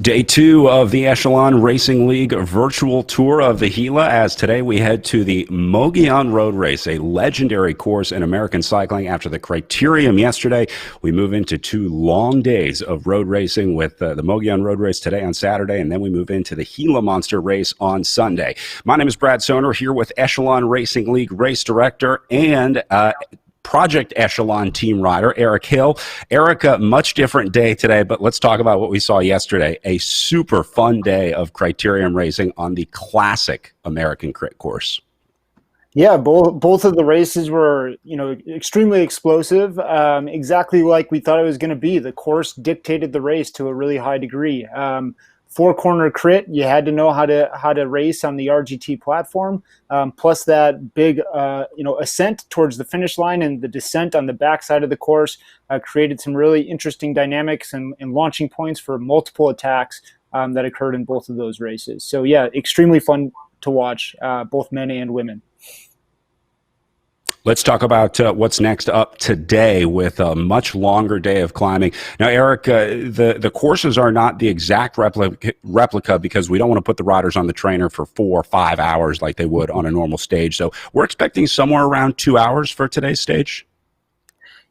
Day two of the Echelon Racing League virtual tour of the Gila, as today we head to the Mogollon Road Race, a legendary course in American cycling. After the criterium yesterday, we move into 2 long days of road racing with the Mogollon Road Race today on Saturday, and then we move into the Gila Monster Race on Sunday. My name is Brad Soner, here with Echelon Racing League race director and Project Echelon team rider, Eric Hill. Eric, a much different day today, but let's talk about what we saw yesterday. A super fun day of criterium racing on the classic American crit course. Yeah, both of the races were, extremely explosive, exactly like we thought it was going to be. The course dictated the race to a really high degree. 4-corner crit, you had to know how to race on the RGT platform. Plus that big, ascent towards the finish line and the descent on the backside of the course created some really interesting dynamics and launching points for multiple attacks that occurred in both of those races. So yeah, extremely fun to watch, both men and women. Let's talk about what's next up today with a much longer day of climbing. Now, Eric, the courses are not the exact replica because we don't want to put the riders on the trainer for 4 or 5 hours like they would on a normal stage. So we're expecting somewhere around 2 hours for today's stage.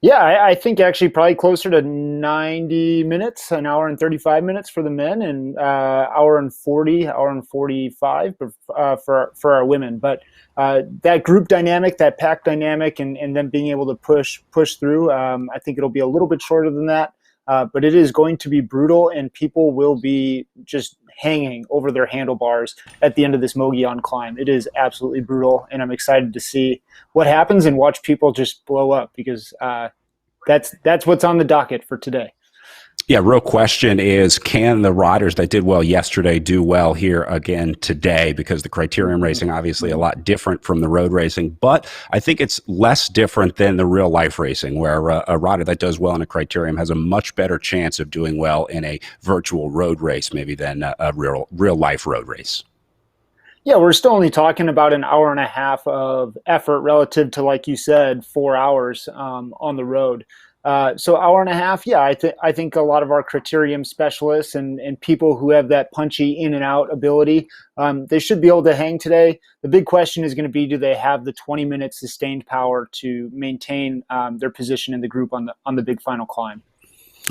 Yeah, I think actually probably closer to 90 minutes, an hour and 35 minutes for the men, and hour and 45 for our women. But that group dynamic, that pack dynamic, and then being able to push through, I think it'll be a little bit shorter than that. But it is going to be brutal, and people will be just hanging over their handlebars at the end of this Mogollon climb. It is absolutely brutal, and I'm excited to see what happens and watch people just blow up because that's what's on the docket for today. Yeah, real question is, can the riders that did well yesterday do well here again today? Because the criterium racing obviously a lot different from the road racing, but I think it's less different than the real life racing, where a rider that does well in a criterium has a much better chance of doing well in a virtual road race maybe than a real life road race. Yeah, we're still only talking about an hour and a half of effort relative to, like you said, 4 hours on the road. So hour and a half, yeah, I think a lot of our criterium specialists and people who have that punchy in and out ability, they should be able to hang today. The big question is going to be, do they have the 20-minute sustained power to maintain their position in the group on the big final climb?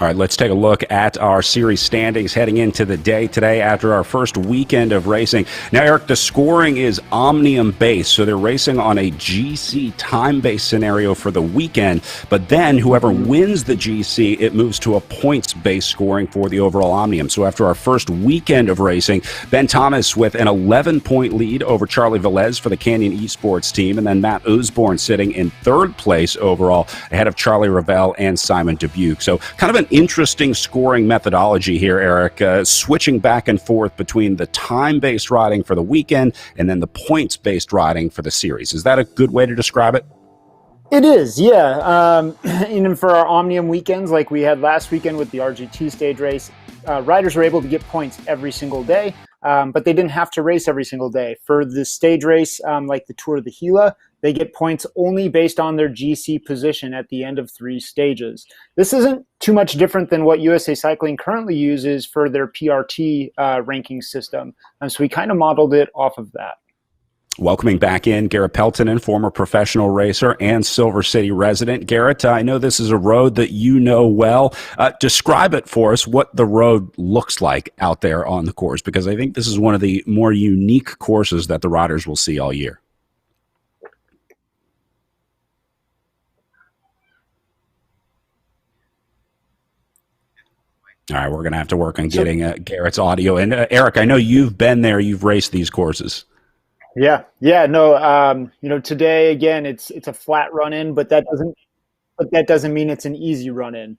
All right, let's take a look at our series standings heading into the day today after our first weekend of racing. Now, Eric, the scoring is omnium-based, so they're racing on a GC time-based scenario for the weekend, but then whoever wins the GC, it moves to a points-based scoring for the overall omnium. So after our first weekend of racing, Ben Thomas with an 11-point lead over Charlie Velez for the Canyon Esports team, and then Matt Osborne sitting in 3rd place overall ahead of Charlie Ravel and Simon Dubuque. So kind of an interesting scoring methodology here, Eric, switching back and forth between the time-based riding for the weekend and then the points-based riding for the series. Is that a good way to describe it? It is, yeah. Even for our Omnium weekends, like we had last weekend with the RGT stage race, riders were able to get points every single day, but they didn't have to race every single day. For the stage race, like the Tour of the Gila, they get points only based on their GC position at the end of 3 stages. This isn't too much different than what USA Cycling currently uses for their PRT ranking system. So we kind of modeled it off of that. Welcoming back in Garrett Peltonen, former professional racer and Silver City resident. Garrett, I know this is a road that you know well. Describe it for us, what the road looks like out there on the course, because I think this is one of the more unique courses that the riders will see all year. All right, we're going to have to work on getting Garrett's audio. And Eric, I know you've been there. You've raced these courses. Yeah, no. Today again, it's a flat run in, but that doesn't mean it's an easy run in.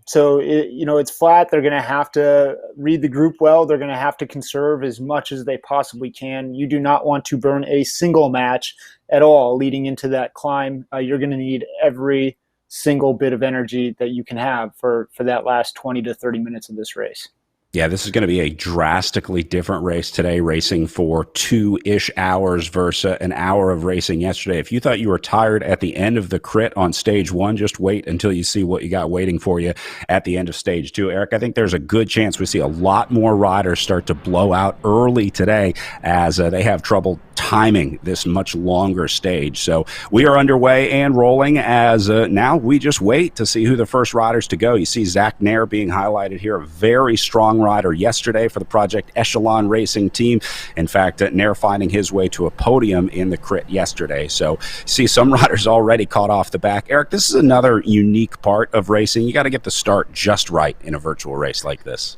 So it's flat. They're going to have to read the group well. They're going to have to conserve as much as they possibly can. You do not want to burn a single match at all leading into that climb. You're going to need every single bit of energy that you can have for that last 20 to 30 minutes of this race. Yeah, this is going to be a drastically different race today, racing for 2-ish hours versus an hour of racing yesterday. If you thought you were tired at the end of the crit on stage one, just wait until you see what you got waiting for you at the end of stage two. Eric, I think there's a good chance we see a lot more riders start to blow out early today as they have trouble timing this much longer stage. So we are underway and rolling as now we just wait to see who the first riders to go. You see Zach Nair being highlighted here, a very strong rider yesterday for the Project Echelon Racing team. In fact, Nair finding his way to a podium in the crit yesterday. So see some riders already caught off the back. Eric, this is another unique part of racing. You got to get the start just right in a virtual race like this.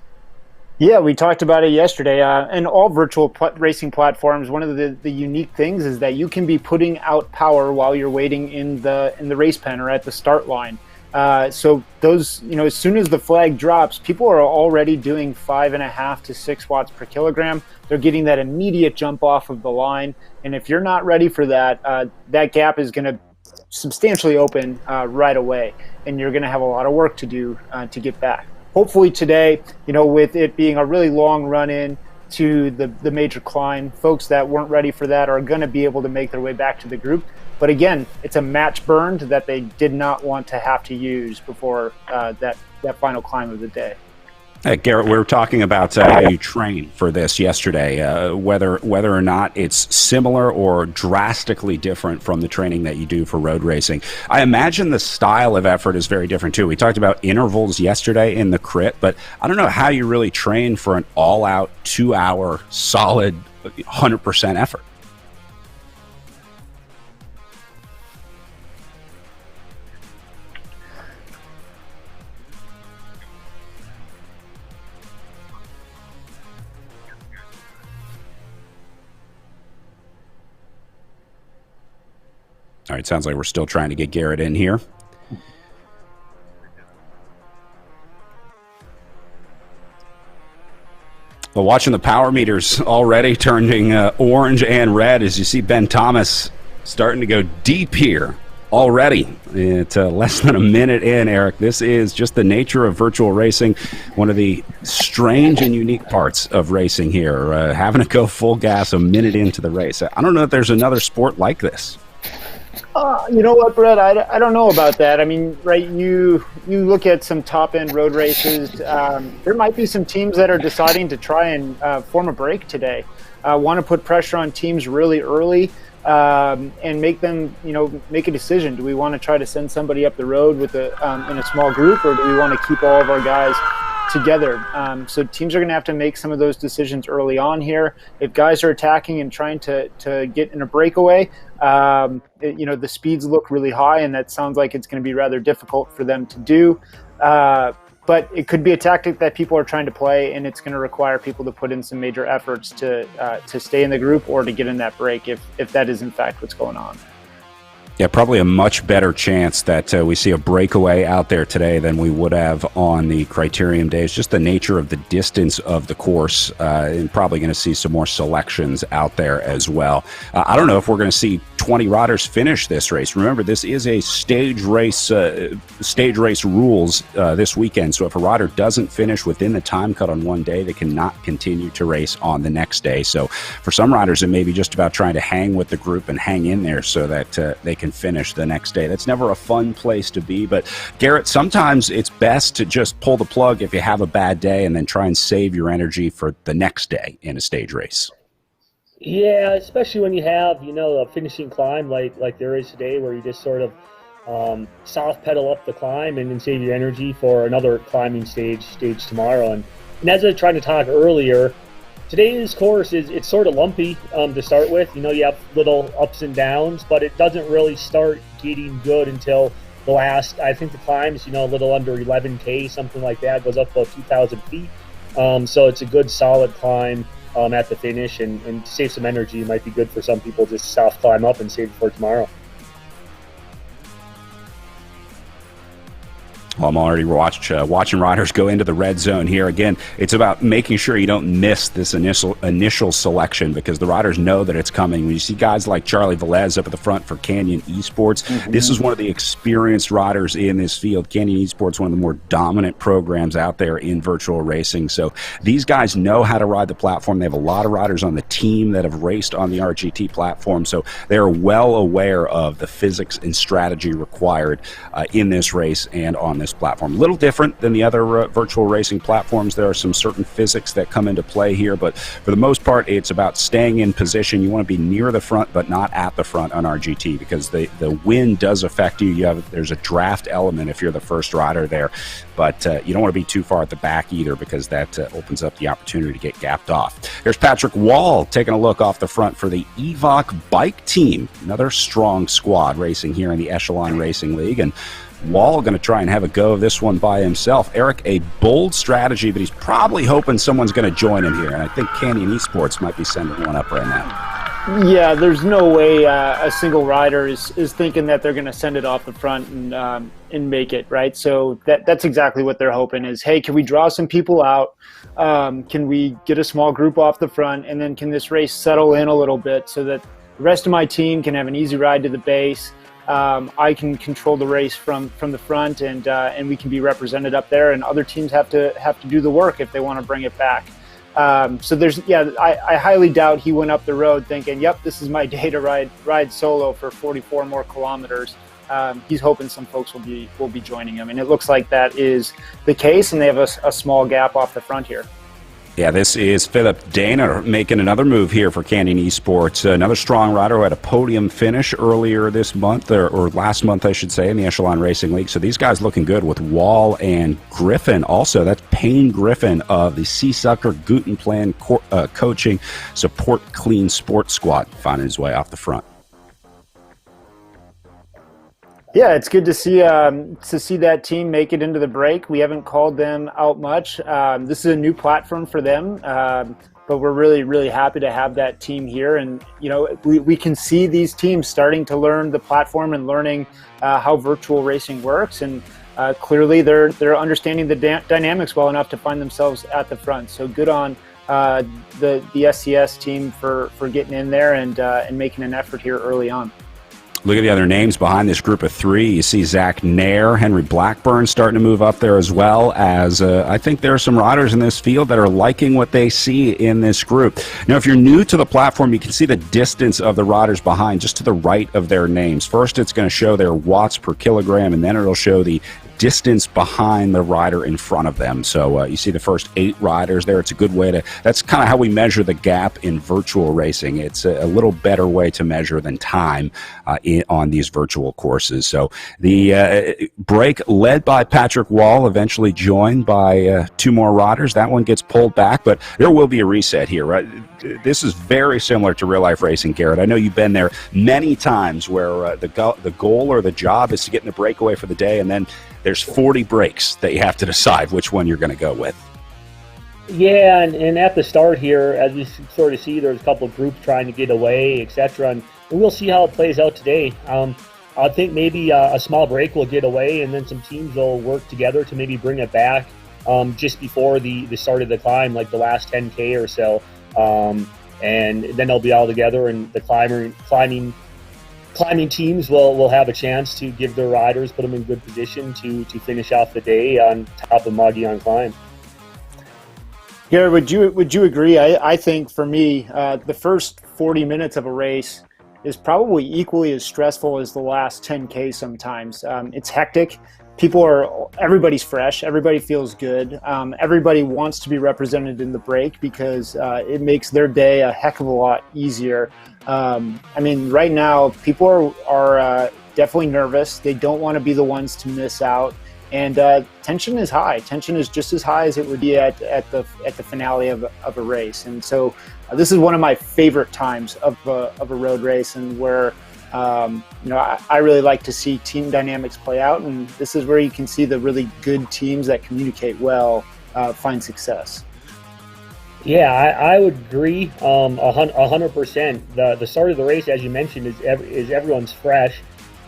Yeah, we talked about it yesterday. And all virtual racing platforms, one of the unique things is that you can be putting out power while you're waiting in the race pen or at the start line. So those, as soon as the flag drops, people are already doing 5.5 to 6 watts per kilogram. They're getting that immediate jump off of the line. And if you're not ready for that, that gap is going to substantially open right away. And you're going to have a lot of work to do to get back. Hopefully today, with it being a really long run in to the major climb, folks that weren't ready for that are going to be able to make their way back to the group. But again, it's a match burned that they did not want to have to use before that final climb of the day. Hey, Garrett, we were talking about how you train for this yesterday, whether or not it's similar or drastically different from the training that you do for road racing. I imagine the style of effort is very different, too. We talked about intervals yesterday in the crit, but I don't know how you really train for an all-out 2-hour solid 100% effort. All right, sounds like we're still trying to get Garrett in here. Well, watching the power meters already turning orange and red as you see Ben Thomas starting to go deep here already. It's less than a minute in, Eric. This is just the nature of virtual racing, one of the strange and unique parts of racing here, having to go full gas a minute into the race. I don't know if there's another sport like this. You know what, Brett? I don't know about that. I mean, right, you look at some top-end road races. There might be some teams that are deciding to try and form a break today. Want to put pressure on teams really early and make them, make a decision. Do we want to try to send somebody up the road with in a small group, or do we want to keep all of our guys together? So teams are going to have to make some of those decisions early on here. If guys are attacking and trying to get in a breakaway, the speeds look really high, and that sounds like it's going to be rather difficult for them to do. But it could be a tactic that people are trying to play, and it's going to require people to put in some major efforts to stay in the group or to get in that break if that is in fact what's going on. Yeah, probably a much better chance that we see a breakaway out there today than we would have on the Criterium days. Just the nature of the distance of the course, and probably going to see some more selections out there as well. I don't know if we're going to see 20 riders finish this race. Remember, this is a stage race rules this weekend. So if a rider doesn't finish within the time cut on one day, they cannot continue to race on the next day. So for some riders, it may be just about trying to hang with the group and hang in there so that they can finish the next day. That's never a fun place to be. But Garrett, sometimes it's best to just pull the plug if you have a bad day and then try and save your energy for the next day in a stage race. Yeah, especially when you have, a finishing climb like there is today, where you just sort of soft pedal up the climb and then save your energy for another climbing stage tomorrow. And as I was trying to talk earlier, today's course it's sort of lumpy to start with. You have little ups and downs, but it doesn't really start getting good until the last, I think the climb's, a little under 11K, something like that, goes up about 2,000 feet. So it's a good solid climb at the finish, and to save some energy, it might be good for some people just soft climb up and save it for tomorrow. Well, I'm already watching riders go into the red zone here. Again, it's about making sure you don't miss this initial selection, because the riders know that it's coming. When you see guys like Charlie Velez up at the front for Canyon Esports, this is one of the experienced riders in this field. Canyon Esports, one of the more dominant programs out there in virtual racing. So these guys know how to ride the platform. They have a lot of riders on the team that have raced on the RGT platform, so they're well aware of the physics and strategy required in this race and on this platform. A little different than the other virtual racing platforms. There are some certain physics that come into play here, but for the most part, it's about staying in position. You want to be near the front, but not at the front on RGT, because the wind does affect you. There's a draft element if you're the first rider there, but you don't want to be too far at the back either, because that opens up the opportunity to get gapped off. Here's Patrick Wall taking a look off the front for the EVOC bike team. Another strong squad racing here in the Echelon Racing League, and Wall going to try and have a go of this one by himself. Eric, a bold strategy, but he's probably hoping someone's going to join him here, and I think Canyon Esports might be sending one up right now. Yeah, there's no way a single rider is thinking that they're going to send it off the front and make it, right? So that's exactly what they're hoping is, hey, can we draw some people out? Can we get a small group off the front? And then can this race settle in a little bit so that the rest of my team can have an easy ride to the base? I can control the race from the front, and we can be represented up there, and other teams have to do the work if they want to bring it back. So I highly doubt he went up the road thinking, yep, this is my day to ride solo for 44 more kilometers. He's hoping some folks will be joining him, and it looks like that is the case, and they have a small gap off the front here. Yeah, this is Philip Dana making another move here for Canyon Esports. Another strong rider who had a podium finish earlier this month, or last month, I should say, in the Echelon Racing League. So these guys looking good with Wall and Griffin. Also, that's Payne Griffin of the Seasucker Gutenplan Coaching Support Clean Sports Squad, finding his way off the front. Yeah, it's good to see that team make it into the break. We haven't called them out much. This is a new platform for them, but we're really, really happy to have that team here. And we can see these teams starting to learn the platform and learning how virtual racing works. And clearly, they're understanding the dynamics well enough to find themselves at the front. So good on the SCS team for getting in there and making an effort here early on. Look at the other names behind this group of three. You see Zach Nair, Henry Blackburn starting to move up there, as well as I think there are some riders in this field that are liking what they see in this group. Now, if you're new to the platform, you can see the distance of the riders behind just to the right of their names. First, it's going to show their watts per kilogram, and then it'll show the distance behind the rider in front of them. So you see the first 8 riders there. It's a good way that's kind of how we measure the gap in virtual racing. It's a little better way to measure than time on these virtual courses. So the break led by Patrick Wall, eventually joined by 2 more riders. That one gets pulled back, but there will be a reset here, right? This is very similar to real life racing, Garrett. I know you've been there many times where the goal or the job is to get in a breakaway for the day, and then there's 40 breaks that you have to decide which one you're going to go with. Yeah, and at the start here, as we sort of see, there's a couple of groups trying to get away, etc. And we'll see how it plays out today. I think maybe a small break will get away, and then some teams will work together to maybe bring it back just before the start of the climb, like the last 10K or so. And then they'll be all together, and the climbing teams will have a chance to give their riders, put them in good position to finish off the day on top of Mogollon climb. Gary, would you agree? I think for me, the first 40 minutes of a race is probably equally as stressful as the last 10K sometimes. It's hectic. Everybody's fresh. Everybody feels good. Everybody wants to be represented in the break because it makes their day a heck of a lot easier. Right now, people are definitely nervous. They don't want to be the ones to miss out. And tension is high. Tension is just as high as it would be at the finale of a race. And so this is one of my favorite times of a road race, and where I really like to see team dynamics play out. And this is where you can see the really good teams that communicate well find success. Yeah, I would agree 100%. The start of the race, as you mentioned, is everyone's fresh.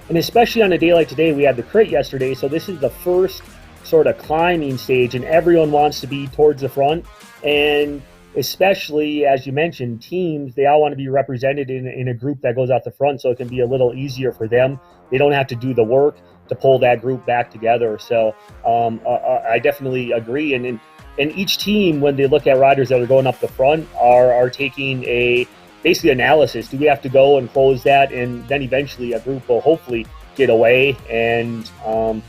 And especially on a day like today, we had the crit yesterday, so this is the first sort of climbing stage, and everyone wants to be towards the front. And especially, as you mentioned, teams, they all want to be represented in a group that goes out the front, so it can be a little easier for them. They don't have to do the work to pull that group back together. So I definitely agree. And each team, when they look at riders that are going up the front, are taking a basically analysis. Do we have to go and close that? And then eventually a group will hopefully get away, and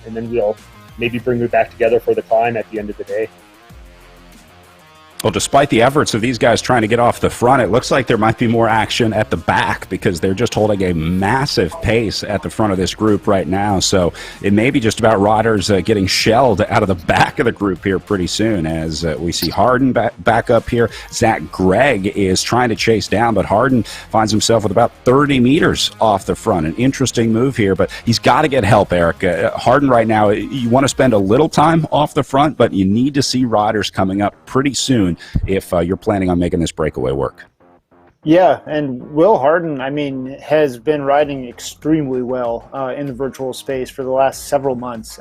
then we'll maybe bring it back together for the climb at the end of the day. Well, despite the efforts of these guys trying to get off the front, it looks like there might be more action at the back, because they're just holding a massive pace at the front of this group right now. So it may be just about riders getting shelled out of the back of the group here pretty soon, as we see Harden back up here. Zach Gregg is trying to chase down, but Harden finds himself with about 30 meters off the front. An interesting move here, but he's got to get help, Eric. Harden right now, you want to spend a little time off the front, but you need to see riders coming up pretty soon if you're planning on making this breakaway work. Yeah, and Will Harden, I mean, has been riding extremely well in the virtual space for the last several months.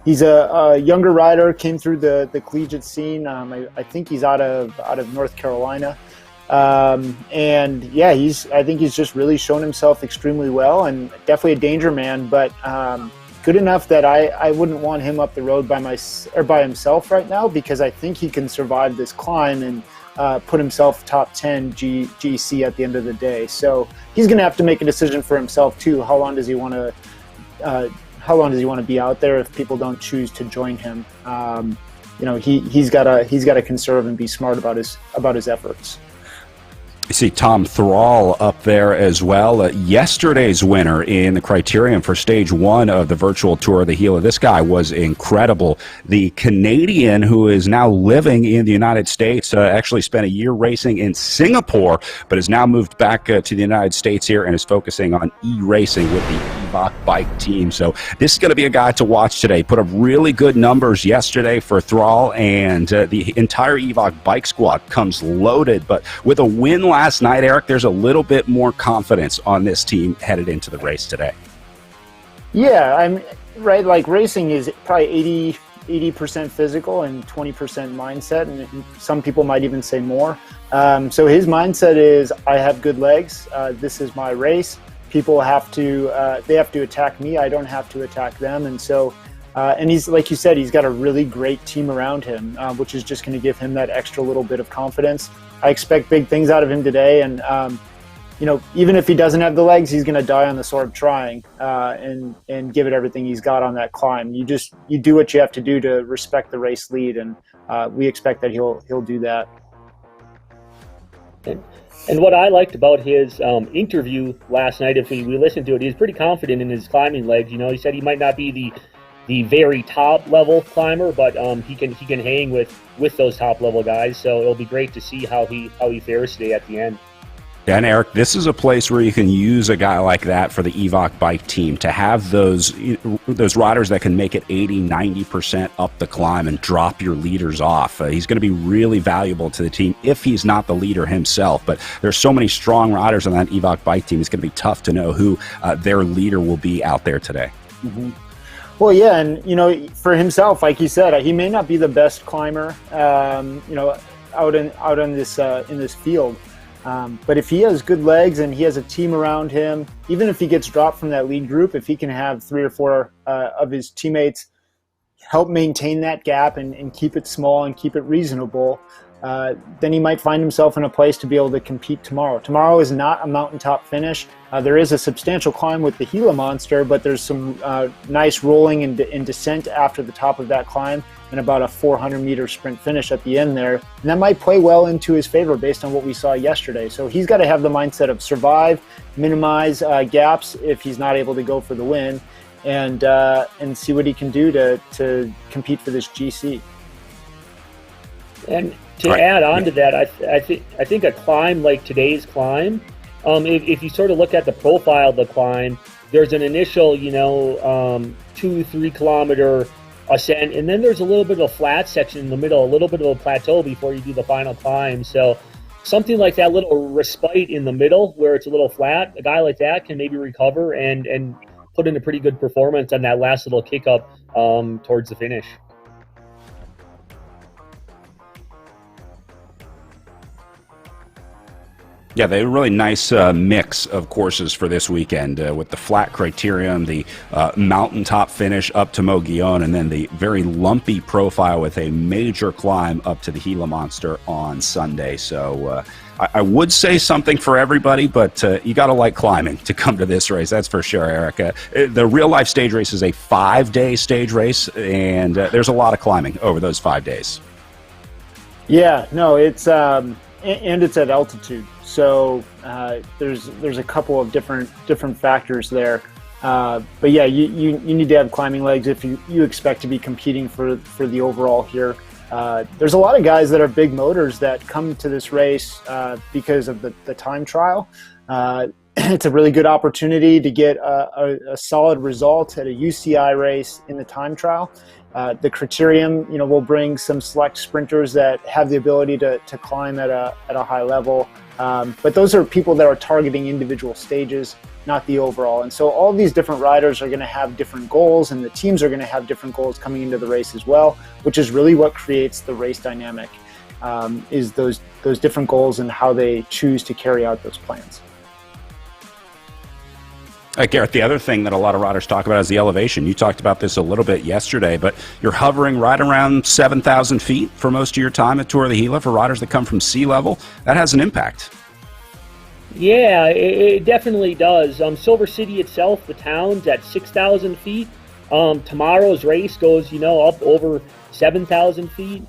He's a younger rider, came through the collegiate scene. I think he's out of North Carolina. And yeah, I think he's just really shown himself extremely well, and definitely a danger man, but good enough that I wouldn't want him up the road by himself right now, because I think he can survive this climb and put himself top 10 GC at the end of the day. So he's going to have to make a decision for himself too. How long does he want to be out there if people don't choose to join him? He's got to conserve and be smart about his efforts. You see Tom Thrall up there as well. Yesterday's winner in the criterium for stage 1 of the virtual tour of the Gila. This guy was incredible. The Canadian, who is now living in the United States, actually spent a year racing in Singapore, but has now moved back to the United States here and is focusing on e-racing with the EVOC bike team. So this is going to be a guy to watch today. Put up really good numbers yesterday for Thrall, and the entire EVOC bike squad comes loaded. But with a win last night, Eric, there's a little bit more confidence on this team headed into the race today. Yeah, I'm right. Like, racing is probably 80% physical and 20% mindset, and some people might even say more. So his mindset is, I have good legs. This is my race. People have to attack me. I don't have to attack them. And so, and he's, like you said, he's got a really great team around him, which is just going to give him that extra little bit of confidence. I expect big things out of him today, and even if he doesn't have the legs, he's going to die on the sword trying, and give it everything he's got on that climb. You do what you have to do to respect the race lead, and we expect that he'll do that. And what I liked about his interview last night, if we listened to it, he's pretty confident in his climbing legs. He said he might not be the very top level climber, but he can hang with those top level guys. So it'll be great to see how he fares today at the end. And Eric, this is a place where you can use a guy like that for the EVOC bike team, to have those riders that can make it 80-90% up the climb and drop your leaders off. He's going to be really valuable to the team if he's not the leader himself. But there's so many strong riders on that EVOC bike team, it's going to be tough to know who their leader will be out there today. Mm-hmm. Well, yeah, and for himself, like you said, he may not be the best climber, out in this field. But if he has good legs and he has a team around him, even if he gets dropped from that lead group, if he can have 3 or 4 of his teammates help maintain that gap and keep it small and keep it reasonable, then he might find himself in a place to be able to compete tomorrow. Tomorrow is not a mountaintop finish. There is a substantial climb with the Gila monster, but there's some nice rolling and descent after the top of that climb, and about a 400-meter sprint finish at the end there. And that might play well into his favor based on what we saw yesterday. So he's got to have the mindset of survive, minimize gaps if he's not able to go for the win, and see what he can do to compete for this GC. And to add on to that, I think a climb like today's climb, if you sort of look at the profile of the climb, there's an initial 2-3 kilometer ascent, and then there's a little bit of a flat section in the middle, a little bit of a plateau before you do the final climb. So something like that little respite in the middle where it's a little flat, a guy like that can maybe recover and put in a pretty good performance on that last little kick up towards the finish. Yeah, they had a really nice mix of courses for this weekend with the flat criterium, the mountaintop finish up to Mogollon, and then the very lumpy profile with a major climb up to the Gila Monster on Sunday. So I would say something for everybody, but you got to like climbing to come to this race. That's for sure, Erica. The real life stage race is a 5-day stage race, and there's a lot of climbing over those 5 days. Yeah, no, it's and it's at altitude. So there's a couple of different factors there. But yeah, you need to have climbing legs if you expect to be competing for the overall here. There's a lot of guys that are big motors that come to this race because of the time trial. It's a really good opportunity to get a solid result at a UCI race in the time trial. The criterium, will bring some select sprinters that have the ability to climb at a high level. But those are people that are targeting individual stages, not the overall. And so all these different riders are going to have different goals, and the teams are going to have different goals coming into the race as well, which is really what creates the race dynamic, is those different goals and how they choose to carry out those plans. Garrett, the other thing that a lot of riders talk about is the elevation. You talked about this a little bit yesterday, but you're hovering right around 7,000 feet for most of your time at Tour of the Gila for riders that come from sea level. That has an impact. Yeah, it definitely does. Silver City itself, the town's at 6,000 feet. Tomorrow's race goes, up over 7,000 feet.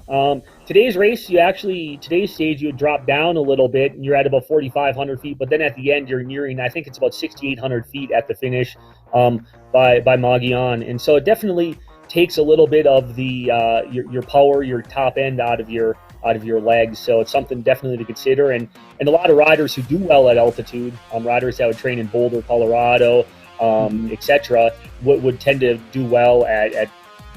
Today's race, today's stage, you drop down a little bit, and you're at about 4,500 feet. But then at the end, you're nearing, I think it's about 6,800 feet at the finish by Mogollon. And so it definitely takes a little bit of the your power, your top end out of your legs. So it's something definitely to consider. And a lot of riders who do well at altitude, riders that would train in Boulder, Colorado, etc., would tend to do well at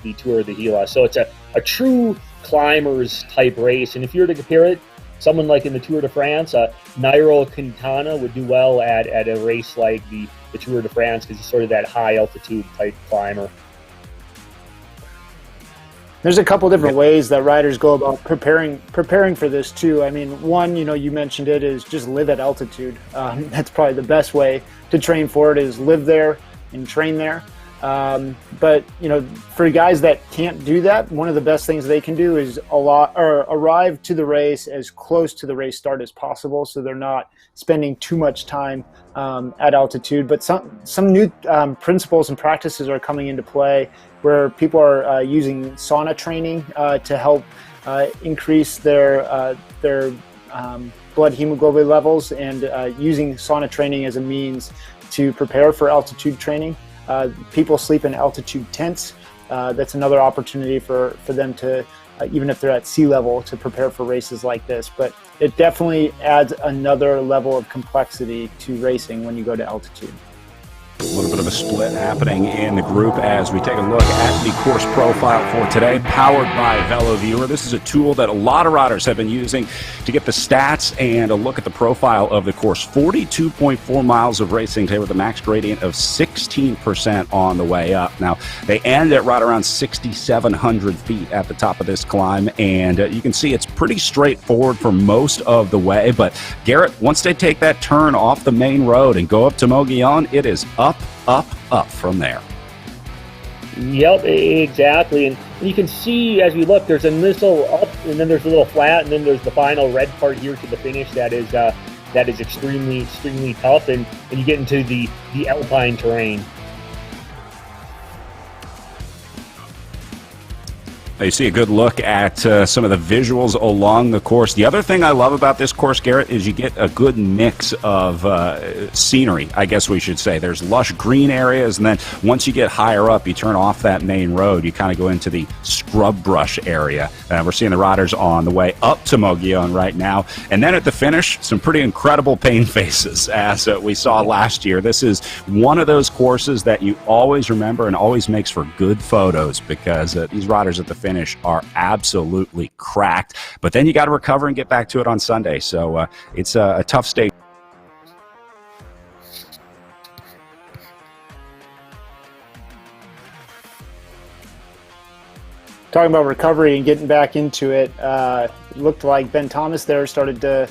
the Tour of the Gila. So it's a true climbers type race. And if you were to compare it, someone like in the Tour de France, Nairo Quintana would do well at a race like the Tour de France because he's sort of that high altitude type climber. There's a couple different ways that riders go about preparing for this too. I mean, one, you mentioned it, is just live at altitude. That's probably the best way to train for it, is live there and train there. But for guys that can't do that, one of the best things they can do is arrive to the race as close to the race start as possible, so they're not spending too much time at altitude. But some new principles and practices are coming into play, where people are using sauna training to help increase their blood hemoglobin levels, and using sauna training as a means to prepare for altitude training. People sleep in altitude tents. That's another opportunity for them to, even if they're at sea level, to prepare for races like this. But it definitely adds another level of complexity to racing when you go to altitude. A little bit of a split happening in the group as we take a look at the course profile for today, powered by VeloViewer. This is a tool that a lot of riders have been using to get the stats and a look at the profile of the course. 42.4 miles of racing today with a max gradient of 16% on the way up. Now, they end at right around 6,700 feet at the top of this climb, and you can see it's pretty straightforward for most of the way. But Garrett, once they take that turn off the main road and go up to Mogollon, it is up from there. Yep, exactly. And you can see as we look, there's a little up, and then there's a little flat, and then there's the final red part here to the finish that is extremely tough, and you get into the alpine terrain. You see a good look at some of the visuals along the course. The other thing I love about this course, Garrett, is you get a good mix of scenery, I guess we should say. There's lush green areas, and then once you get higher up, you turn off that main road, you kind of go into the scrub brush area. We're seeing the riders on the way up to Mogollon right now. And then at the finish, some pretty incredible pain faces, as we saw last year. This is one of those courses that you always remember and always makes for good photos, because these riders at the finish are absolutely cracked, but then you got to recover and get back to it on Sunday. So it's a tough stage. Talking about recovery and getting back into it, it looked like Ben Thomas there started to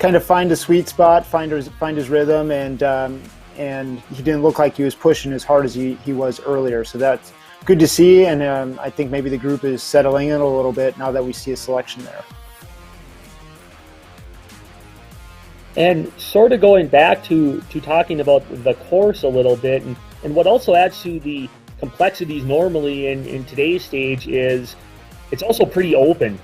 kind of find a sweet spot, find his rhythm, and he didn't look like he was pushing as hard as he was earlier. So that's good to see, and I think maybe the group is settling in a little bit now that we see a selection there. And sort of going back to talking about the course a little bit, and what also adds to the complexities normally in today's stage is it's also pretty open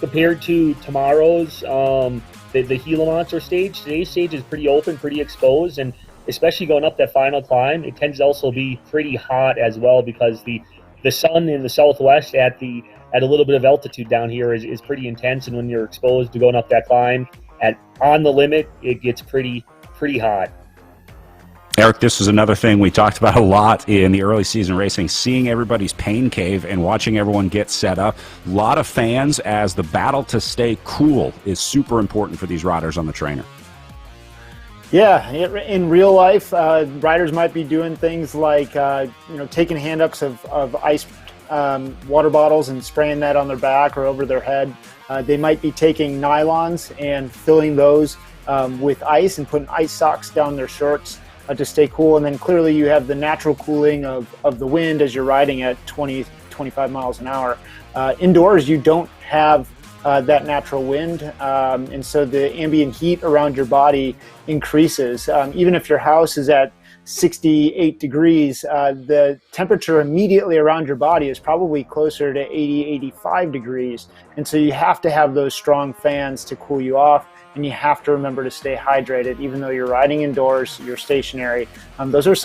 compared to tomorrow's the Gila Monster stage. Today's stage is pretty open, pretty exposed, and especially going up that final climb, it tends to also be pretty hot as well because the sun in the southwest at a little bit of altitude down here is pretty intense, and when you're exposed to going up that climb on the limit, it gets pretty hot. Eric, this is another thing we talked about a lot in the early season racing, seeing everybody's pain cave and watching everyone get set up. A lot of fans, as the battle to stay cool is super important for these riders on the trainer. Yeah, in real life, riders might be doing things like taking hand-ups of ice water bottles and spraying that on their back or over their head. They might be taking nylons and filling those with ice and putting ice socks down their shorts to stay cool. And then clearly you have the natural cooling of the wind as you're riding at 20, 25 miles an hour. Indoors, you don't have that natural wind, and so the ambient heat around your body increases. Even if your house is at 68 degrees, the temperature immediately around your body is probably closer to 80, 85 degrees. And so you have to have those strong fans to cool you off, and you have to remember to stay hydrated. Even though you're riding indoors, you're stationary. Those are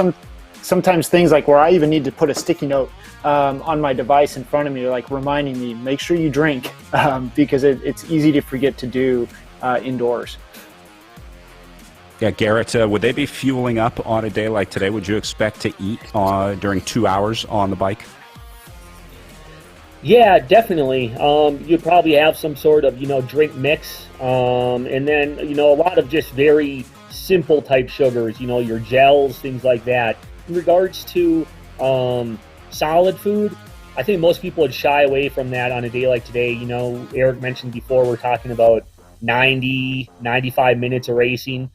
sometimes things like where I even need to put a sticky note on my device in front of me, like reminding me, make sure you drink, because it's easy to forget to do indoors. Yeah, Garrett, would they be fueling up on a day like today? Would you expect to eat during 2 hours on the bike? Yeah, definitely. You'd probably have some sort of, drink mix, and then, a lot of just very simple type sugars, your gels, things like that. In regards to solid food, I think most people would shy away from that on a day like today. Eric mentioned before, we're talking about 90, 95 minutes of racing.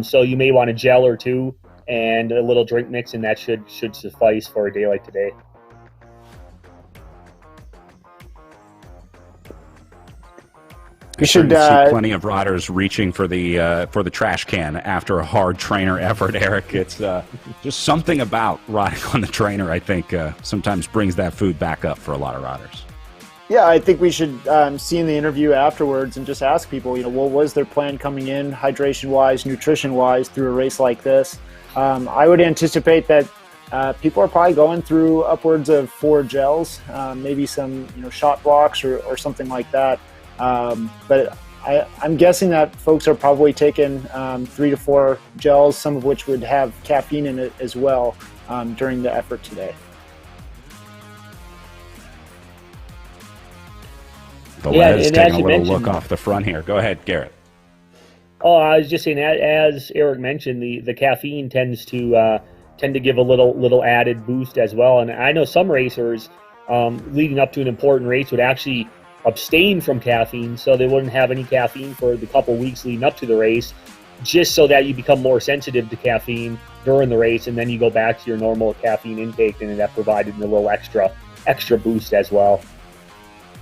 So you may want a gel or two and a little drink mix, and that should suffice for a day like today. We should see plenty of riders reaching for the trash can after a hard trainer effort, Eric. It's just something about riding on the trainer, I think, sometimes brings that food back up for a lot of riders. Yeah, I think we should see in the interview afterwards and just ask people, what was their plan coming in, hydration-wise, nutrition-wise, through a race like this. I would anticipate that people are probably going through upwards of 4 gels, maybe some shot blocks or something like that. But I'm guessing that folks are probably taking 3 to 4 gels, some of which would have caffeine in it as well during the effort today. The lead's taking a little look off the front here. Go ahead, Garrett. Oh, I was just saying, as Eric mentioned, the caffeine tends to give a little added boost as well. And I know some racers leading up to an important race would actually abstain from caffeine, so they wouldn't have any caffeine for the couple weeks leading up to the race, just so that you become more sensitive to caffeine during the race, and then you go back to your normal caffeine intake, and that provided a little extra boost as well.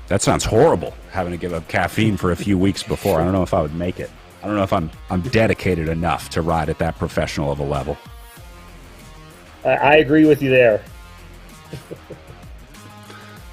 That sounds horrible, having to give up caffeine for a few weeks before. I don't know if I would make it. I don't know if I'm dedicated enough to ride at that professional of a level. I agree with you there.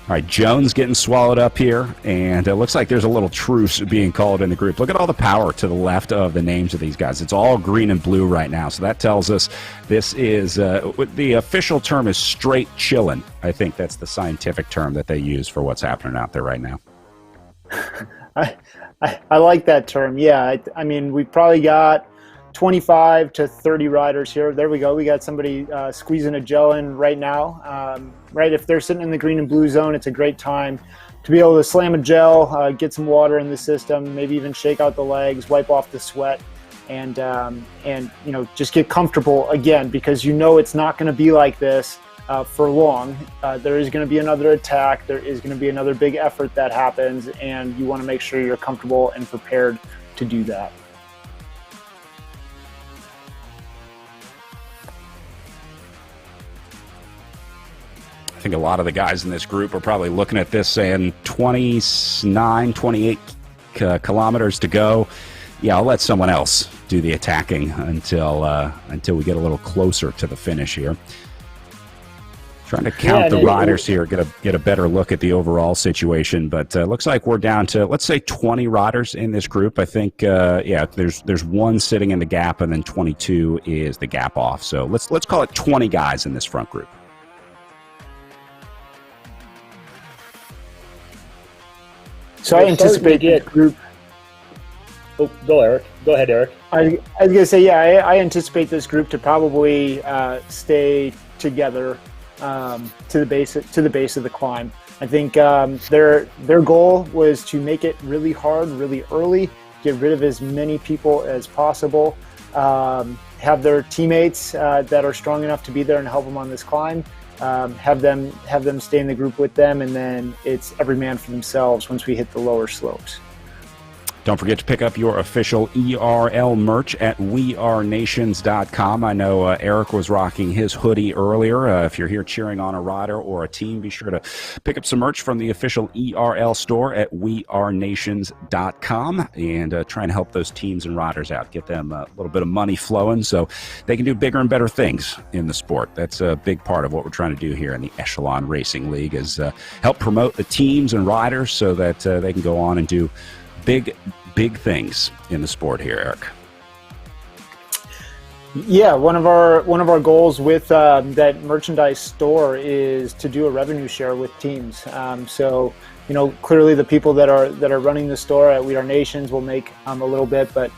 All right, Jones getting swallowed up here, and it looks like there's a little truce being called in the group. Look at all the power to the left of the names of these guys. It's all green and blue right now, so that tells us this is the official term is straight chillin'. I think that's the scientific term that they use for what's happening out there right now. I like that term. Yeah, I mean, we probably got 25 to 30 riders here. There we go. We got somebody squeezing a gel in right now. Right, if they're sitting in the green and blue zone, it's a great time to be able to slam a gel, get some water in the system, maybe even shake out the legs, wipe off the sweat, and just get comfortable again, because it's not going to be like this for long. There is going to be another attack. There is going to be another big effort that happens, and you want to make sure you're comfortable and prepared to do that. I think a lot of the guys in this group are probably looking at this saying 29, 28 kilometers to go. Yeah, I'll let someone else do the attacking until we get a little closer to the finish here. Trying to count the riders here, get a better look at the overall situation. But looks like we're down to, let's say, 20 riders in this group. I think, there's one sitting in the gap, and then 22 is the gap off. So let's call it 20 guys in this front group. So I anticipate this group. Oh, go ahead, Eric. I was going to say, I anticipate this group to probably stay together to the base of the climb. I think their goal was to make it really hard, really early, get rid of as many people as possible, have their teammates that are strong enough to be there and help them on this climb. Have them stay in the group with them, and then it's every man for themselves once we hit the lower slopes. Don't forget to pick up your official ERL merch at wearenations.com. I know Eric was rocking his hoodie earlier. If you're here cheering on a rider or a team, be sure to pick up some merch from the official ERL store at wearenations.com and try and help those teams and riders out. Get them a little bit of money flowing so they can do bigger and better things in the sport. That's a big part of what we're trying to do here in the Echelon Racing League, is help promote the teams and riders so that they can go on and do big things in the sport here, Eric. Yeah, one of our goals with that merchandise store is to do a revenue share with teams. So, clearly the people that are running the store at We Are Nations will make a little bit, but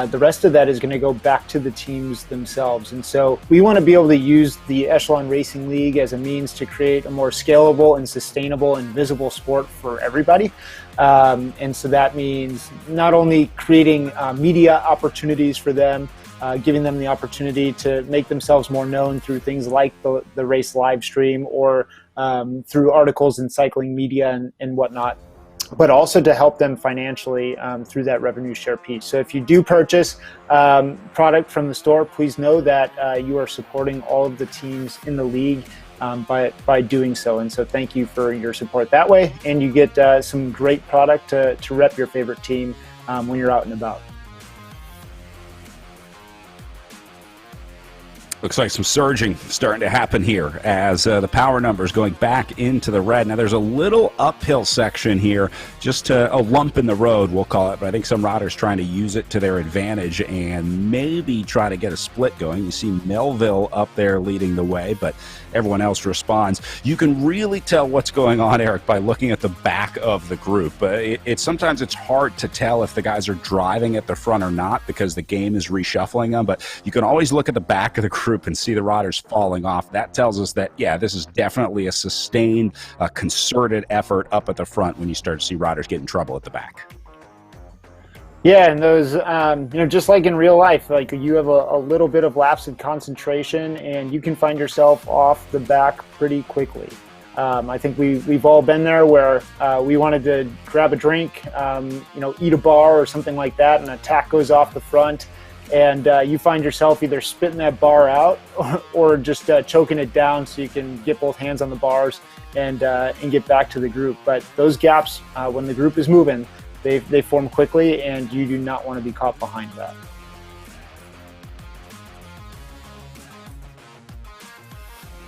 the rest of that is going to go back to the teams themselves. And so we want to be able to use the Echelon Racing League as a means to create a more scalable and sustainable and visible sport for everybody. And so that means not only creating media opportunities for them, giving them the opportunity to make themselves more known through things like the race live stream or through articles in cycling media and whatnot, but also to help them financially through that revenue share piece. So if you do purchase product from the store, please know that you are supporting all of the teams in the league by doing so. And so thank you for your support that way. And you get some great product to rep your favorite team when you're out and about. Looks like some surging starting to happen here as the power numbers going back into the red. Now there's a little uphill section here, just a lump in the road, we'll call it, but I think some riders trying to use it to their advantage and maybe try to get a split going. You see Melville up there leading the way, but everyone else responds. You can really tell what's going on, Eric, by looking at the back of the group. Sometimes it's hard to tell if the guys are driving at the front or not because the game is reshuffling them, but you can always look at the back of the group and see the riders falling off. That tells us that, this is definitely a sustained, concerted effort up at the front when you start to see riders get in trouble at the back. Yeah, and those, just like in real life, like you have a little bit of lapse in concentration and you can find yourself off the back pretty quickly. I think we've all been there where we wanted to grab a drink, eat a bar or something like that, and a tack goes off the front. And you find yourself either spitting that bar out or just choking it down so you can get both hands on the bars and get back to the group. But those gaps, when the group is moving, they form quickly, and you do not want to be caught behind that.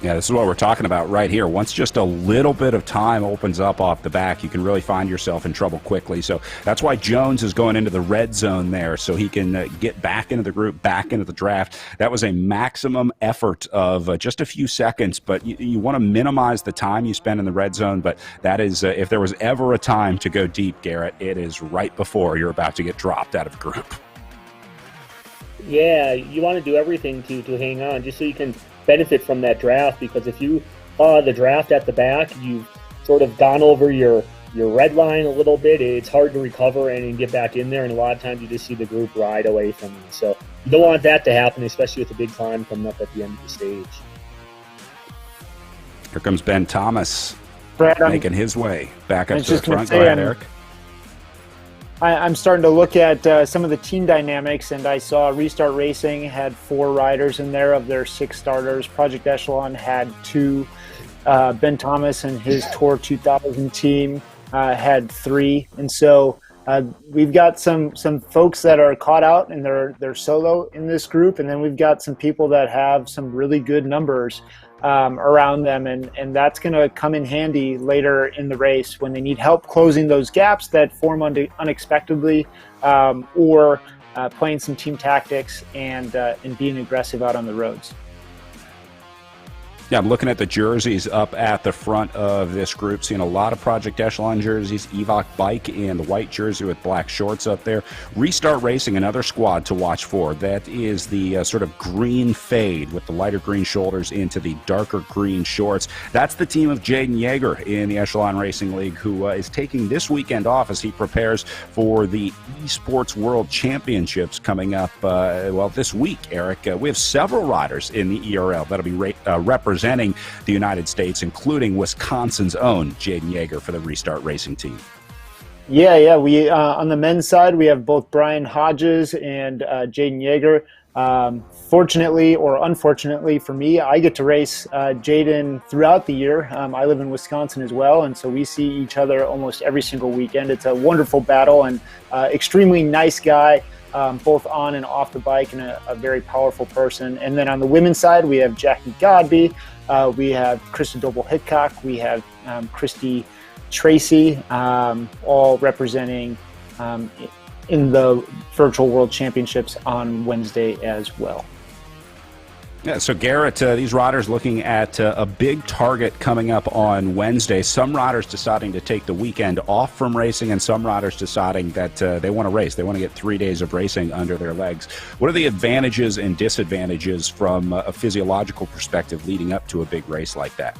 Yeah, this is what we're talking about right here. Once just a little bit of time opens up off the back, you can really find yourself in trouble quickly. So that's why Jones is going into the red zone there, so he can get back into the group, back into the draft. That was a maximum effort of just a few seconds, but you want to minimize the time you spend in the red zone. But that is, if there was ever a time to go deep, Garrett, it is right before you're about to get dropped out of the group. Yeah, you want to do everything to hang on just so you can benefit from that draft, because if you the draft at the back, you've sort of gone over your red line a little bit. It's hard to recover and get back in there, and a lot of times you just see the group ride away from you. So you don't want that to happen, especially with a big climb coming up at the end of the stage. Here comes Ben Thomas Brad, making his way back up to the front. Say, Go ahead, Eric. I'm starting to look at some of the team dynamics, and I saw Restart Racing had 4 riders in there of their 6 starters. Project Echelon had 2. Ben Thomas and his Tour 2000 team had 3. And so we've got some folks that are caught out and they're solo in this group, and then we've got some people that have some really good numbers around them, and that's going to come in handy later in the race when they need help closing those gaps that form unexpectedly, or playing some team tactics and being aggressive out on the roads. Yeah, I'm looking at the jerseys up at the front of this group, seeing a lot of Project Echelon jerseys, Evoc Bike in the white jersey with black shorts up there. Restart Racing, another squad to watch for. That is the sort of green fade with the lighter green shoulders into the darker green shorts. That's the team of Jaden Yeager in the Echelon Racing League, who is taking this weekend off as he prepares for the Esports World Championships coming up, this week, Eric. We have several riders in the ERL that'll be representing the United States, including Wisconsin's own Jaden Yeager for the Restart Racing team. Yeah. We on the men's side, we have both Brian Hodges and Jaden Yeager. Fortunately or unfortunately for me, I get to race Jaden throughout the year. I live in Wisconsin as well, and so we see each other almost every single weekend. It's a wonderful battle, and extremely nice guy. Both on and off the bike, and a very powerful person. And then on the women's side, we have Jackie Godby, we have Krista Doble-Hidcock, we have Christy Tracy, all representing in the Virtual World Championships on Wednesday as well. Yeah, so Garrett, these riders looking at a big target coming up on Wednesday. Some riders deciding to take the weekend off from racing, and some riders deciding that they want to race. They want to get 3 days of racing under their legs. What are the advantages and disadvantages from a physiological perspective leading up to a big race like that?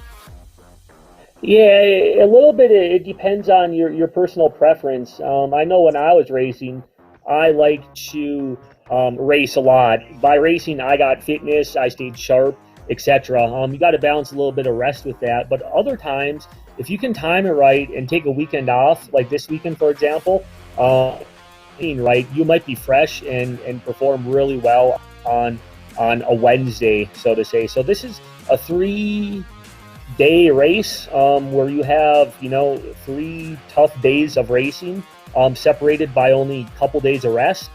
Yeah, a little bit. It depends on your personal preference. I know when I was racing, I like to race a lot. By racing, I got fitness, I stayed sharp, etc. You got to balance a little bit of rest with that. But other times, if you can time it right and take a weekend off, like this weekend, for example, right, you might be fresh and perform really well on a Wednesday, so to say. So this is a 3-day race where you have 3 tough days of racing, separated by only a couple days of rest.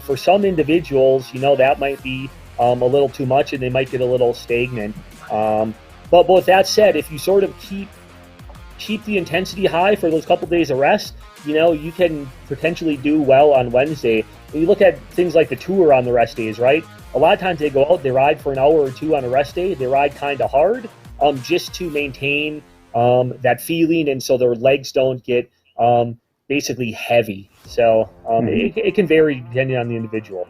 For some individuals, that might be a little too much, and they might get a little stagnant. But with that said, if you sort of keep the intensity high for those couple days of rest, you can potentially do well on Wednesday. When you look at things like the Tour on the rest days, right? A lot of times they go out, they ride for an hour or 2 on a rest day. They ride kind of hard, just to maintain that feeling, and so their legs don't get basically heavy. So it can vary depending on the individual.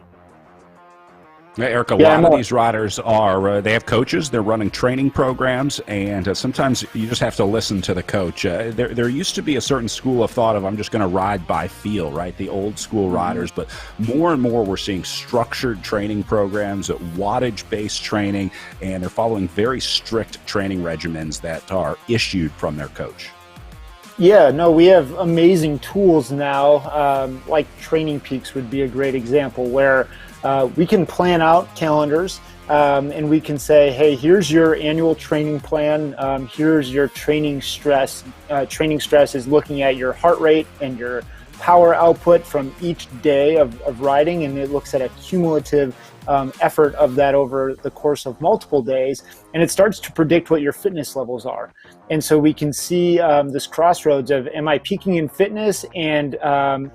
Eric, a lot of these riders are, they have coaches, they're running training programs, and sometimes you just have to listen to the coach. There used to be a certain school of thought of, I'm just going to ride by feel, right? The old school riders, but more and more we're seeing structured training programs, wattage-based training, and they're following very strict training regimens that are issued from their coach. Yeah, no, we have amazing tools now, like Training Peaks would be a great example, where we can plan out calendars, and we can say, hey, here's your annual training plan, here's your training stress. Training stress is looking at your heart rate and your power output from each day of riding, and it looks at a cumulative effort of that over the course of multiple days, and it starts to predict what your fitness levels are. And so we can see this crossroads of, am I peaking in fitness and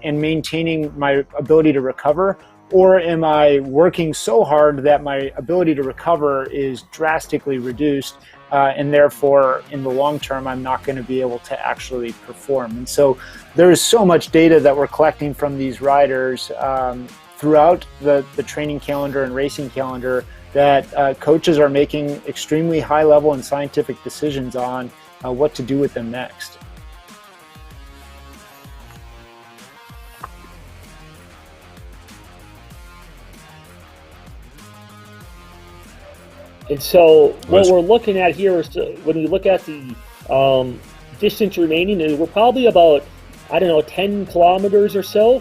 maintaining my ability to recover, or am I working so hard that my ability to recover is drastically reduced, and therefore in the long term I'm not going to be able to actually perform. And so there is so much data that we're collecting from these riders throughout the training calendar and racing calendar that coaches are making extremely high level and scientific decisions on what to do with them next. And so what we're looking at here is when you look at the distance remaining, we're probably about, 10 kilometers or so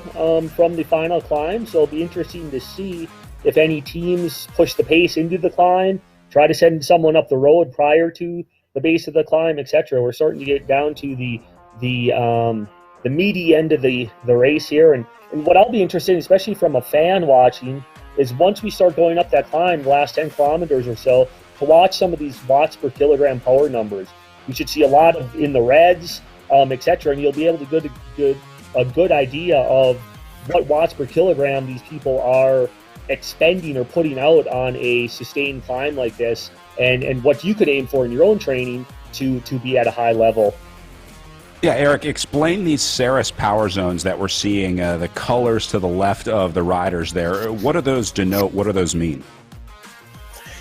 from the final climb. So it'll be interesting to see if any teams push the pace into the climb, try to send someone up the road prior to the base of the climb, etc. We're starting to get down to the meaty end of the race here. And what I'll be interested in, especially from a fan watching, is once we start going up that climb, the last 10 kilometers or so, to watch some of these watts per kilogram power numbers. You should see a lot of in the reds, etc., and you'll be able to get a good idea of what watts per kilogram these people are expending or putting out on a sustained climb like this, and what you could aim for in your own training to be at a high level. Yeah, Eric, explain these Ceres power zones that we're seeing, the colors to the left of the riders there. What do those denote? What do those mean?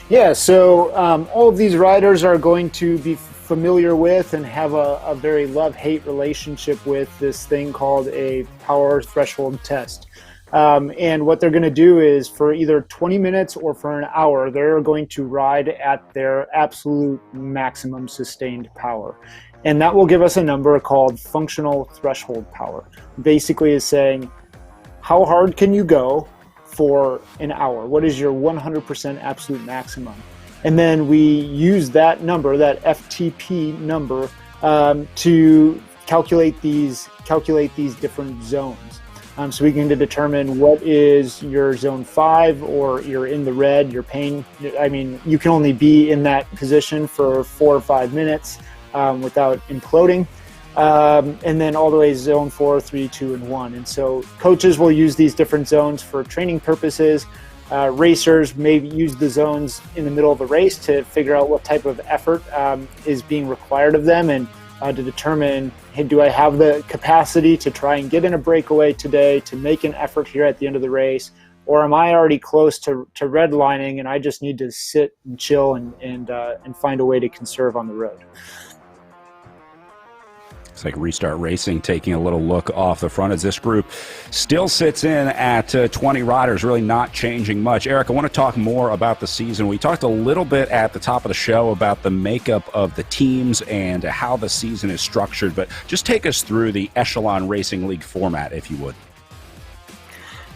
Yeah, so all of these riders are going to be familiar with and have a very love-hate relationship with this thing called a power threshold test. And what they're going to do is for either 20 minutes or for an hour, they're going to ride at their absolute maximum sustained power. And that will give us a number called functional threshold power. Basically is saying, how hard can you go for an hour? What is your 100% absolute maximum? And then we use that number, that FTP number, to calculate these different zones. So we can determine what is your zone 5, or you're in the red, you're pain. I mean, you can only be in that position for 4 or 5 minutes without imploding. And then all the way zone 4, 3, 2, and 1. And so coaches will use these different zones for training purposes. Racers may use the zones in the middle of a race to figure out what type of effort is being required of them, and to determine, hey, do I have the capacity to try and get in a breakaway today, to make an effort here at the end of the race, or am I already close to redlining and I just need to sit and chill and find a way to conserve on the road. It's like Restart Racing taking a little look off the front as this group still sits in at 20 riders, really not changing much. Eric, I want to talk more about the season. We talked a little bit at the top of the show about the makeup of the teams and how the season is structured, but just take us through the Echelon Racing League format, if you would.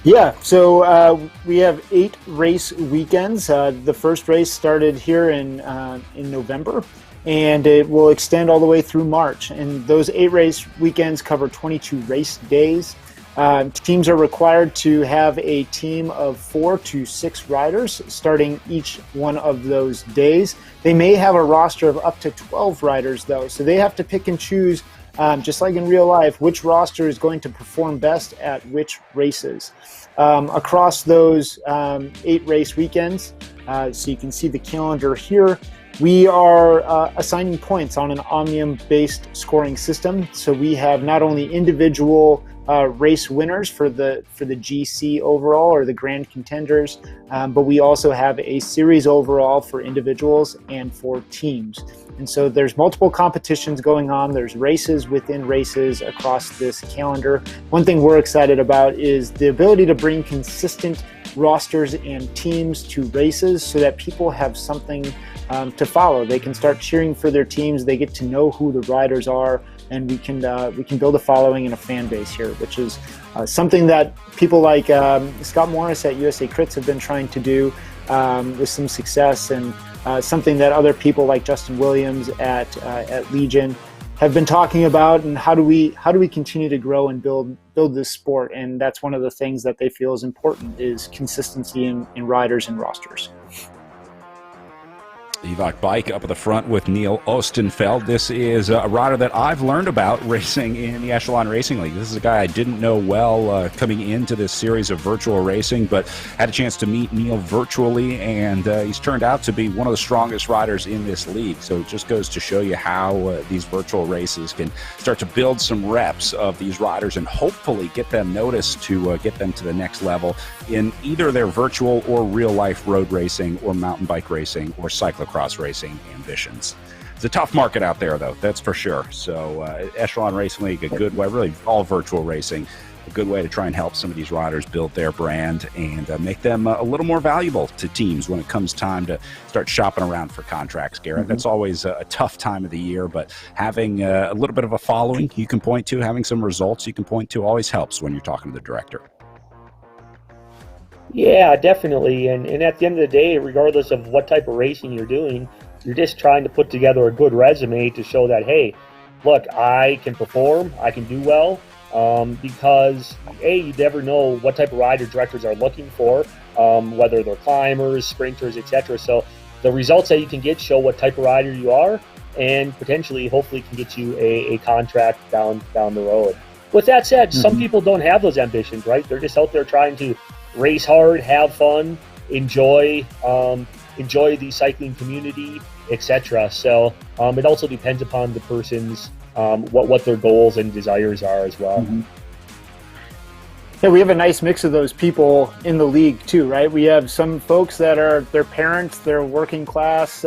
Yeah, so we have 8 race weekends. The first race started here in November, and it will extend all the way through March. And those 8 race weekends cover 22 race days. Teams are required to have a team of 4 to 6 riders starting each one of those days. They may have a roster of up to 12 riders, though, so they have to pick and choose, just like in real life, which roster is going to perform best at which races. Across those 8 race weekends, so you can see the calendar here, we are assigning points on an Omnium-based scoring system. So we have not only individual race winners for the GC overall, or the grand contenders, but we also have a series overall for individuals and for teams. And so there's multiple competitions going on. There's races within races across this calendar. One thing we're excited about is the ability to bring consistent rosters and teams to races so that people have something to follow. They can start cheering for their teams. They get to know who the riders are, and we can build a following and a fan base here, which is something that people like Scott Morris at USA Crits have been trying to do with some success, and something that other people like Justin Williams at Legion have been talking about. And how do we continue to grow and build this sport? And that's one of the things that they feel is important, is consistency in riders and rosters. Evoc Bike up at the front with Neil Ostenfeld. This is a rider that I've learned about racing in the Echelon Racing League. This is a guy I didn't know well coming into this series of virtual racing, but had a chance to meet Neil virtually, and he's turned out to be one of the strongest riders in this league. So it just goes to show you how these virtual races can start to build some reps of these riders and hopefully get them noticed to get them to the next level in either their virtual or real-life road racing or mountain bike racing or cyclocross racing ambitions. It's a tough market out there, though, that's for sure. So Echelon Racing League, a good way, really all virtual racing, a good way to try and help some of these riders build their brand and make them a little more valuable to teams when it comes time to start shopping around for contracts, Garrett. That's always a tough time of the year, but having a little bit of a following you can point to, having some results you can point to always helps when you're talking to the director. Yeah, definitely. And at the end of the day, regardless of what type of racing you're doing, you're just trying to put together a good resume to show that, hey, look, I can perform, I can do well, because, you never know what type of rider directors are looking for, whether they're climbers, sprinters, etc. So the results that you can get show what type of rider you are, and potentially, hopefully, can get you a contract down the road. With that said, some people don't have those ambitions, right? They're just out there trying to race hard, have fun, enjoy the cycling community, etc. So it also depends upon the person's what their goals and desires are as well. Yeah, we have a nice mix of those people in the league too, right? We have some folks that are their parents, they're working class,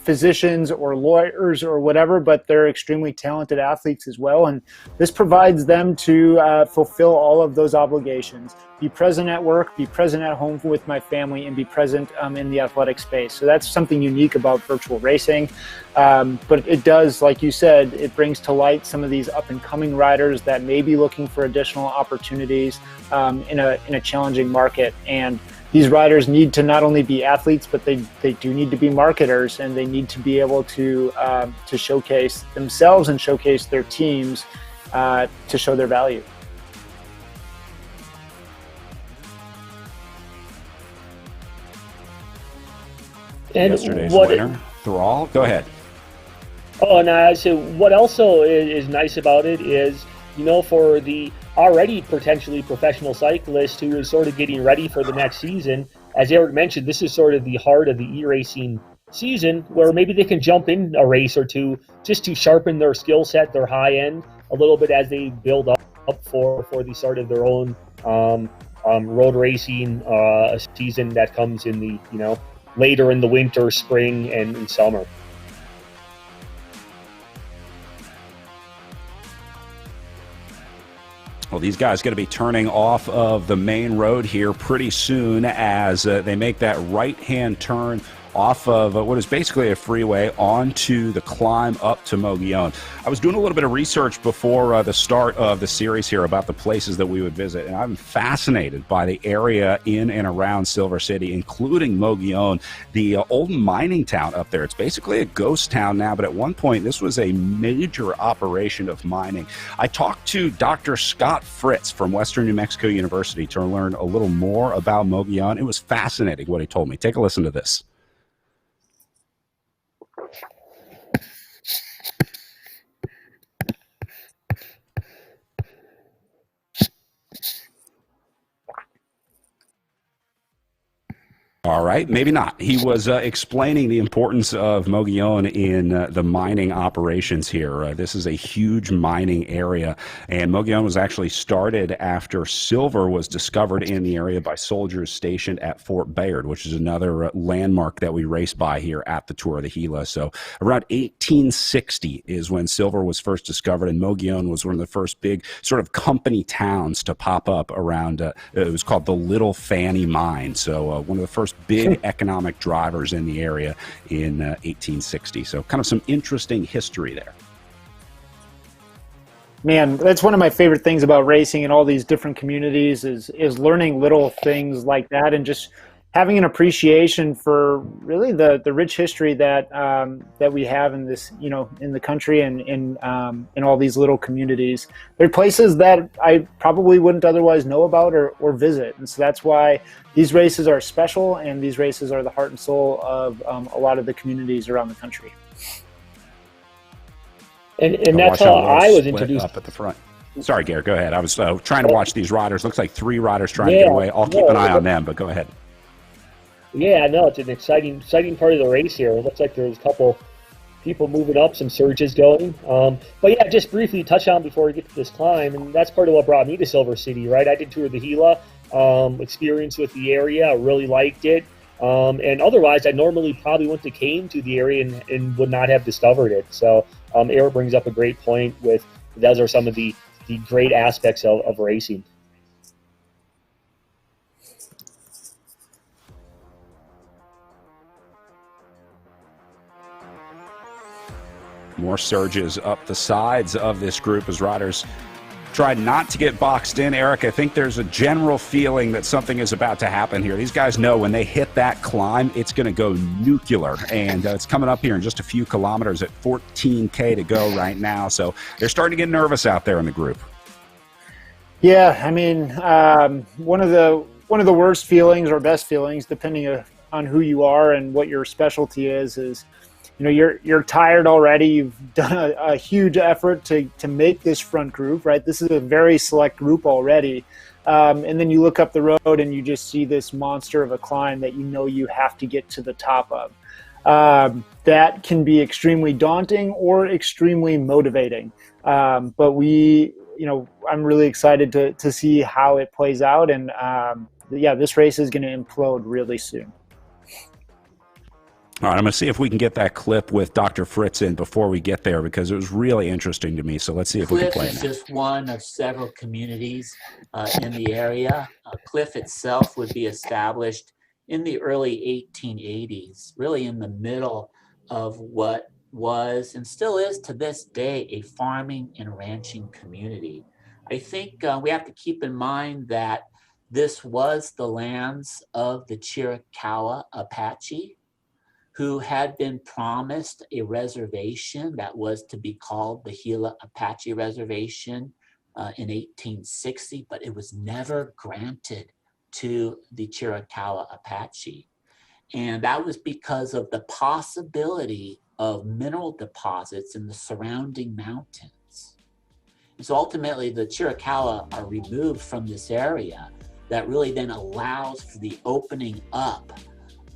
physicians or lawyers or whatever, but they're extremely talented athletes as well. And this provides them to fulfill all of those obligations, be present at work, be present at home with my family, and be present in the athletic space. So that's something unique about virtual racing. But it does, like you said, it brings to light some of these up and coming riders that may be looking for additional opportunities in a challenging market. And these riders need to not only be athletes, but they do need to be marketers, and they need to be able to showcase themselves and showcase their teams to show their value. And yesterday's winner, Thrall. Go ahead. Oh, and I say what also is nice about it is, for the already potentially professional cyclist who is sort of getting ready for the next season, as Eric mentioned, this is sort of the heart of the e-racing season, where maybe they can jump in a race or two just to sharpen their skill set, their high end a little bit as they build up for the start of their own road racing season that comes in the later in the winter, spring, and summer. Well, these guys are going to be turning off of the main road here pretty soon as they make that right-hand turn off of what is basically a freeway onto the climb up to Mogollon. I was doing a little bit of research before the start of the series here about the places that we would visit, and I'm fascinated by the area in and around Silver City, including Mogollon, the old mining town up there. It's basically a ghost town now, but at one point this was a major operation of mining. I talked to Dr. Scott Fritz from Western New Mexico University to learn a little more about Mogollon. It was fascinating what he told me. Take a listen to this. All right, maybe not. He was explaining the importance of Mogollon in the mining operations here. This is a huge mining area, and Mogollon was actually started after silver was discovered in the area by soldiers stationed at Fort Bayard, which is another landmark that we race by here at the Tour of the Gila. So around 1860 is when silver was first discovered, and Mogollon was one of the first big sort of company towns to pop up around, it was called the Little Fanny Mine. So one of the first big economic drivers in the area in 1860. So kind of some interesting history there. Man, that's one of my favorite things about racing and all these different communities is learning little things like that and just having an appreciation for really the rich history that that we have in this, in the country and in all these little communities. They're places that I probably wouldn't otherwise know about or visit. And so that's why these races are special, and these races are the heart and soul of a lot of the communities around the country. And that's how I was introduced. Up at the front. Sorry, Garrett, go ahead. I was trying to watch these riders. Looks like 3 riders trying to get away. I'll keep an eye on them, but go ahead. Yeah, no, it's an exciting part of the race here. It looks like there's a couple people moving up, some surges going. But yeah, just briefly touch on before we get to this climb, and that's part of what brought me to Silver City, right? I did tour the Gila, experience with the area. I really liked it. And otherwise, I normally probably wouldn't have came to the area and would not have discovered it. So Eric brings up a great point with those are some of the the great aspects of racing. More surges up the sides of this group as riders try not to get boxed in. Eric, I think there's a general feeling that something is about to happen here. These guys know when they hit that climb, it's going to go nuclear. And it's coming up here in just a few kilometers at 14K to go right now. So they're starting to get nervous out there in the group. Yeah, I mean, one of the worst feelings or best feelings, depending on who you are and what your specialty is you're tired already. You've done a huge effort to make this front group, right? This is a very select group already. And then you look up the road and you just see this monster of a climb that you have to get to the top of. That can be extremely daunting or extremely motivating. But I'm really excited to see how it plays out. And this race is going to implode really soon. All right, I'm going to see if we can get that clip with Dr. Fritz in before we get there, because it was really interesting to me. So let's see if we can play it. Cliff is just one of several communities in the area. Cliff itself would be established in the early 1880s, really in the middle of what was and still is to this day a farming and ranching community. I think we have to keep in mind that this was the lands of the Chiricahua Apache, who had been promised a reservation that was to be called the Gila Apache Reservation in 1860, but it was never granted to the Chiricahua Apache. And that was because of the possibility of mineral deposits in the surrounding mountains. And so ultimately the Chiricahua are removed from this area that really then allows for the opening up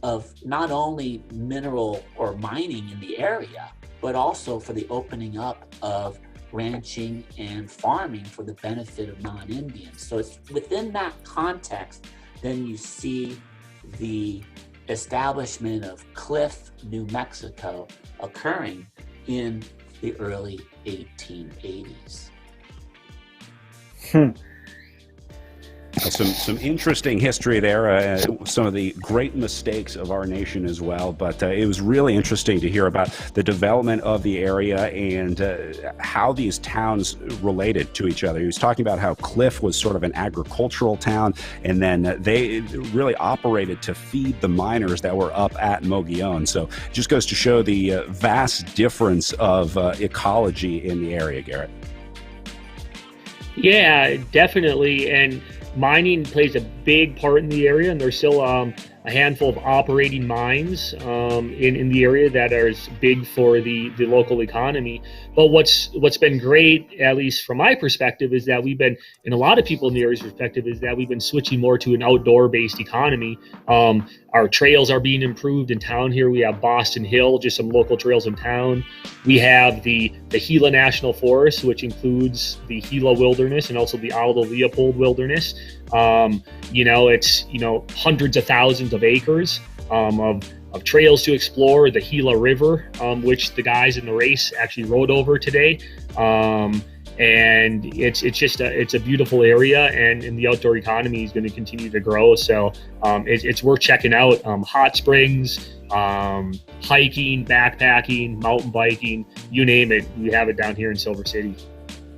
of not only mineral or mining in the area, but also for the opening up of ranching and farming for the benefit of non-Indians. So it's within that context, then you see the establishment of Cliff, New Mexico occurring in the early 1880s. Some interesting history there, some of the great mistakes of our nation as well, but it was really interesting to hear about the development of the area and how these towns related to each other. He was talking about how Cliff was sort of an agricultural town, and then they really operated to feed the miners that were up at Mogollon. So it just goes to show the vast difference of ecology in the area, Garrett. Yeah, definitely. And mining plays a big part in the area, and there's still a handful of operating mines in the area that are big for the local economy. But what's been great, at least from my perspective, is that we've been, and a lot of people in the area's perspective, is that we've been switching more to an outdoor-based economy. Our trails are being improved in town here. We have Boston Hill, just some local trails in town. We have the Gila National Forest, which includes the Gila Wilderness and also the Aldo Leopold Wilderness. It's hundreds of thousands of acres of trails to explore. The Gila River, which the guys in the race actually rode over today. And it's a beautiful area, and the outdoor economy is going to continue to grow. So it's worth checking out. Hot springs, hiking, backpacking, mountain biking, you name it, we have it down here in Silver City.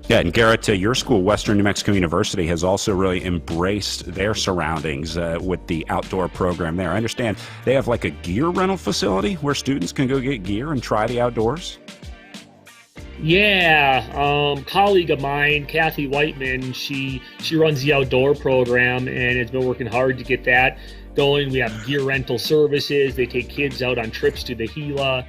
Yeah, and Garrett, your school, Western New Mexico University, has also really embraced their surroundings with the outdoor program there. I understand they have like a gear rental facility where students can go get gear and try the outdoors. Yeah, colleague of mine, Kathy Whiteman, she runs the outdoor program and has been working hard to get that going. We have gear rental services. They take kids out on trips to the Gila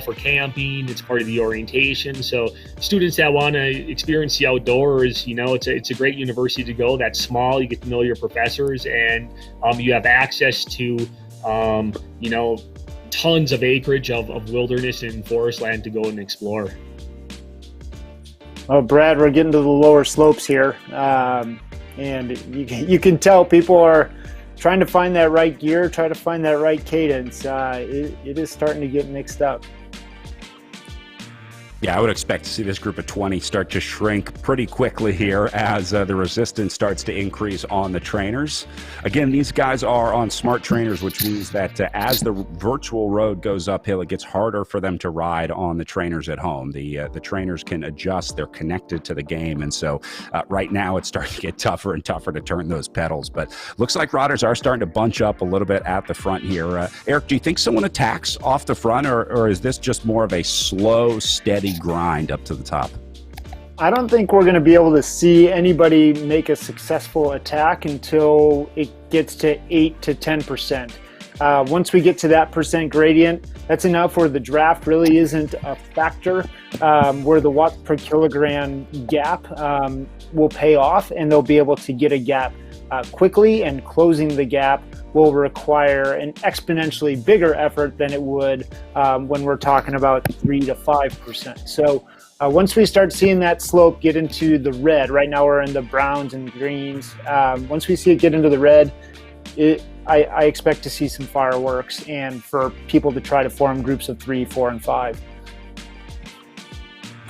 for camping. It's part of the orientation. So students that want to experience the outdoors, it's a great university to go. That's small. You get to know your professors, and you have access to tons of acreage of wilderness and forest land to go and explore. Well, Brad, we're getting to the lower slopes here, and you can tell people are trying to find that right gear, try to find that right cadence. It is starting to get mixed up. Yeah, I would expect to see this group of 20 start to shrink pretty quickly here as the resistance starts to increase on the trainers. Again, these guys are on smart trainers, which means that as the virtual road goes uphill, it gets harder for them to ride on the trainers at home. The trainers can adjust. They're connected to the game. And so right now it's starting to get tougher and tougher to turn those pedals. But looks like riders are starting to bunch up a little bit at the front here. Eric, do you think someone attacks off the front, or is this just more of a slow, steady grind up to the top? I don't think we're going to be able to see anybody make a successful attack until it gets to 8 to 10%. Once we get to that percent gradient, that's enough where the draft really isn't a factor, where the watts per kilogram gap will pay off, and they'll be able to get a gap quickly, and closing the gap will require an exponentially bigger effort than it would when we're talking about 3 to 5%. So once we start seeing that slope get into the red, right now we're in the browns and greens. Once we see it get into the red, I expect to see some fireworks and for people to try to form groups of 3, 4, and 5.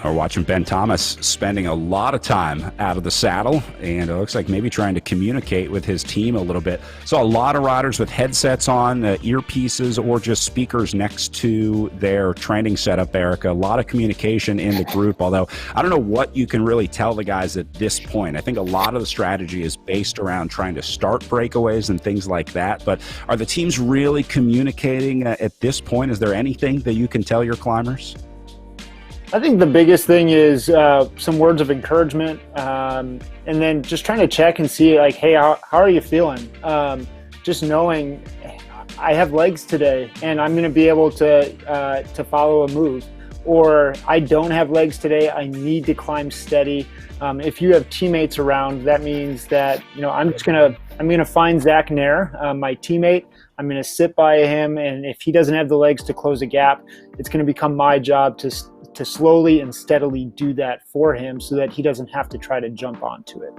We're watching Ben Thomas spending a lot of time out of the saddle, and it looks like maybe trying to communicate with his team a little bit. Saw a lot of riders with headsets on, earpieces, or just speakers next to their training setup, Eric. A lot of communication in the group, although I don't know what you can really tell the guys at this point. I think a lot of the strategy is based around trying to start breakaways and things like that, but are the teams really communicating at this point? Is there anything that you can tell your climbers? I think the biggest thing is some words of encouragement, and then just trying to check and see, like, hey, how are you feeling? Just knowing I have legs today and I'm going to be able to follow a move, or I don't have legs today, I need to climb steady. If you have teammates around, that means that, I'm going to find Zach Nair, my teammate. I'm going to sit by him, and if he doesn't have the legs to close a gap, it's going to become my job to slowly and steadily do that for him so that he doesn't have to try to jump onto it.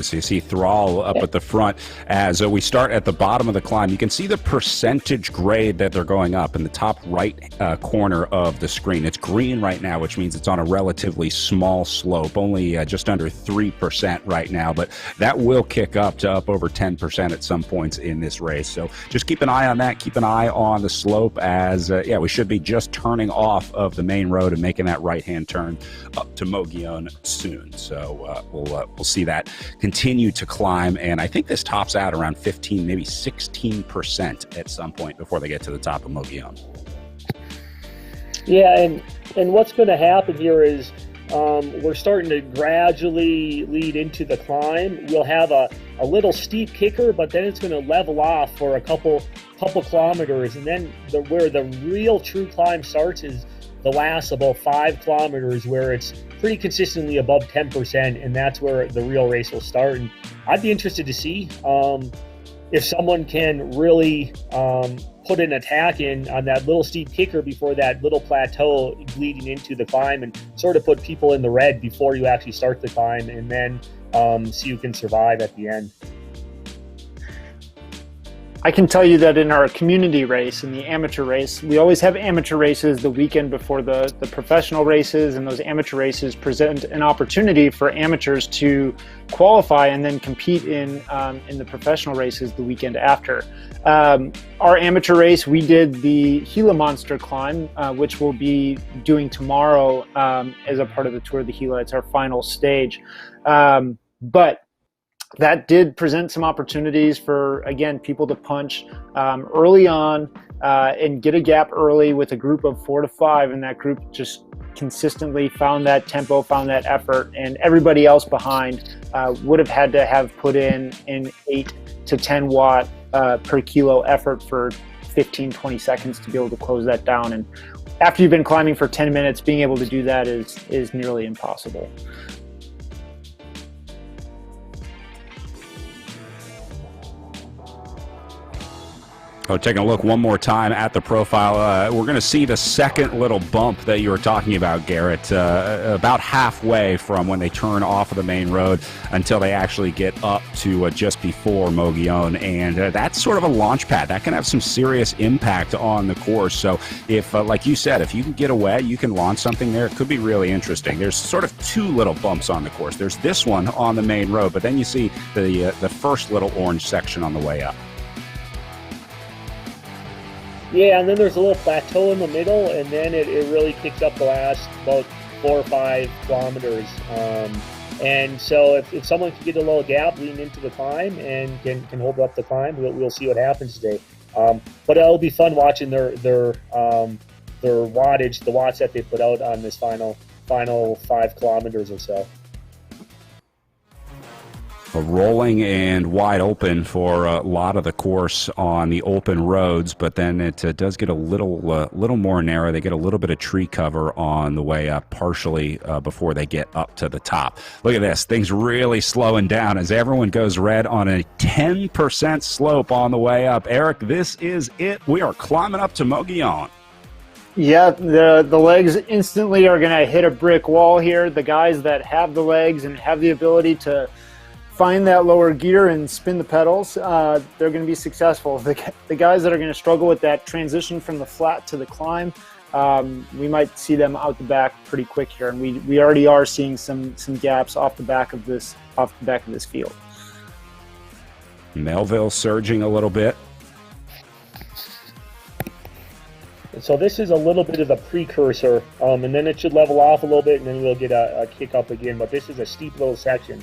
So you see Thrall up at the front as we start at the bottom of the climb. You can see the percentage grade that they're going up in the top right corner of the screen. It's green right now, which means it's on a relatively small slope, only just under 3% right now, but that will kick up to up over 10% at some points in this race. So just keep an eye on that. Keep an eye on the slope as, we should be just turning off of the main road and making that right-hand turn up to Mogollon soon. So we'll see that continue to climb, and I think this tops out around 15, maybe 16% at some point before they get to the top of Mogollon. Yeah, and what's going to happen here is we're starting to gradually lead into the climb. We'll have a little steep kicker, but then it's going to level off for a couple kilometers, and then where the real true climb starts is the last about 5 kilometers, where it's pretty consistently above 10%, and that's where the real race will start. And I'd be interested to see if someone can really put an attack in on that little steep kicker before that little plateau leading into the climb, and sort of put people in the red before you actually start the climb, and then see who can survive at the end. I can tell you that in our community race, in the amateur race, we always have amateur races the weekend before the professional races, and those amateur races present an opportunity for amateurs to qualify and then compete in the professional races the weekend after. Our amateur race, we did the Gila Monster Climb, which we'll be doing tomorrow as a part of the Tour of the Gila. It's our final stage. But that did present some opportunities for, again, people to punch early on and get a gap early with a group of 4 to 5, and that group just consistently found that tempo, found that effort, and everybody else behind would have had to have put in an 8 to 10 watt per kilo effort for 15, 20 seconds to be able to close that down. And after you've been climbing for 10 minutes, being able to do that is nearly impossible. Oh, taking a look one more time at the profile, we're going to see the second little bump that you were talking about, Garrett, about halfway from when they turn off of the main road until they actually get up to just before Mogollon, and that's sort of a launch pad. That can have some serious impact on the course. So if, like you said, if you can get away, you can launch something there, it could be really interesting. There's sort of two little bumps on the course. There's this one on the main road, but then you see the first little orange section on the way up. Yeah, and then there's a little plateau in the middle, and then it really kicks up the last about 4 or 5 kilometers. And so if someone can get a little gap leading into the climb and can hold up the climb, we'll see what happens today. But it'll be fun watching their wattage, the watts that they put out on this final 5 kilometers or so. Rolling and wide open for a lot of the course on the open roads, but then it does get a little more narrow. They get a little bit of tree cover on the way up, partially before they get up to the top. Look at this. Things really slowing down as everyone goes red on a 10% slope on the way up. Eric, this is it. We are climbing up to Mogollon. Yeah, the legs instantly are going to hit a brick wall here. The guys that have the legs and have the ability to find that lower gear and spin the pedals, they're going to be successful. The guys that are going to struggle with that transition from the flat to the climb, we might see them out the back pretty quick here, and we already are seeing some gaps off the back of this field. Melville surging a little bit. And so this is a little bit of the precursor, and then it should level off a little bit, and then we'll get a kick up again. But this is a steep little section.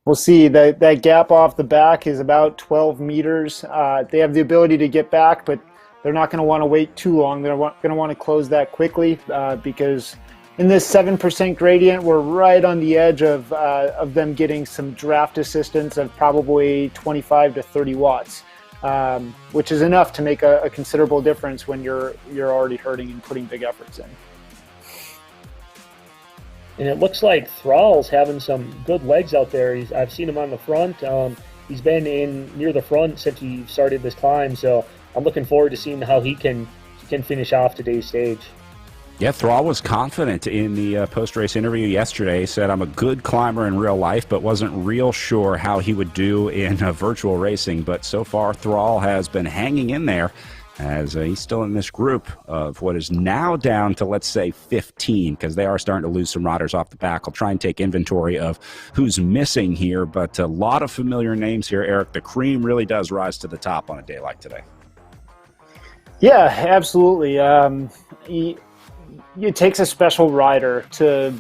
We'll see that gap off the back is about 12 meters. They have the ability to get back, but they're not going to want to wait too long. They're going to want to close that quickly because in this 7% gradient, we're right on the edge of them getting some draft assistance of probably 25 to 30 watts, which is enough to make a considerable difference when you're already hurting and putting big efforts in. And it looks like Thrall's having some good legs out there. I've seen him on the front. He's been in near the front since he started this climb, so I'm looking forward to seeing how he can finish off today's stage. Yeah, Thrall was confident in the post-race interview yesterday. He said, I'm a good climber in real life, but wasn't real sure how he would do in virtual racing. But so far, Thrall has been hanging in there as he's still in this group of what is now down to, let's say, 15, because they are starting to lose some riders off the back. I'll try and take inventory of who's missing here, but a lot of familiar names here, Eric. The cream really does rise to the top on a day like today. Yeah, absolutely. It takes a special rider to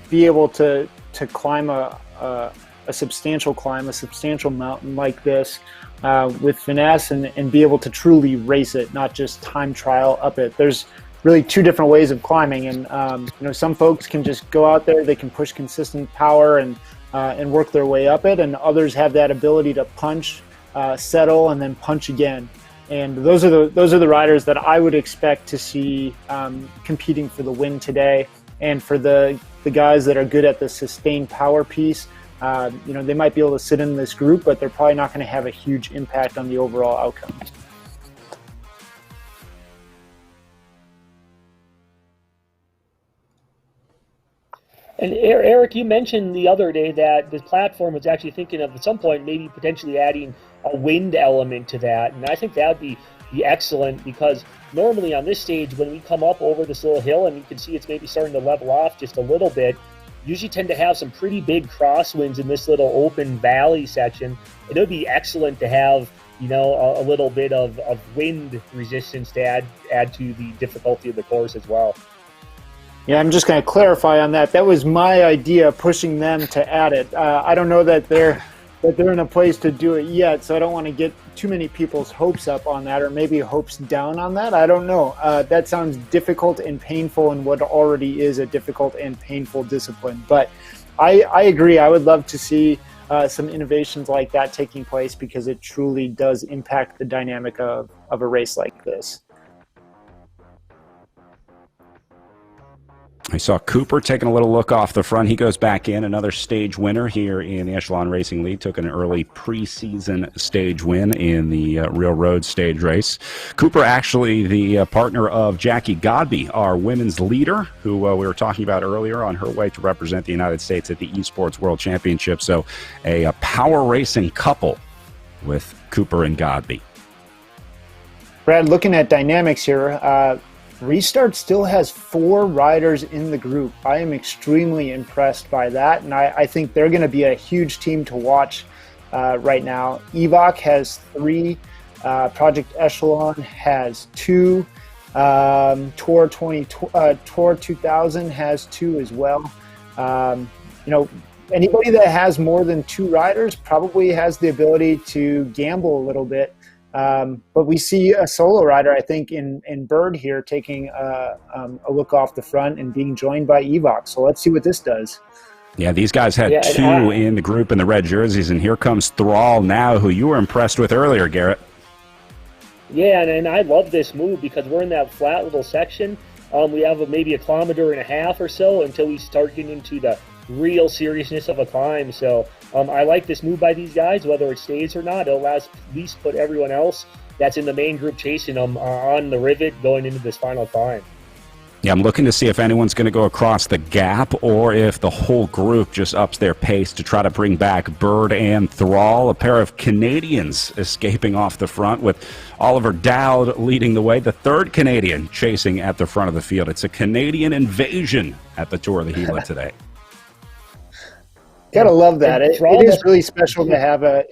be able to climb a substantial climb, a substantial mountain like this with finesse and be able to truly race it, not just time trial up it. There's really two different ways of climbing, and some folks can just go out there, they can push consistent power and work their way up it, and others have that ability to punch, settle, and then punch again. And those are the riders that I would expect to see competing for the win today. And for the guys that are good at the sustained power piece, they might be able to sit in this group, but they're probably not going to have a huge impact on the overall outcome. And Eric, you mentioned the other day that the platform was actually thinking of at some point maybe potentially adding a wind element to that, and I think that would be excellent, because normally on this stage when we come up over this little hill and you can see it's maybe starting to level off just a little bit, usually tend to have some pretty big crosswinds in this little open valley section. And it would be excellent to have a little bit of wind resistance to add to the difficulty of the course as well. Yeah, I'm just going to clarify on that. That was my idea, pushing them to add it. I don't know that they're in a place to do it yet, so I don't want to get too many people's hopes up on that, or maybe hopes down on that. I don't know. That sounds difficult and painful in what already is a difficult and painful discipline. But I agree. I would love to see some innovations like that taking place, because it truly does impact the dynamic of a race like this. I saw Cooper taking a little look off the front. He goes back in, another stage winner here in the Echelon Racing League. Took an early preseason stage win in the Real Road stage race. Cooper actually the partner of Jackie Godby, our women's leader, who we were talking about earlier, on her way to represent the United States at the Esports World Championship. So a power racing couple with Cooper and Godby. Brad, looking at dynamics here, Restart still has 4 riders in the group. I am extremely impressed by that, and I think they're going to be a huge team to watch right now. Evoc has 3, Project Echelon has 2, Tour 2000 has 2 as well. Anybody that has more than 2 riders probably has the ability to gamble a little bit. But we see a solo rider, I think, in Bird here taking a look off the front and being joined by Evoc. So let's see what this does. Yeah, these guys had 2 in the group in the red jerseys, and here comes Thrall now, who you were impressed with earlier, Garrett. Yeah, and I love this move because we're in that flat little section. We have maybe a kilometer and a half or so until we start getting into the real seriousness of a climb. So I like this move by these guys, whether it stays or not. It'll at least put everyone else that's in the main group chasing them on the rivet going into this final climb. Yeah, I'm looking to see if anyone's going to go across the gap or if the whole group just ups their pace to try to bring back Bird and Thrall, a pair of Canadians escaping off the front with Oliver Dowd leading the way, the 3rd Canadian chasing at the front of the field. It's a Canadian invasion at the Tour of the Gila today. Gotta love that. It is really special to have an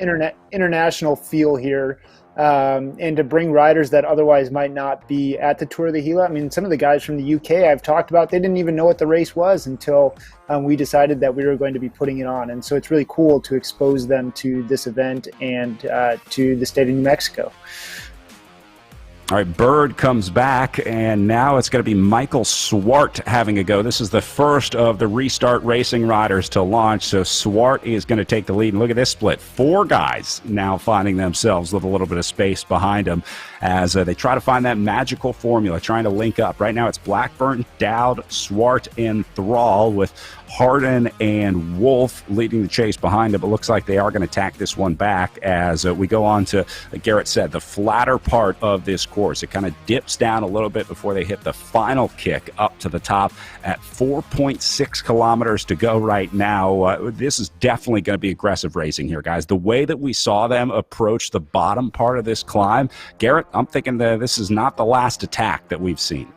international feel here, and to bring riders that otherwise might not be at the Tour of the Gila. I mean, some of the guys from the UK I've talked about, they didn't even know what the race was until we decided that we were going to be putting it on. And so it's really cool to expose them to this event and to the state of New Mexico. All right, Bird comes back, and now it's going to be Michael Swart having a go. This is the first of the Restart Racing riders to launch, so Swart is going to take the lead. And look at this split. 4 guys now finding themselves with a little bit of space behind them as they try to find that magical formula, trying to link up. Right now it's Blackburn, Dowd, Swart, and Thrall, with Hardin and Wolf leading the chase behind them. It looks like they are going to tack this one back as we go on to, like Garrett said, the flatter part of this course. It kind of dips down a little bit before they hit the final kick up to the top at 4.6 kilometers to go right now. This is definitely going to be aggressive racing here, guys. The way that we saw them approach the bottom part of this climb, Garrett, I'm thinking that this is not the last attack that we've seen.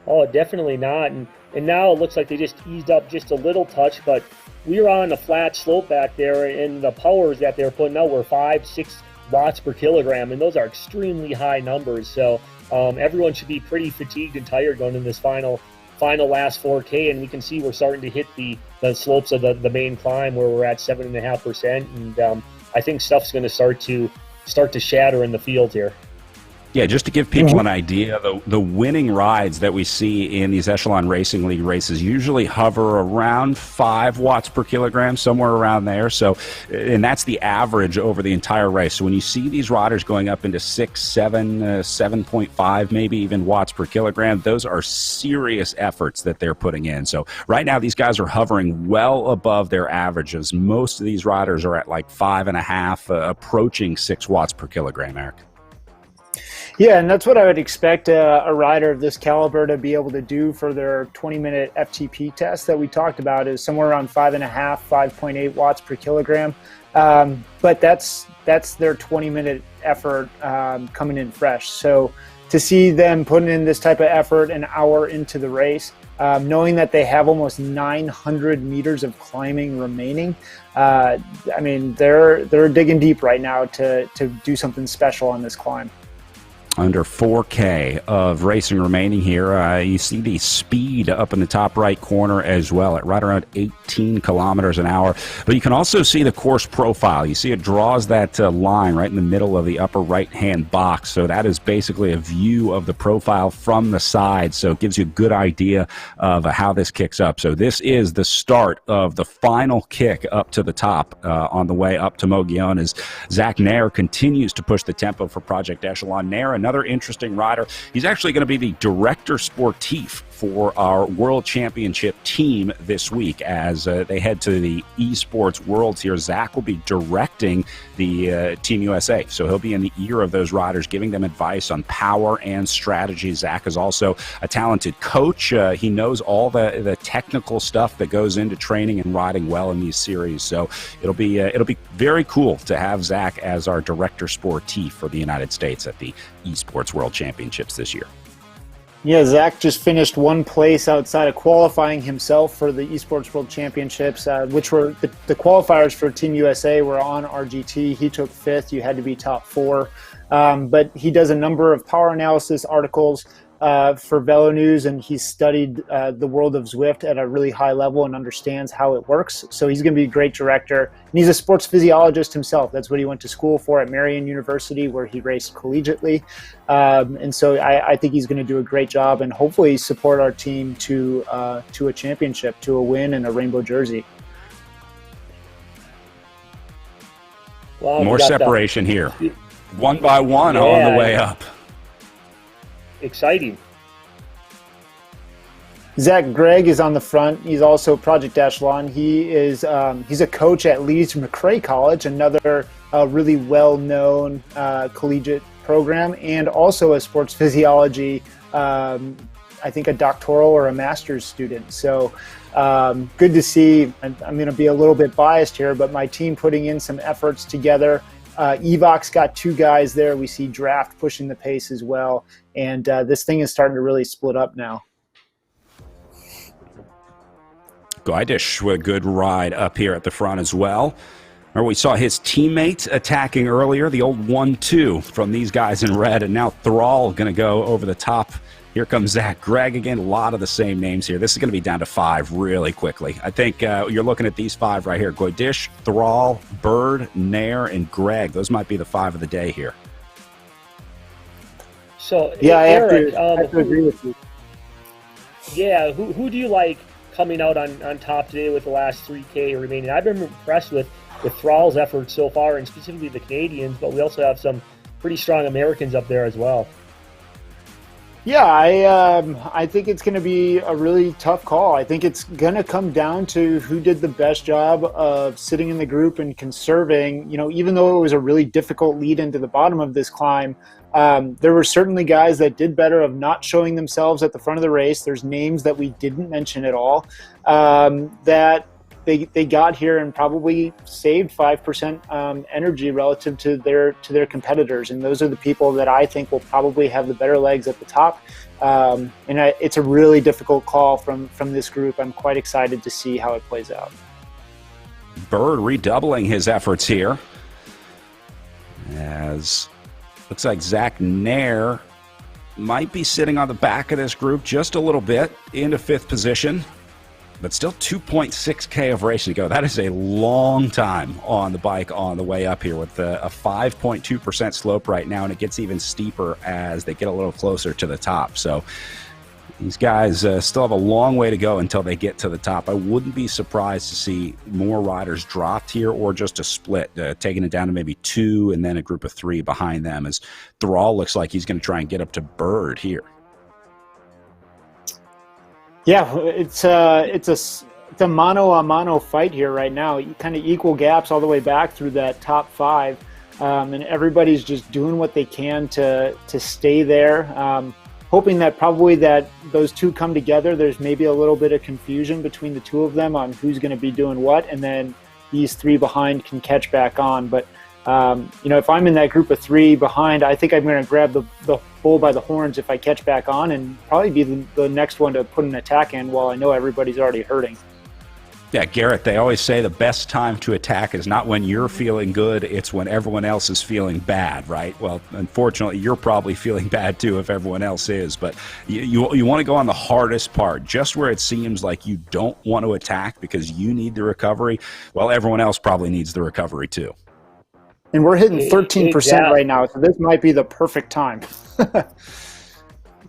Oh, definitely not. And now it looks like they just eased up just a little touch, but we were on a flat slope back there, and the powers that they're putting out were 5-6 watts per kilogram, and those are extremely high numbers. So everyone should be pretty fatigued and tired going in this final last 4K, and we can see we're starting to hit the slopes of the main climb where we're at 7.5%, and I think stuff's going to start to shatter in the field here. Yeah, just to give people an idea, the winning rides that we see in these Echelon Racing League races usually hover around 5 watts per kilogram, somewhere around there. So, and that's the average over the entire race. So when you see these riders going up into 6, 7, 7.5, maybe even watts per kilogram, those are serious efforts that they're putting in. So right now, these guys are hovering well above their averages. Most of these riders are at like 5.5, approaching 6 watts per kilogram, Eric. Yeah, and that's what I would expect a rider of this caliber to be able to do for their 20-minute FTP test that we talked about, is somewhere around 5.5, 5.8 watts per kilogram. But that's their 20-minute effort coming in fresh. So to see them putting in this type of effort an hour into the race, knowing that they have almost 900 meters of climbing remaining, I mean, they're digging deep right now to do something special on this climb. Under 4K of racing remaining here. You see the speed up in the top right corner as well at right around 18 kilometers an hour. But you can also see the course profile. You see it draws that line right in the middle of the upper right-hand box. So that is basically a view of the profile from the side. So it gives you a good idea of how this kicks up. So this is the start of the final kick up to the top on the way up to Mogollon as Zach Nair continues to push the tempo for Project Echelon. Nair, another interesting rider. He's actually going to be the director sportif for our World Championship team this week as they head to the Esports Worlds here. Zach will be directing the Team USA, so he'll be in the ear of those riders, giving them advice on power and strategy. Zach is also a talented coach. He knows all the technical stuff that goes into training and riding well in these series, so it'll be very cool to have Zach as our director sportif for the United States at the Esports World Championships this year. Yeah, Zach just finished one place outside of qualifying himself for the Esports World Championships, which were the qualifiers for Team USA were on RGT. He took 5th. You had to be top 4. But he does a number of power analysis articles for Velo News, and he's studied the world of Zwift at a really high level and understands how it works. So he's going to be a great director. And he's a sports physiologist himself. That's what he went to school for at Marian University, where he raced collegiately. And so I think he's going to do a great job and hopefully support our team to a championship, to a win and a rainbow jersey. Well, more separation here. One by one on the way up. Exciting. Zach Gregg is on the front. He's also Project Echelon. He is he's a coach at Leeds McRae College, another really well-known collegiate program, and also a sports physiology, I think a doctoral or a master's student. So good to see. I'm going to be a little bit biased here, but my team putting in some efforts together. Evox got 2 guys there. We see Draft pushing the pace as well. And this thing is starting to really split up now. Guidish with a good ride up here at the front as well. We saw his teammate attacking earlier, the old 1-2 from these guys in red, and now Thrall going to go over the top. Here comes Zach Gregg again. A lot of the same names here. This is going to be down to 5 really quickly. I think you're looking at these 5 right here. Guidish, Thrall, Bird, Nair, and Gregg. Those might be the 5 of the day here. So, yeah, Eric, I have to agree with you. Yeah, who do you like coming out on top today with the last 3K remaining? I've been impressed with Thrall's efforts so far, and specifically the Canadians, but we also have some pretty strong Americans up there as well. Yeah, I think it's going to be a really tough call. I think it's going to come down to who did the best job of sitting in the group and conserving. You know, even though it was a really difficult lead into the bottom of this climb, there were certainly guys that did better of not showing themselves at the front of the race. There's names that we didn't mention at all that they got here and probably saved 5% energy relative to their competitors, and those are the people that I think will probably have the better legs at the top. It's a really difficult call from this group. I'm quite excited to see how it plays out. Bird redoubling his efforts here, as looks like Zach Nair might be sitting on the back of this group just a little bit into 5th position. But still 2.6K of racing to go. That is a long time on the bike on the way up here with a 5.2% slope right now, and it gets even steeper as they get a little closer to the top. So these guys still have a long way to go until they get to the top. I wouldn't be surprised to see more riders dropped here or just a split, taking it down to maybe 2 and then a group of 3 behind them, as Thrall looks like he's going to try and get up to Bird here. Yeah, it's a mano-a-mano fight here right now. Kind of equal gaps all the way back through that top 5, and everybody's just doing what they can to stay there. Hoping that probably that those 2 come together. There's maybe a little bit of confusion between the 2 of them on who's going to be doing what, and then these 3 behind can catch back on. But if I'm in that group of 3 behind, I think I'm going to grab the bull by the horns if I catch back on, and probably be the next one to put an attack in while I know everybody's already hurting. Yeah, Garrett, they always say the best time to attack is not when you're feeling good, it's when everyone else is feeling bad, right? Well, unfortunately, you're probably feeling bad too if everyone else is, but you want to go on the hardest part, just where it seems like you don't want to attack because you need the recovery. Well, everyone else probably needs the recovery too. And we're hitting 13% right now, so this might be the perfect time.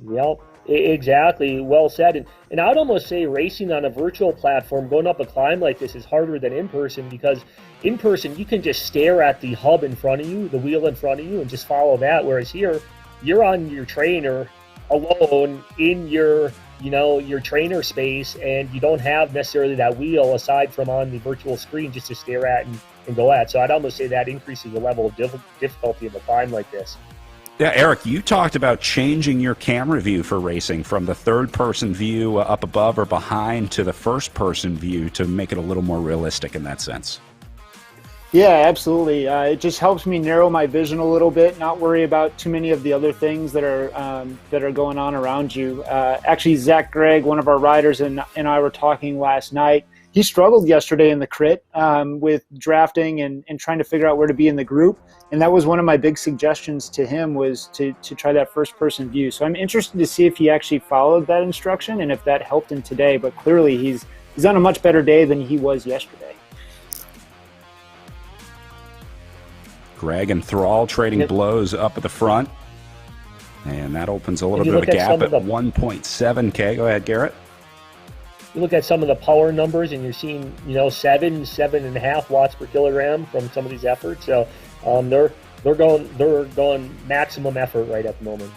Yep, exactly. Well said. And I'd almost say racing on a virtual platform, going up a climb like this, is harder than in person, because in person you can just stare at the hub in front of you, the wheel in front of you, and just follow that. Whereas here, you're on your trainer alone in your your trainer space, and you don't have necessarily that wheel aside from on the virtual screen just to stare at and go at. So I'd almost say that increases the level of difficulty of a climb like this. Yeah, Eric, you talked about changing your camera view for racing from the third-person view up above or behind to the first-person view to make it a little more realistic in that sense. Yeah, absolutely. It just helps me narrow my vision a little bit, not worry about too many of the other things that are going on around you. Actually, Zach Gregg, one of our riders, and I were talking last night. He struggled yesterday in the crit with drafting and trying to figure out where to be in the group. And that was one of my big suggestions to him, was to try that first-person view. So I'm interested to see if he actually followed that instruction and if that helped him today. But clearly he's on a much better day than he was yesterday. Greg and Thrall trading blows up at the front. And that opens a little bit of a gap at 1.7K. Go ahead, Garrett. You look at some of the power numbers, and you're seeing, 7.5 watts per kilogram from some of these efforts. So they're going maximum effort right at the moment.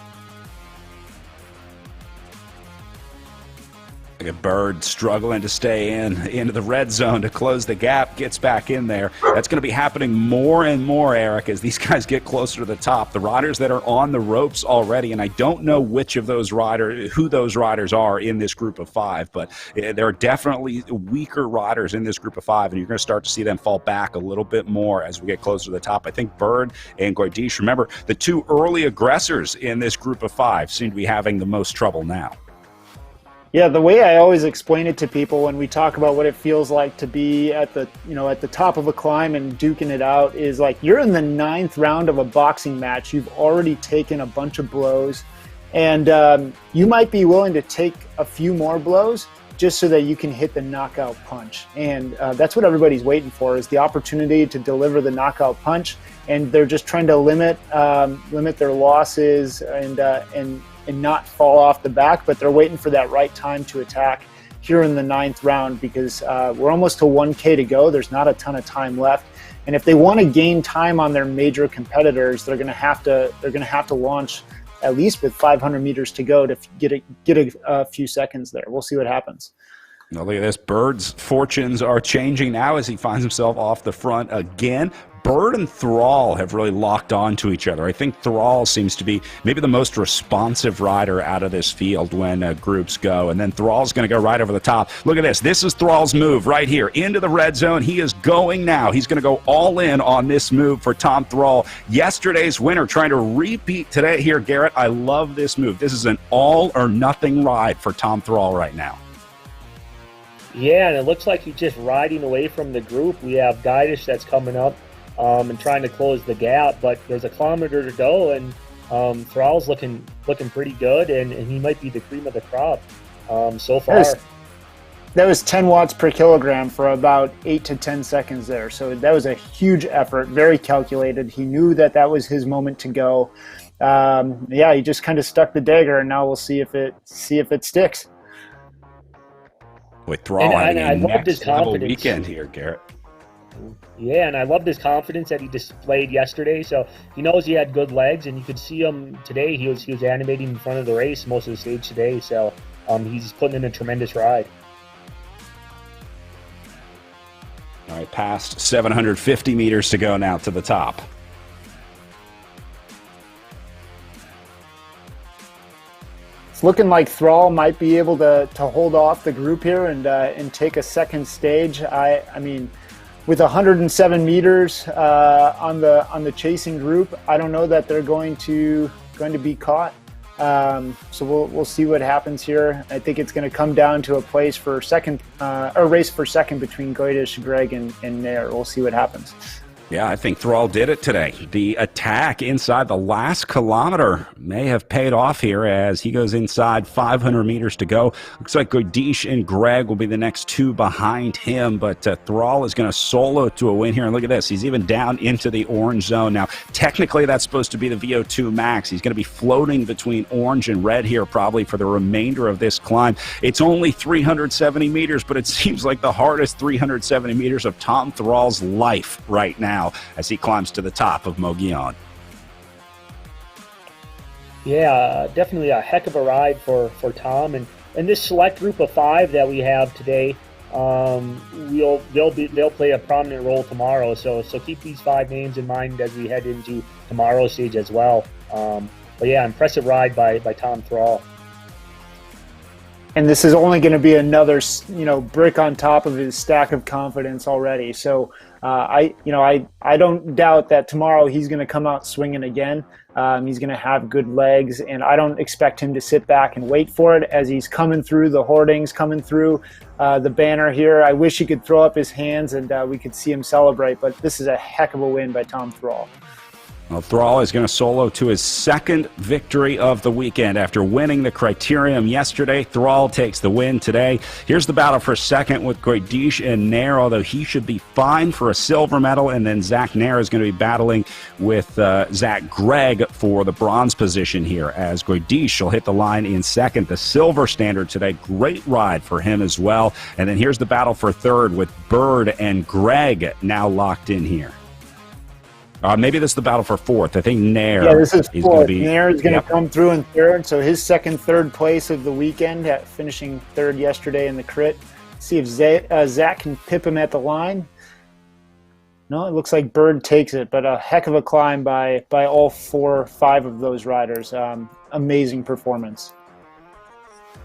A Bird struggling to stay into the red zone to close the gap, gets back in there. That's going to be happening more and more, Eric, as these guys get closer to the top. The riders that are on the ropes already, and I don't know who those riders are in this group of 5, but there are definitely weaker riders in this group of 5, and you're going to start to see them fall back a little bit more as we get closer to the top. I think Bird and Goidish, remember, the 2 early aggressors in this group of 5 seem to be having the most trouble now. Yeah, the way I always explain it to people when we talk about what it feels like to be at the top of a climb and duking it out is like you're in the 9th round of a boxing match. You've already taken a bunch of blows, and you might be willing to take a few more blows just so that you can hit the knockout punch. And that's what everybody's waiting for, is the opportunity to deliver the knockout punch. And they're just trying to limit their losses and not fall off the back, but they're waiting for that right time to attack here in the 9th round, because we're almost to 1K to go. There's not a ton of time left, and if they want to gain time on their major competitors, they're going to have to launch at least with 500 meters to go to get a few seconds there. We'll see what happens. Now look at this. Bird's fortunes are changing now as he finds himself off the front again. Bird and Thrall have really locked on to each other. I think Thrall seems to be maybe the most responsive rider out of this field when groups go. And then Thrall's going to go right over the top. Look at this. This is Thrall's move right here into the red zone. He is going now. He's going to go all in on this move for Tom Thrall. Yesterday's winner trying to repeat today here, Garrett. I love this move. This is an all or nothing ride for Tom Thrall right now. Yeah, and it looks like he's just riding away from the group. We have Goidish that's coming up and trying to close the gap, but there's a kilometer to go, and Thrall's looking pretty good, and he might be the cream of the crop so far. That was 10 watts per kilogram for about 8 to 10 seconds there. So that was a huge effort, very calculated. He knew that was his moment to go. Yeah, he just kind of stuck the dagger, and now we'll see if it sticks. With Thrall having a next level confidence. Weekend here, Garrett. Yeah, and I loved his confidence that he displayed yesterday. So he knows he had good legs, and you could see him today. He was animating in front of the race most of the stage today. So he's putting in a tremendous ride. All right, past 750 meters to go now to the top. It's looking like Thrall might be able to hold off the group here and take a second stage. I mean, with 107 meters on the chasing group, I don't know that they're going to be caught. So we'll see what happens here. I think it's going to come down to a race for second between Goidish, Gregg, and Nair. We'll see what happens. Yeah, I think Thrall did it today. The attack inside the last kilometer may have paid off here as he goes inside 500 meters to go. Looks like Goidish and Gregg will be the next 2 behind him, but Thrall is going to solo to a win here. And look at this. He's even down into the orange zone. Now, technically, that's supposed to be the VO2 max. He's going to be floating between orange and red here probably for the remainder of this climb. It's only 370 meters, but it seems like the hardest 370 meters of Tom Thrall's life right now as he climbs to the top of Mogollon. Yeah, definitely a heck of a ride for Tom, and and this select group of 5 that we have today, they'll play a prominent role tomorrow. So keep these 5 names in mind as we head into tomorrow's stage as well. But yeah, impressive ride by Tom Thrall. And this is only going to be another, brick on top of his stack of confidence already. So I don't doubt that tomorrow he's going to come out swinging again. He's going to have good legs, and I don't expect him to sit back and wait for it as he's coming through the hoardings, coming through the banner here. I wish he could throw up his hands and we could see him celebrate, but this is a heck of a win by Tom Thrall. Well, Thrall is going to solo to his second victory of the weekend. After winning the Criterium yesterday, Thrall takes the win today. Here's the battle for second with Goydish and Nair, although he should be fine for a silver medal. And then Zach Nair is going to be battling with Zach Gregg for the bronze position here, as Goydish will hit the line in second. The silver standard today, great ride for him as well. And then here's the battle for third with Bird and Gregg now locked in here. Maybe this is the battle for fourth. I think Nair. Yeah, this is fourth. Be, Nair is going to come through in third. So his third place of the weekend, finishing third yesterday in the crit. See if Zach can pip him at the line. No, it looks like Bird takes it, but a heck of a climb by all 4 or 5 of those riders. Amazing performance.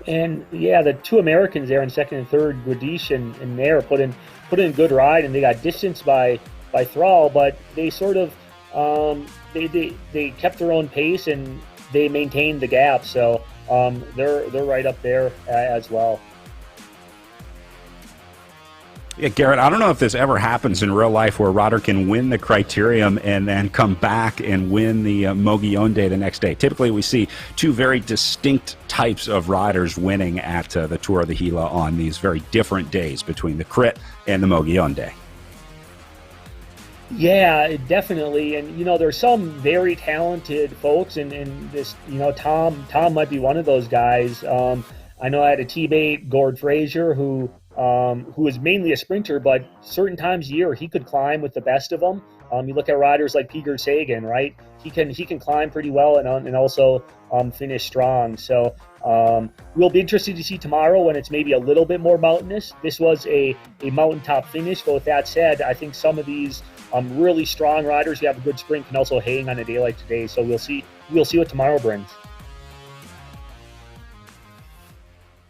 And yeah, the 2 Americans there in second and third, Goydish and Nair, put in a good ride, and they got distanced by Thrall, but they sort of they kept their own pace and they maintained the gap. So they're right up there as well. Yeah, Garrett, I don't know if this ever happens in real life where a rider can win the Criterium and then come back and win the Mogollon the next day. Typically, we see 2 very distinct types of riders winning at the Tour of the Gila on these very different days between the Crit and the Mogollon. Yeah, definitely. And, there's some very talented folks, and this, Tom might be one of those guys. I know I had a teammate, Gord Frazier, who is mainly a sprinter, but certain times a year he could climb with the best of them. You look at riders like Peter Sagan, right? He can climb pretty well and also finish strong. So we'll be interested to see tomorrow when it's maybe a little bit more mountainous. This was a mountaintop finish, but with that said, I think some of these really strong riders who have a good sprint can also hang on a day like today. So we'll see what tomorrow brings.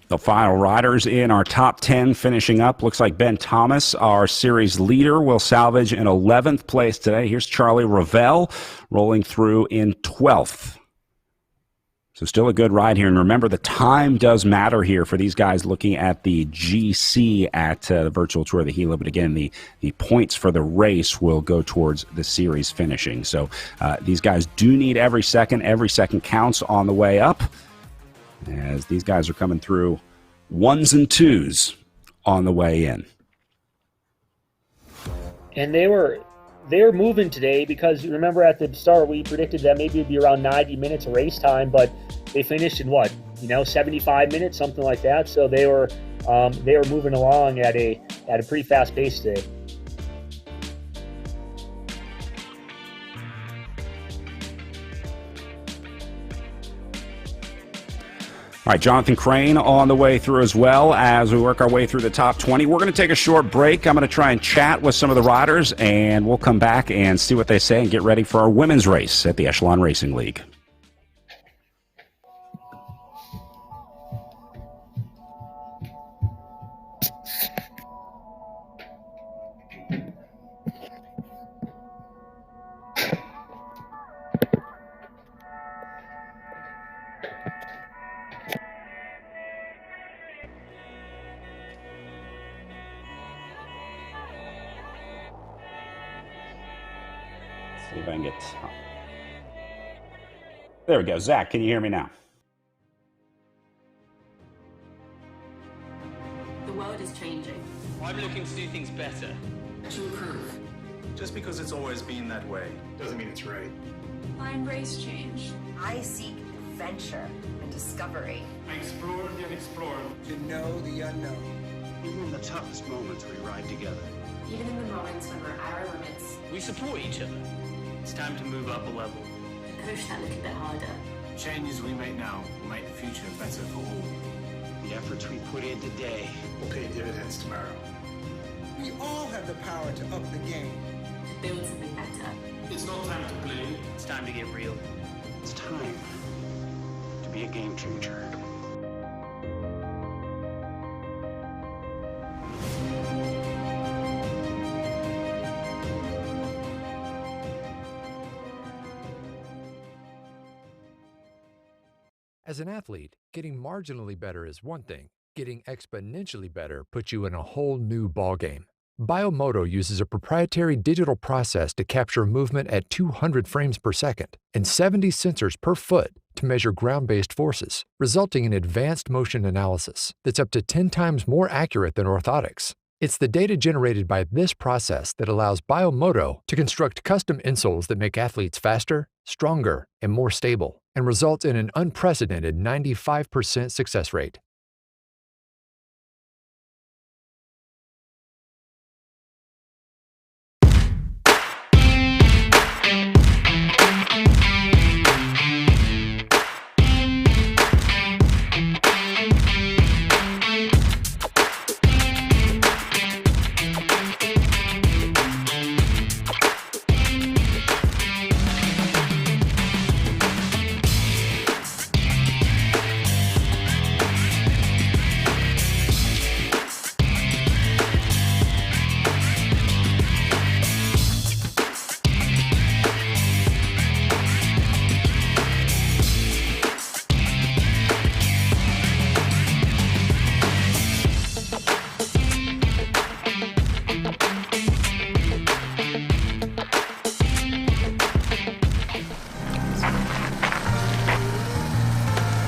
The final riders in our top 10 finishing up. Looks like Ben Thomas, our series leader, will salvage an 11th place today. Here's Charlie Ravel rolling through in 12th. So still a good ride here. And remember, the time does matter here for these guys looking at the GC at the Virtual Tour of the Gila. But again, the points for the race will go towards the series finishing. So these guys do need every second. Every second counts on the way up, as these guys are coming through 1s and 2s on the way in. And they were moving today, because remember at the start we predicted that maybe it'd be around 90 minutes of race time, but they finished in 75 minutes, something like that. So they were moving along at a pretty fast pace today. All right, Jonathan Crane on the way through as well as we work our way through the top 20. We're going to take a short break. I'm going to try and chat with some of the riders, and we'll come back and see what they say and get ready for our women's race at the Echelon Racing League. See if I can get... There we go. Zach, can you hear me now? The world is changing. I'm looking to do things better. To improve. Just because it's always been that way doesn't mean it's right. I embrace change. I seek adventure and discovery. I explore and explore. To know the unknown. Even in the toughest moments, we ride together. Even in the moments when we're at our limits. We support each other. It's time to move up a level. Push that little bit harder. Changes we make now will make the future better for all. The efforts we put in today We'll pay dividends tomorrow. We all have the power to up the game. Build something better. It's not time to play. It's time to get real. it's time to be a game changer. As an athlete, getting marginally better is one thing. Getting exponentially better puts you in a whole new ballgame. Biomoto uses a proprietary digital process to capture movement at 200 frames per second and 70 sensors per foot to measure ground-based forces, resulting in advanced motion analysis that's up to 10 times more accurate than orthotics. It's the data generated by this process that allows Biomoto to construct custom insoles that make athletes faster, stronger, and more stable, and results in an unprecedented 95% success rate.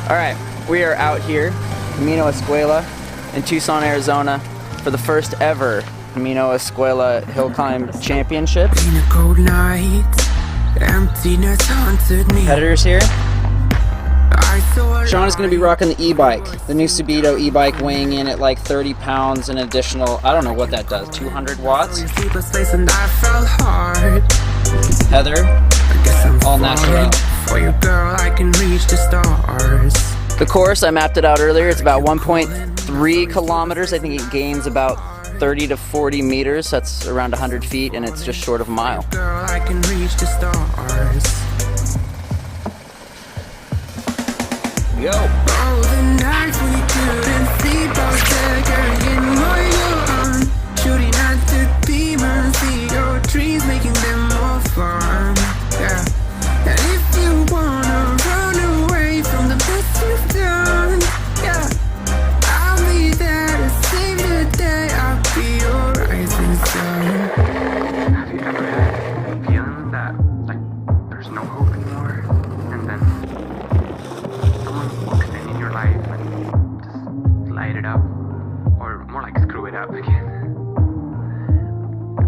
All right, we are out here, Camino Escuela in Tucson, Arizona, for the first ever Camino Escuela Hill Climb Championship. In a cold night, emptiness haunted me. Competitors here. I saw a Sean is going to be rocking the e-bike, the new Subito e-bike, weighing in at like 30 pounds, an additional, I don't know what that does, 200 watts. sleepless place and I felt hard. Heather, I guess I'm all natural. for you, girl. I can reach the stars. The course, I mapped it out earlier, it's about 1.3 kilometers. I think it gains about 30 to 40 meters, that's around 100 feet, and it's just short of a mile. Girl, I can reach the stars. Yo! Oh, the nights when you couldn't sleep, I was there carrying more on. Shooting at the demons, see your dreams, making them more fun. Yeah. And if you wanna run away from the best you've done, yeah, I'll be there to save the day. I'll be your rising sun. Have you ever had a feeling that, like, there's no hope anymore? And then someone walks in your life and just light it up, or more like screw it up again.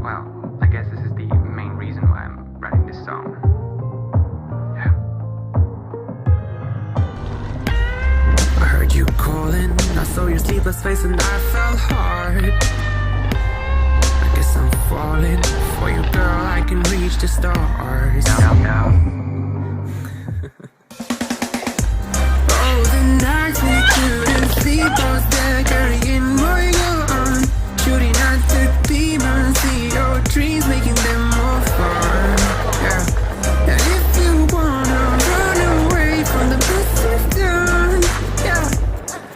Well, I guess this is the main reason why I'm writing this song. Yeah. I heard you calling, I saw your sleepless face and I felt hard. I guess I'm falling for you, girl. I can reach the stars. Down, down. Oh, the nights when you couldn't sleep, I was there carrying more on. Shooting at the demons, see your dreams, making them more fun. Yeah. And if you wanna run away from the best you've done, yeah,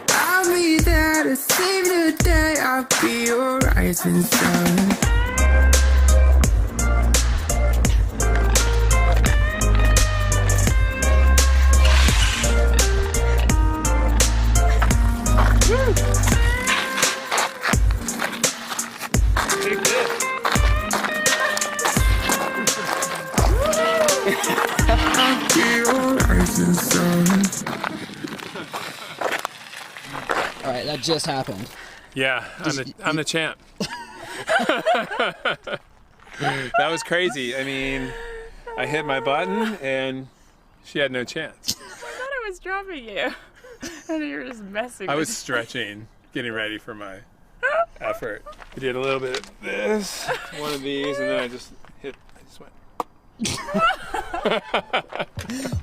I'll be there to save the day. I'll be your rising sun. All right, that just happened. Yeah, I'm the champ. That was crazy. I mean, I hit my button and she had no chance. I thought I was dropping you. And you were just messing I with was stretching, getting ready for my effort. I did a little bit of this, one of these, and then I just went.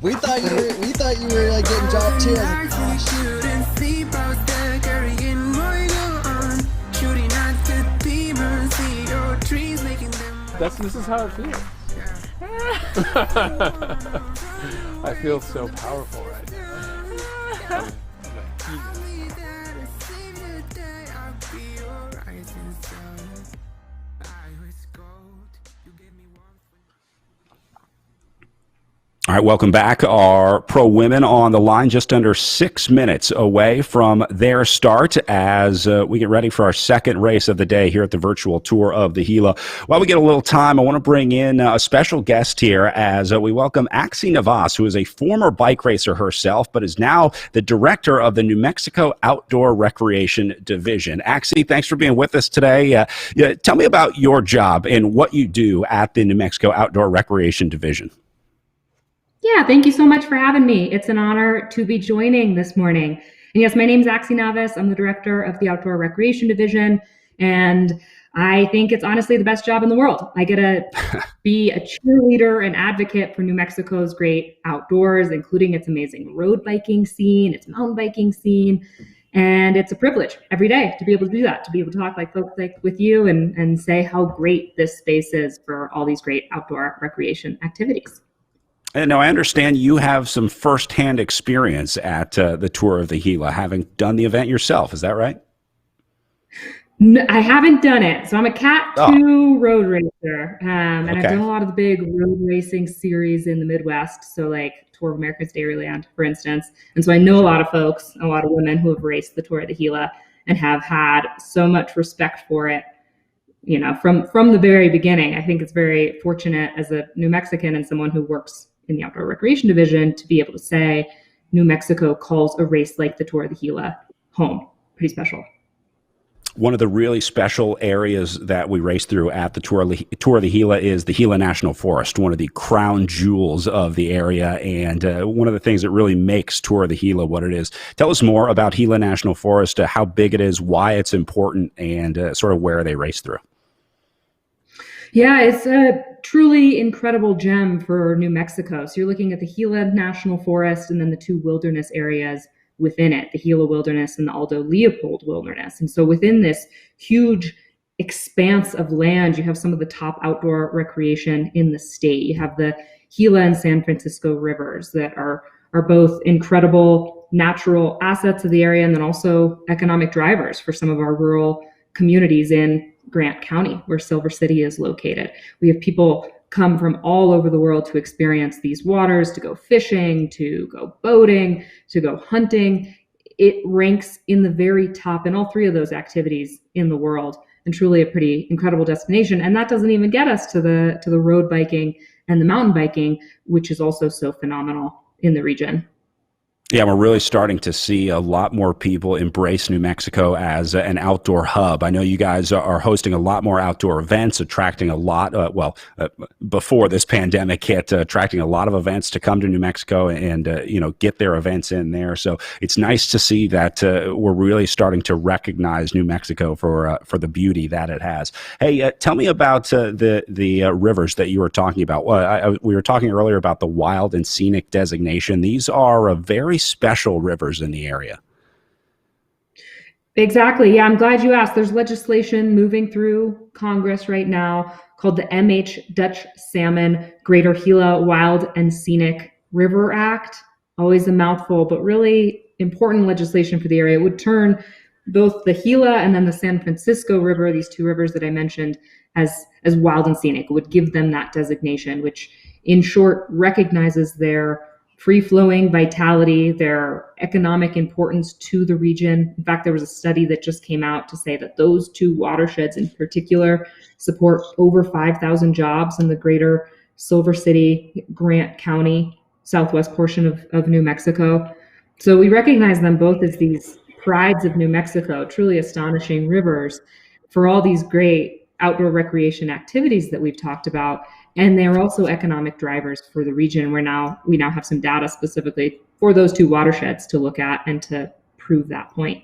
We thought you were like getting dropped too. I was like, Nights when you couldn't sleep, I was there This is how it feels. I feel so powerful right now. All right, welcome back. Our pro women on the line, just under 6 minutes away from their start as we get ready for our second race of the day here at the virtual tour of the Gila. While we get a little time, I want to bring in a special guest here as we welcome Axie Navas, who is a former bike racer herself, but is now the director of the New Mexico Outdoor Recreation Division. Axie, thanks for being with us today. Tell me about your job and what you do at the New Mexico Outdoor Recreation Division. Yeah, thank you so much for having me. It's an honor to be joining this morning. And yes, my name is Axie Navas. I'm the director of the Outdoor Recreation Division, and I think it's honestly the best job in the world. I get to be a cheerleader and advocate for New Mexico's great outdoors, including its amazing road biking scene, its mountain biking scene, and it's a privilege every day to be able to do that, to be able to talk like folks like with you and say how great this space is for all these great outdoor recreation activities. And now I understand you have some firsthand experience at the Tour of the Gila, having done the event yourself. Is that right? No, I haven't done it. So I'm a Cat 2 road racer. And I've done a lot of the big road racing series in the Midwest. So like Tour of America's Dairyland, for instance. And so I know a lot of folks, a lot of women who have raced the Tour of the Gila and have had so much respect for it. You know, from the very beginning. I think it's very fortunate as a New Mexican and someone who works in the Outdoor Recreation Division to be able to say New Mexico calls a race like the Tour of the Gila home. Pretty special. One of the really special areas that we race through at the Tour of the Gila is the Gila National Forest, one of the crown jewels of the area, and one of the things that really makes Tour of the Gila what it is. Tell us more about Gila National Forest, how big it is, why it's important, and sort of where they race through. Yeah, it's a truly incredible gem for New Mexico. So you're looking at the Gila National Forest and then the two wilderness areas within it, the Gila Wilderness and the Aldo Leopold Wilderness. And so within this huge expanse of land, you have some of the top outdoor recreation in the state. You have the Gila and San Francisco rivers that are both incredible natural assets of the area and then also economic drivers for some of our rural communities in Grant County, where Silver City is located. We have people come from all over the world to experience these waters, to go fishing, to go boating, to go hunting. It ranks in the very top in all three of those activities in the world, and truly a pretty incredible destination. And that doesn't even get us to the road biking and the mountain biking, which is also so phenomenal in the region. Yeah, we're really starting to see a lot more people embrace New Mexico as an outdoor hub. I know you guys are hosting a lot more outdoor events, attracting a lot, before this pandemic hit, attracting a lot of events to come to New Mexico and, get their events in there. So it's nice to see that we're really starting to recognize New Mexico for the beauty that it has. Hey, tell me about the rivers that you were talking about. We were talking earlier about the wild and scenic designation. These are a very special rivers in the area. Exactly. Yeah, I'm glad you asked. There's legislation moving through Congress right now called the Dutch Salmon Greater Gila Wild and Scenic River Act. Always a mouthful, but really important legislation for the area. It would turn both the Gila and then the San Francisco River, these two rivers that I mentioned, as wild and scenic. It would give them that designation, which in short recognizes their free-flowing vitality, their economic importance to the region. In fact, there was a study that just came out to say that those two watersheds in particular support over 5,000 jobs in the greater Silver City, Grant County, southwest portion of New Mexico. So we recognize them both as these prides of New Mexico, truly astonishing rivers for all these great outdoor recreation activities that we've talked about. And they're also economic drivers for the region where we now have some data specifically for those two watersheds to look at and to prove that point.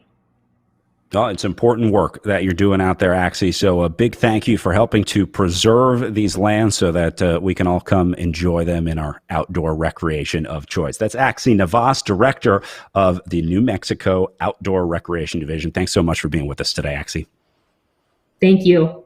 Oh, it's important work that you're doing out there, Axie. So a big thank you for helping to preserve these lands so that we can all come enjoy them in our outdoor recreation of choice. That's Axie Navas, director of the New Mexico Outdoor Recreation Division. Thanks so much for being with us today, Axie. Thank you.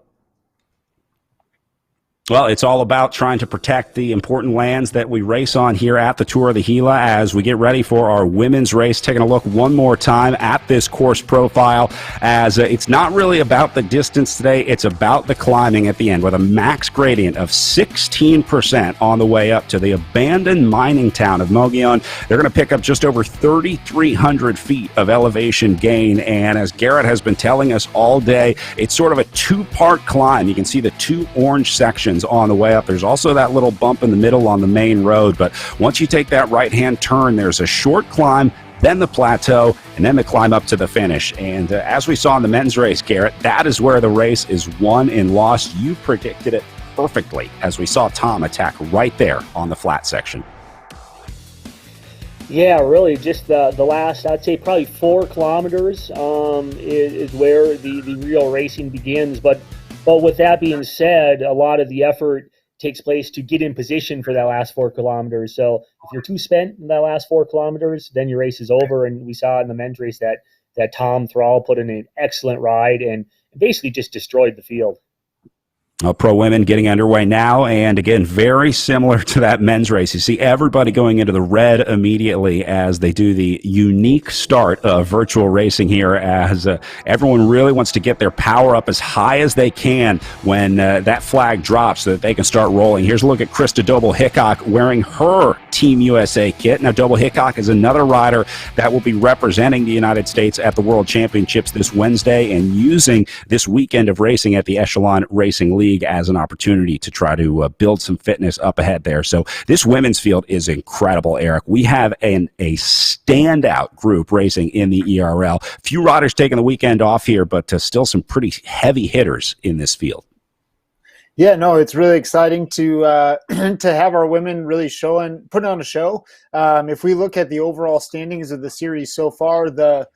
Well, it's all about trying to protect the important lands that we race on here at the Tour of the Gila as we get ready for our women's race. Taking a look one more time at this course profile, as it's not really about the distance today. It's about the climbing at the end with a max gradient of 16% on the way up to the abandoned mining town of Mogollon. They're going to pick up just over 3,300 feet of elevation gain. And as Garrett has been telling us all day, it's sort of a two-part climb. You can see the two orange sections on the way up. There's also that little bump in the middle on the main road, but once you take that right-hand turn, there's a short climb, then the plateau, and then the climb up to the finish. And as we saw in the men's race, Garrett, that is where the race is won and lost. You predicted it perfectly as we saw Tom attack right there on the flat section. Yeah, really, just the last, I'd say probably 4 kilometers is where the real racing begins. But with that being said, a lot of the effort takes place to get in position for that last 4 kilometers. So if you're too spent in that last 4 kilometers, then your race is over. And we saw in the men's race that Tom Thrall put in an excellent ride and basically just destroyed the field. Pro women getting underway now, and again, very similar to that men's race. You see everybody going into the red immediately as they do the unique start of virtual racing here, as everyone really wants to get their power up as high as they can when that flag drops so that they can start rolling. Here's a look at Krista Doble-Hickok wearing her Team USA kit. Now, Doble-Hickok is another rider that will be representing the United States at the World Championships this Wednesday and using this weekend of racing at the Echelon Racing League as an opportunity to try to build some fitness up ahead there. So this women's field is incredible, Eric. We have a standout group racing in the ERL. Few riders taking the weekend off here, but still some pretty heavy hitters in this field. Yeah, no, it's really exciting to have our women really putting on a show. If we look at the overall standings of the series so far, the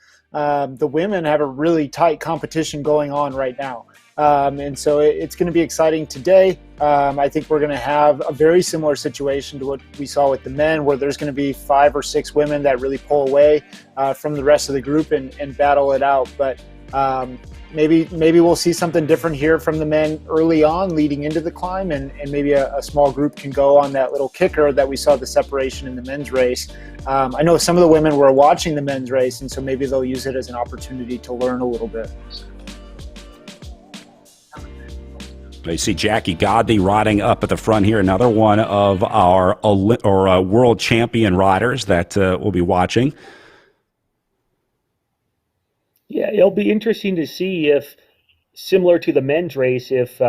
women have a really tight competition going on right now. And so it's going to be exciting today. I think we're going to have a very similar situation to what we saw with the men, where there's going to be 5 or 6 women that really pull away from the rest of the group and battle it out. But maybe we'll see something different here from the men early on leading into the climb, and maybe a small group can go on that little kicker that we saw the separation in the men's race. I know some of the women were watching the men's race, and so maybe they'll use it as an opportunity to learn a little bit. You see Jackie Godby riding up at the front here, another one of our world champion riders that we'll be watching. Yeah, it'll be interesting to see if, similar to the men's race, if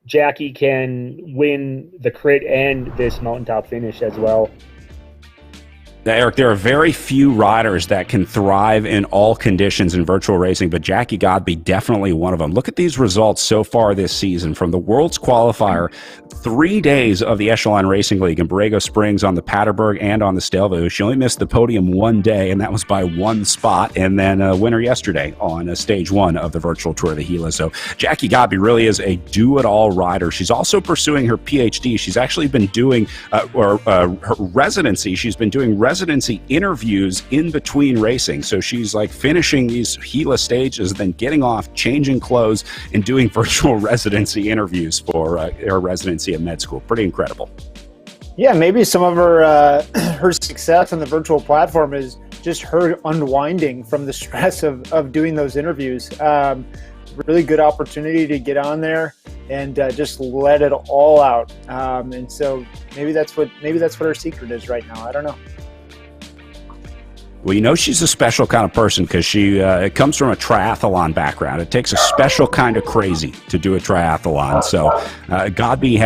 Jackie can win the crit and this mountaintop finish as well. Eric, there are very few riders that can thrive in all conditions in virtual racing, but Jackie Godby definitely one of them. Look at these results so far this season. From the World's Qualifier, 3 days of the Echelon Racing League in Borrego Springs on the Paterberg and on the Stelvio. She only missed the podium 1 day, and that was by 1 spot, and then a winner yesterday on stage 1 of the virtual Tour of the Gila. So Jackie Godby really is a do-it-all rider. She's also pursuing her PhD. She's actually been doing her residency. She's been doing residency interviews in between racing. So she's like finishing these Gila stages, then getting off, changing clothes, and doing virtual residency interviews for her residency at med school. Pretty incredible. Yeah, maybe some of her her success on the virtual platform is just her unwinding from the stress of doing those interviews. Really good opportunity to get on there and just let it all out. And so maybe that's what her secret is right now. I don't know. Well, you know she's a special kind of person because she comes from a triathlon background. It takes a special kind of crazy to do a triathlon. So Godby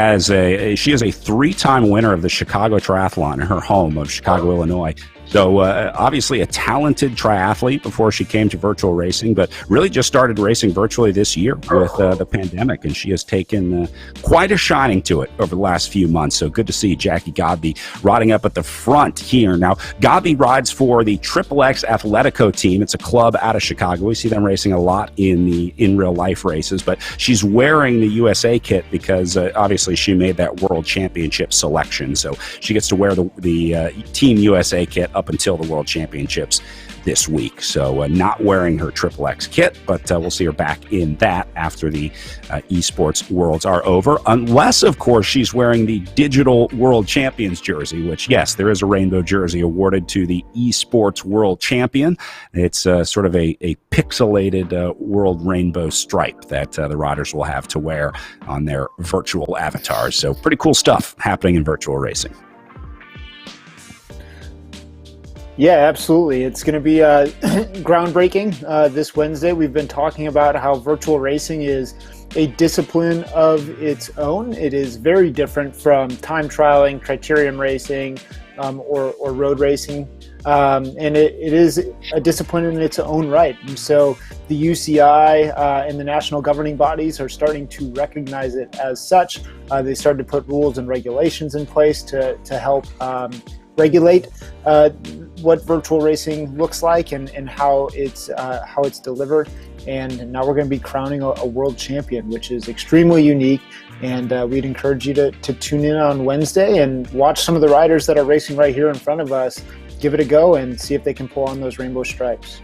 she is a 3-time winner of the Chicago Triathlon in her home of Chicago, Illinois. So obviously a talented triathlete before she came to virtual racing, but really just started racing virtually this year with the pandemic, and she has taken quite a shining to it over the last few months. So good to see Jackie Godby riding up at the front here. Now, Godby rides for the XXX Athletico team. It's a club out of Chicago. We see them racing a lot in real life races, but she's wearing the USA kit because obviously she made that World Championship selection. So she gets to wear the Team USA kit up until the World Championships this week. So not wearing her XXX kit, but we'll see her back in that after the esports worlds are over. Unless, of course, she's wearing the digital world champions jersey, which, yes, there is a rainbow jersey awarded to the esports world champion. It's sort of a pixelated world rainbow stripe that the riders will have to wear on their virtual avatars. So pretty cool stuff happening in virtual racing. Yeah, absolutely. It's going to be groundbreaking this Wednesday. We've been talking about how virtual racing is a discipline of its own. It is very different from time trialing, criterium racing, or road racing. And it is a discipline in its own right. And so the UCI and the national governing bodies are starting to recognize it as such. They started to put rules and regulations in place to help regulate what virtual racing looks like and how it's delivered. And now we're going to be crowning a world champion, which is extremely unique. And we'd encourage you to tune in on Wednesday and watch some of the riders that are racing right here in front of us. Give it a go and see if they can pull on those rainbow stripes.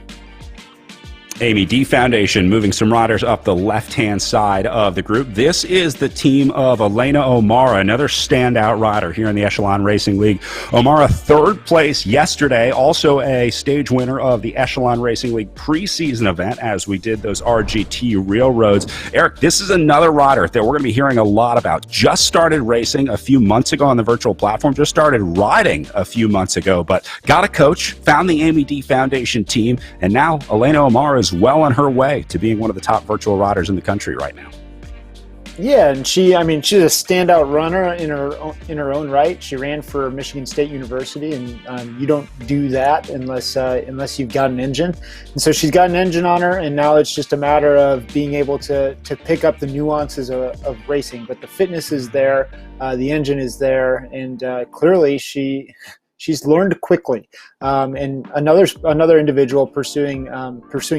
Amy, D Foundation moving some riders up the left-hand side of the group. This is the team of Elena O'Mara, another standout rider here in the Echelon Racing League. O'Mara, third place yesterday, also a stage winner of the Echelon Racing League preseason event as we did those RGT railroads. Eric, this is another rider that we're going to be hearing a lot about. Just started racing a few months ago on the virtual platform, just started riding a few months ago, but got a coach, found the Amy D Foundation team, and now Elena O'Mara is well on her way to being one of the top virtual riders in the country right now. Yeah, and she's a standout runner in her own right. She ran for Michigan State University, and you don't do that unless you've got an engine. And so she's got an engine on her, and now it's just a matter of being able to pick up the nuances of racing. But the fitness is there, the engine is there, and clearly she's learned quickly. And another individual pursuing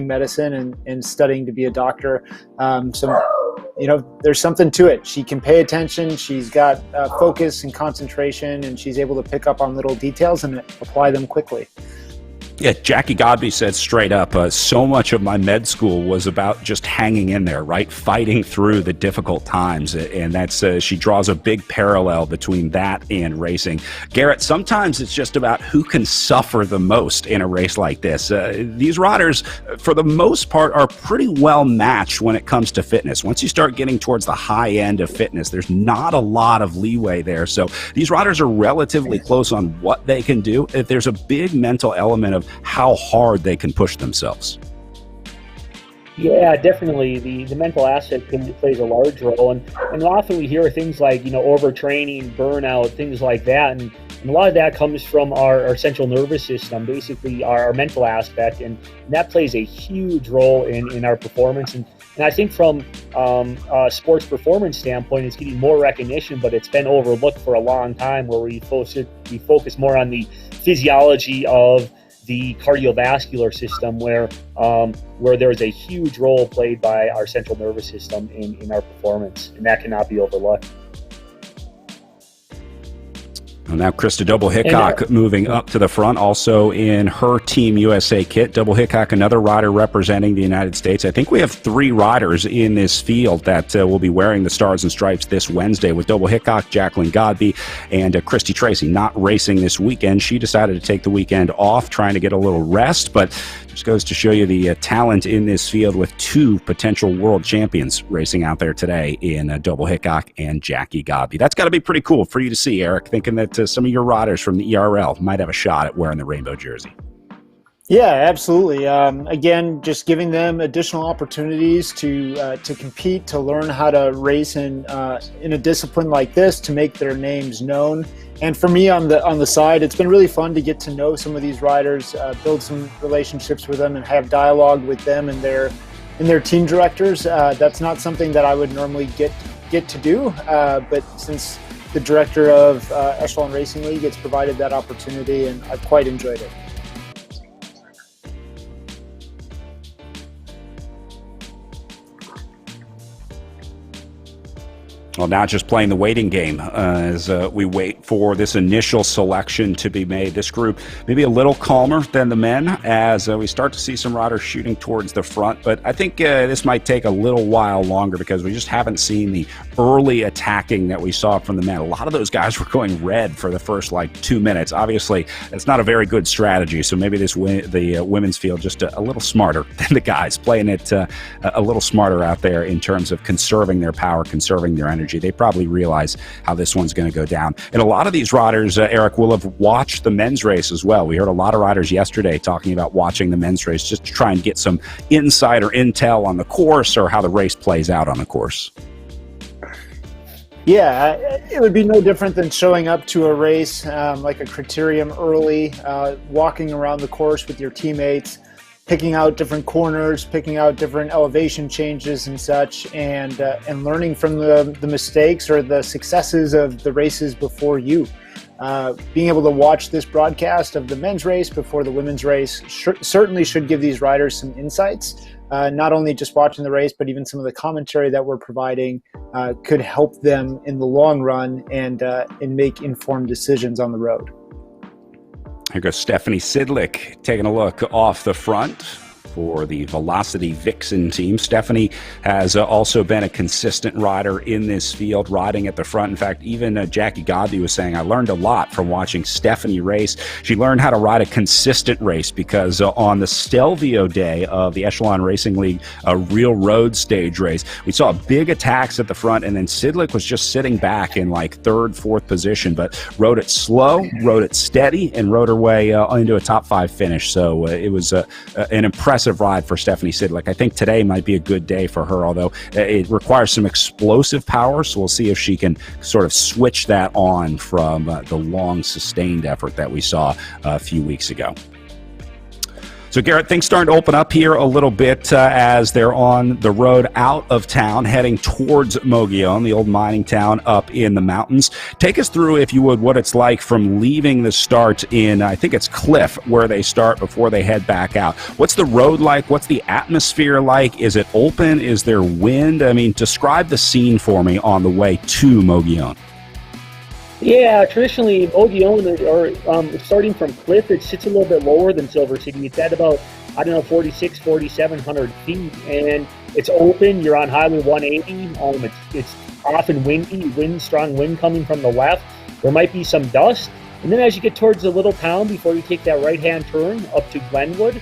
medicine and studying to be a doctor. There's something to it. She can pay attention. She's got focus and concentration, and she's able to pick up on little details and apply them quickly. Yeah, Jackie Godby said straight up, so much of my med school was about just hanging in there, right? Fighting through the difficult times. And that's she draws a big parallel between that and racing. Garrett, sometimes it's just about who can suffer the most in a race like this. These riders, for the most part, are pretty well matched when it comes to fitness. Once you start getting towards the high end of fitness, there's not a lot of leeway there. So these riders are relatively close on what they can do. There's a big mental element of how hard they can push themselves. Yeah, definitely. The mental aspect plays a large role, and often we hear things like overtraining, burnout, things like that, and a lot of that comes from our central nervous system, basically our mental aspect, and that plays a huge role in our performance. And I think from a sports performance standpoint, it's getting more recognition, but it's been overlooked for a long time, where we focus more on the physiology of the cardiovascular system, where there's a huge role played by our central nervous system in our performance, and that cannot be overlooked. Well, now Krista Double Hickok moving up to the front, also in her Team USA kit. Double Hickok, another rider representing the United States. I think we have 3 riders in this field that will be wearing the Stars and Stripes this Wednesday, with Double Hickok, Jacqueline Godby, and Christy Tracy not racing this weekend. She decided to take the weekend off, trying to get a little rest, but just goes to show you the talent in this field, with 2 potential world champions racing out there today in Double Hickok and Jackie Godby. That's got to be pretty cool for you to see, Eric, thinking that some of your riders from the ERL might have a shot at wearing the rainbow jersey. Yeah, absolutely. Again, just giving them additional opportunities to compete, to learn how to race in a discipline like this, to make their names known. And for me on the side, it's been really fun to get to know some of these riders, build some relationships with them, and have dialogue with them and their team directors. That's not something that I would normally get to do, but since the director of Echelon Racing League has provided that opportunity, and I've quite enjoyed it. Well, now just playing the waiting game as we wait for this initial selection to be made. This group maybe a little calmer than the men as we start to see some riders shooting towards the front. But I think this might take a little while longer because we just haven't seen the early attacking that we saw from the men. A lot of those guys were going red for the first 2 minutes. Obviously, it's not a very good strategy. So maybe the women's field just a little smarter than the guys, playing it a little smarter out there in terms of conserving their power, conserving their energy. They probably realize how this one's going to go down. And a lot of these riders, Eric, will have watched the men's race as well. We heard a lot of riders yesterday talking about watching the men's race just to try and get some insight or intel on the course or how the race plays out on the course. Yeah, it would be no different than showing up to a race like a criterium early, walking around the course with your teammates, picking out different corners, picking out different elevation changes and such, and learning from the mistakes or the successes of the races before you. Being able to watch this broadcast of the men's race before the women's race certainly should give these riders some insights. Not only just watching the race, but even some of the commentary that we're providing could help them in the long run and make informed decisions on the road. Here goes Stephanie Sidlick taking a look off the front for the Velocity Vixen team. Stephanie has also been a consistent rider in this field, riding at the front. In fact, even Jackie Godby was saying, I learned a lot from watching Stephanie race. She learned how to ride a consistent race because on the Stelvio day of the Echelon Racing League, a real road stage race, we saw big attacks at the front, and then Sidlick was just sitting back in third, fourth position, but rode it slow, rode it steady, and rode her way into a top 5 finish. So it was an impressive ride for Stephanie Sidlick. I think today might be a good day for her, although it requires some explosive power, so we'll see if she can sort of switch that on from the long sustained effort that we saw a few weeks ago. So, Garrett, things starting to open up here a little bit as they're on the road out of town, heading towards Mogollon, the old mining town up in the mountains. Take us through, if you would, what it's like from leaving the start in, I think it's Cliff, where they start before they head back out. What's the road like? What's the atmosphere like? Is it open? Is there wind? I mean, describe the scene for me on the way to Mogollon. Yeah, traditionally, Mogollon, or starting from Cliff, it sits a little bit lower than Silver City. It's at about, 4,700 feet, and it's open. You're on Highway 180. It's often windy, strong wind coming from the left. There might be some dust. And then as you get towards the little town, before you take that right-hand turn up to Glenwood,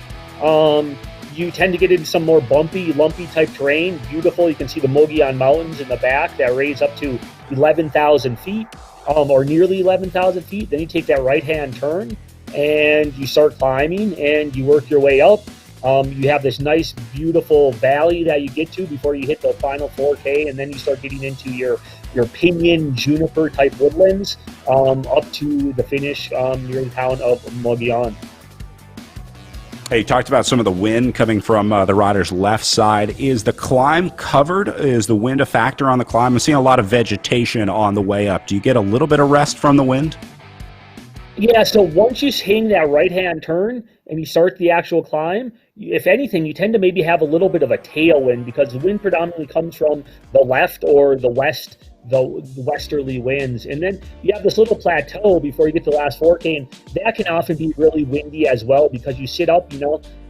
you tend to get into some more bumpy, lumpy type terrain. Beautiful. You can see the Mogollon Mountains in the back that raise up to 11,000 feet. Or nearly 11,000 feet. Then you take that right-hand turn and you start climbing and you work your way up. You have this nice, beautiful valley that you get to before you hit the final 4K, and then you start getting into your pinyon, juniper type woodlands up to the finish near the town of Mogollon. Hey, you talked about some of the wind coming from the rider's left side. Is the climb covered? Is the wind a factor on the climb? I'm seeing a lot of vegetation on the way up. Do you get a little bit of rest from the wind? Yeah, so once you hang that right-hand turn and you start the actual climb, if anything, you tend to maybe have a little bit of a tailwind because the wind predominantly comes from the left or the west, the westerly winds. And then you have this little plateau before you get to the last 4K, and that can often be really windy as well because you sit up,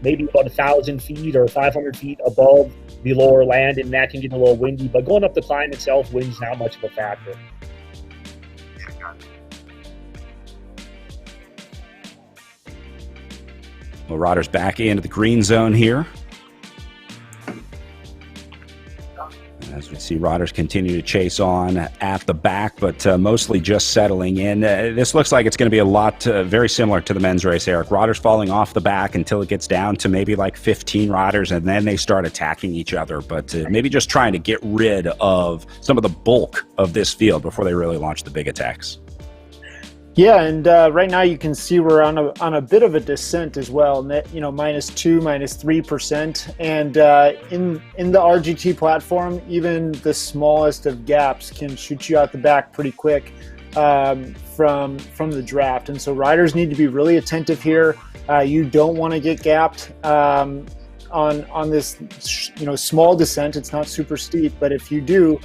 maybe about 1,000 feet or 500 feet above the lower land, and that can get a little windy. But going up the climb itself, wind's not much of a factor. Well, riders back into the green zone here. As we see riders continue to chase on at the back, but mostly just settling in. This looks like it's going to be a lot very similar to the men's race, Eric. Riders falling off the back until it gets down to maybe 15 riders, and then they start attacking each other. But maybe just trying to get rid of some of the bulk of this field before they really launch the big attacks. Yeah, and right now you can see we're on a bit of a descent as well. -2, -3%, and in the RGT platform, even the smallest of gaps can shoot you out the back pretty quick from the draft. And so riders need to be really attentive here. You don't want to get gapped. on this small descent. It's not super steep, but if you do,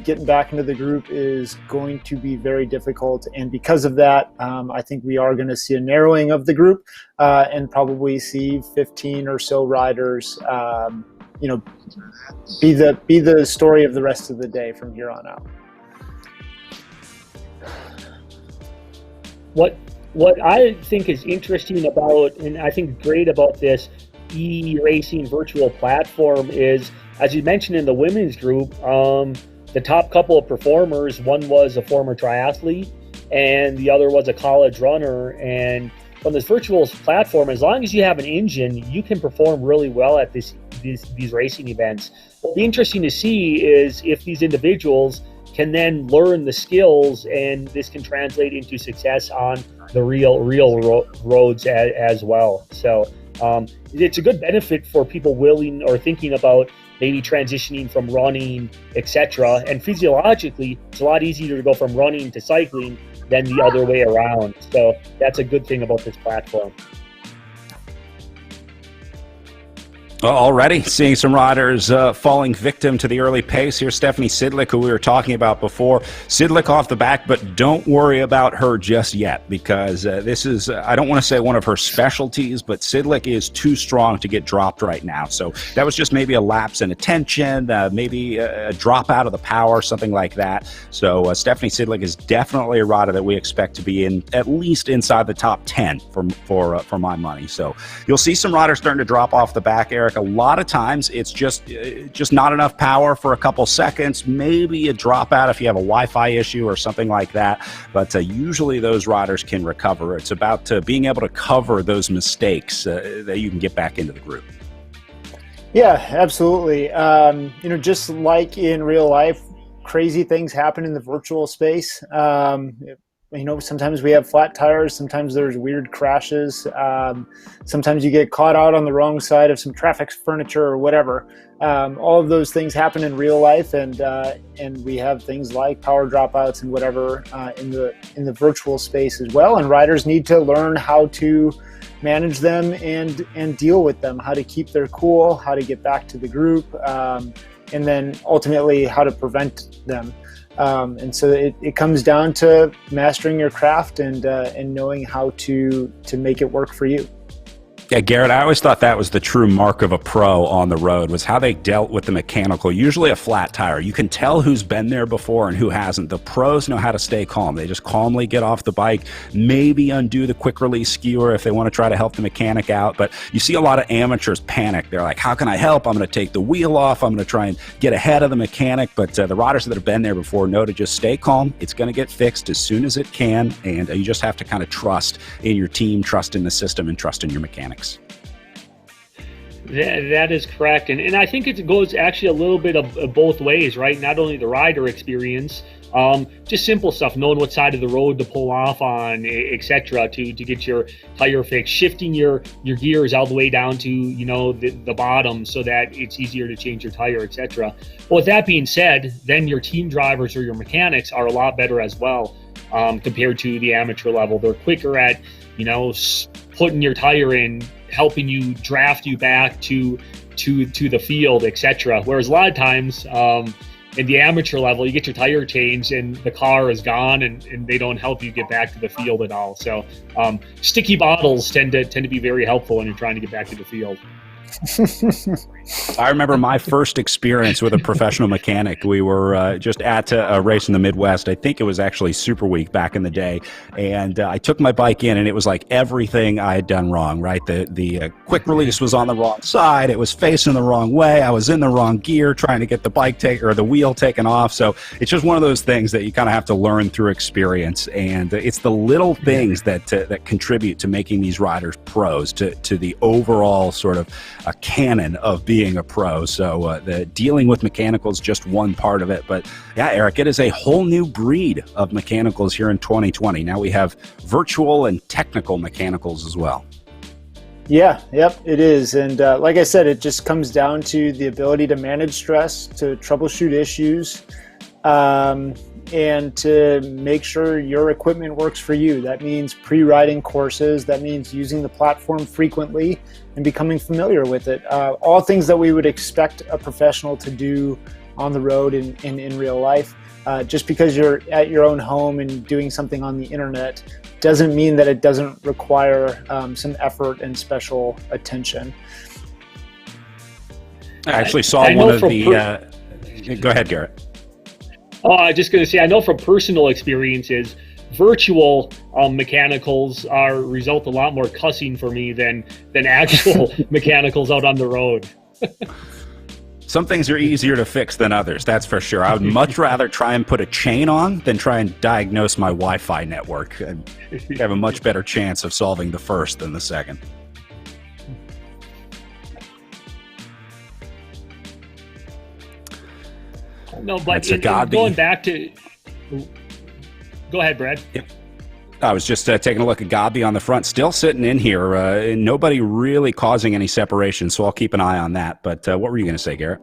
getting back into the group is going to be very difficult. And because of that, I think we are going to see a narrowing of the group and probably see 15 or so riders, be the story of the rest of the day from here on out. What I think is interesting about, and I think great about this e-racing virtual platform is, as you mentioned in the women's group, the top couple of performers, one was a former triathlete and the other was a college runner. And from this virtual platform, as long as you have an engine, you can perform really well at these racing events. What'll be interesting to see is if these individuals can then learn the skills, and this can translate into success on the real roads as well. So it's a good benefit for people willing or thinking about maybe transitioning from running, etc. And physiologically, it's a lot easier to go from running to cycling than the other way around. So that's a good thing about this platform. Already seeing some riders falling victim to the early pace. Here's Stephanie Sidlick, who we were talking about before. Sidlick off the back, but don't worry about her just yet, because this is, I don't want to say one of her specialties, but Sidlick is too strong to get dropped right now. So that was just maybe a lapse in attention, maybe a drop out of the power, something like that. So Stephanie Sidlick is definitely a rider that we expect to be in at least inside the top 10 for my money. So you'll see some riders starting to drop off the back, Eric. A lot of times it's just not enough power for a couple seconds, maybe a dropout if you have a Wi-Fi issue or something like that, but usually those riders can recover. It's about being able to cover those mistakes that you can get back into the group. Yeah, absolutely. Just like in real life, crazy things happen in the virtual space. Sometimes we have flat tires, sometimes there's weird crashes, sometimes you get caught out on the wrong side of some traffic furniture or whatever. All of those things happen in real life, and we have things like power dropouts and whatever in the virtual space as well. And riders need to learn how to manage them and deal with them, how to keep their cool, how to get back to the group, and then ultimately how to prevent them. And so it comes down to mastering your craft and knowing how to make it work for you. Yeah, Garrett, I always thought that was the true mark of a pro on the road, was how they dealt with the mechanical, usually a flat tire. You can tell who's been there before and who hasn't. The pros know how to stay calm. They just calmly get off the bike, maybe undo the quick release skewer if they want to try to help the mechanic out. But you see a lot of amateurs panic. They're like, how can I help? I'm going to take the wheel off. I'm going to try and get ahead of the mechanic. But the riders that have been there before know to just stay calm. It's going to get fixed as soon as it can. And you just have to kind of trust in your team, trust in the system, and trust in your mechanics. That is correct. And I think it goes actually a little bit of both ways, right? Not only the rider experience, just simple stuff, knowing what side of the road to pull off on, etc., to get your tire fixed, shifting your gears all the way down to, the bottom so that it's easier to change your tire, etc. But with that being said, then your team drivers or your mechanics are a lot better as well compared to the amateur level. They're quicker at, putting your tire in, helping you draft you back to the field, etc. Whereas a lot of times in the amateur level, you get your tire changed and the car is gone, and they don't help you get back to the field at all. So sticky bottles tend to be very helpful when you're trying to get back to the field. I remember my first experience with a professional mechanic. We were just at a race in the Midwest. I think it was actually Super Week back in the day. And I took my bike in, and it was like everything I had done wrong, right? The quick release was on the wrong side. It was facing the wrong way. I was in the wrong gear trying to get the the wheel taken off. So it's just one of those things that you kind of have to learn through experience. And it's the little things that contribute to making these riders pros, to the overall sort of a canon of being a pro. So the dealing with mechanicals is just one part of it. But yeah, Eric, it is a whole new breed of mechanicals here in 2020. Now we have virtual and technical mechanicals as well. Yeah, yep, it is. And like I said, it just comes down to the ability to manage stress, to troubleshoot issues, and to make sure your equipment works for you. That means pre-riding courses. That means using the platform frequently and becoming familiar with it. All things that we would expect a professional to do on the road in real life. Just because you're at your own home and doing something on the internet doesn't mean that it doesn't require some effort and special attention. I actually saw one of the... go ahead, Garrett. Oh, I was just going to say, I know from personal experiences, virtual mechanicals result a lot more cussing for me than actual mechanicals out on the road. Some things are easier to fix than others, that's for sure. I would much rather try and put a chain on than try and diagnose my Wi-Fi network. I have a much better chance of solving the first than the second. No, but going back to... Go ahead, Brad. Yep. I was just taking a look at Godby on the front, still sitting in here. And nobody really causing any separation, so I'll keep an eye on that. But what were you going to say, Garrett?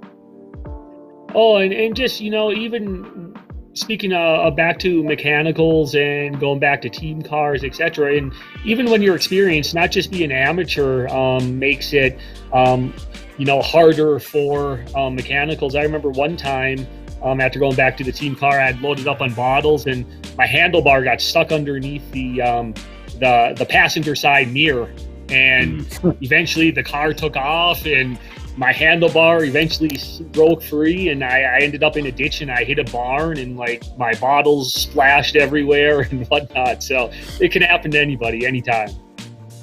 Oh, and just, even speaking back to mechanicals and going back to team cars, etc. And even when you're experienced, not just being an amateur makes it, harder for mechanicals. I remember one time, after going back to the team car, I had loaded up on bottles and my handlebar got stuck underneath the passenger side mirror. And eventually the car took off and my handlebar eventually broke free and I ended up in a ditch and I hit a barn and my bottles splashed everywhere and whatnot. So it can happen to anybody, anytime.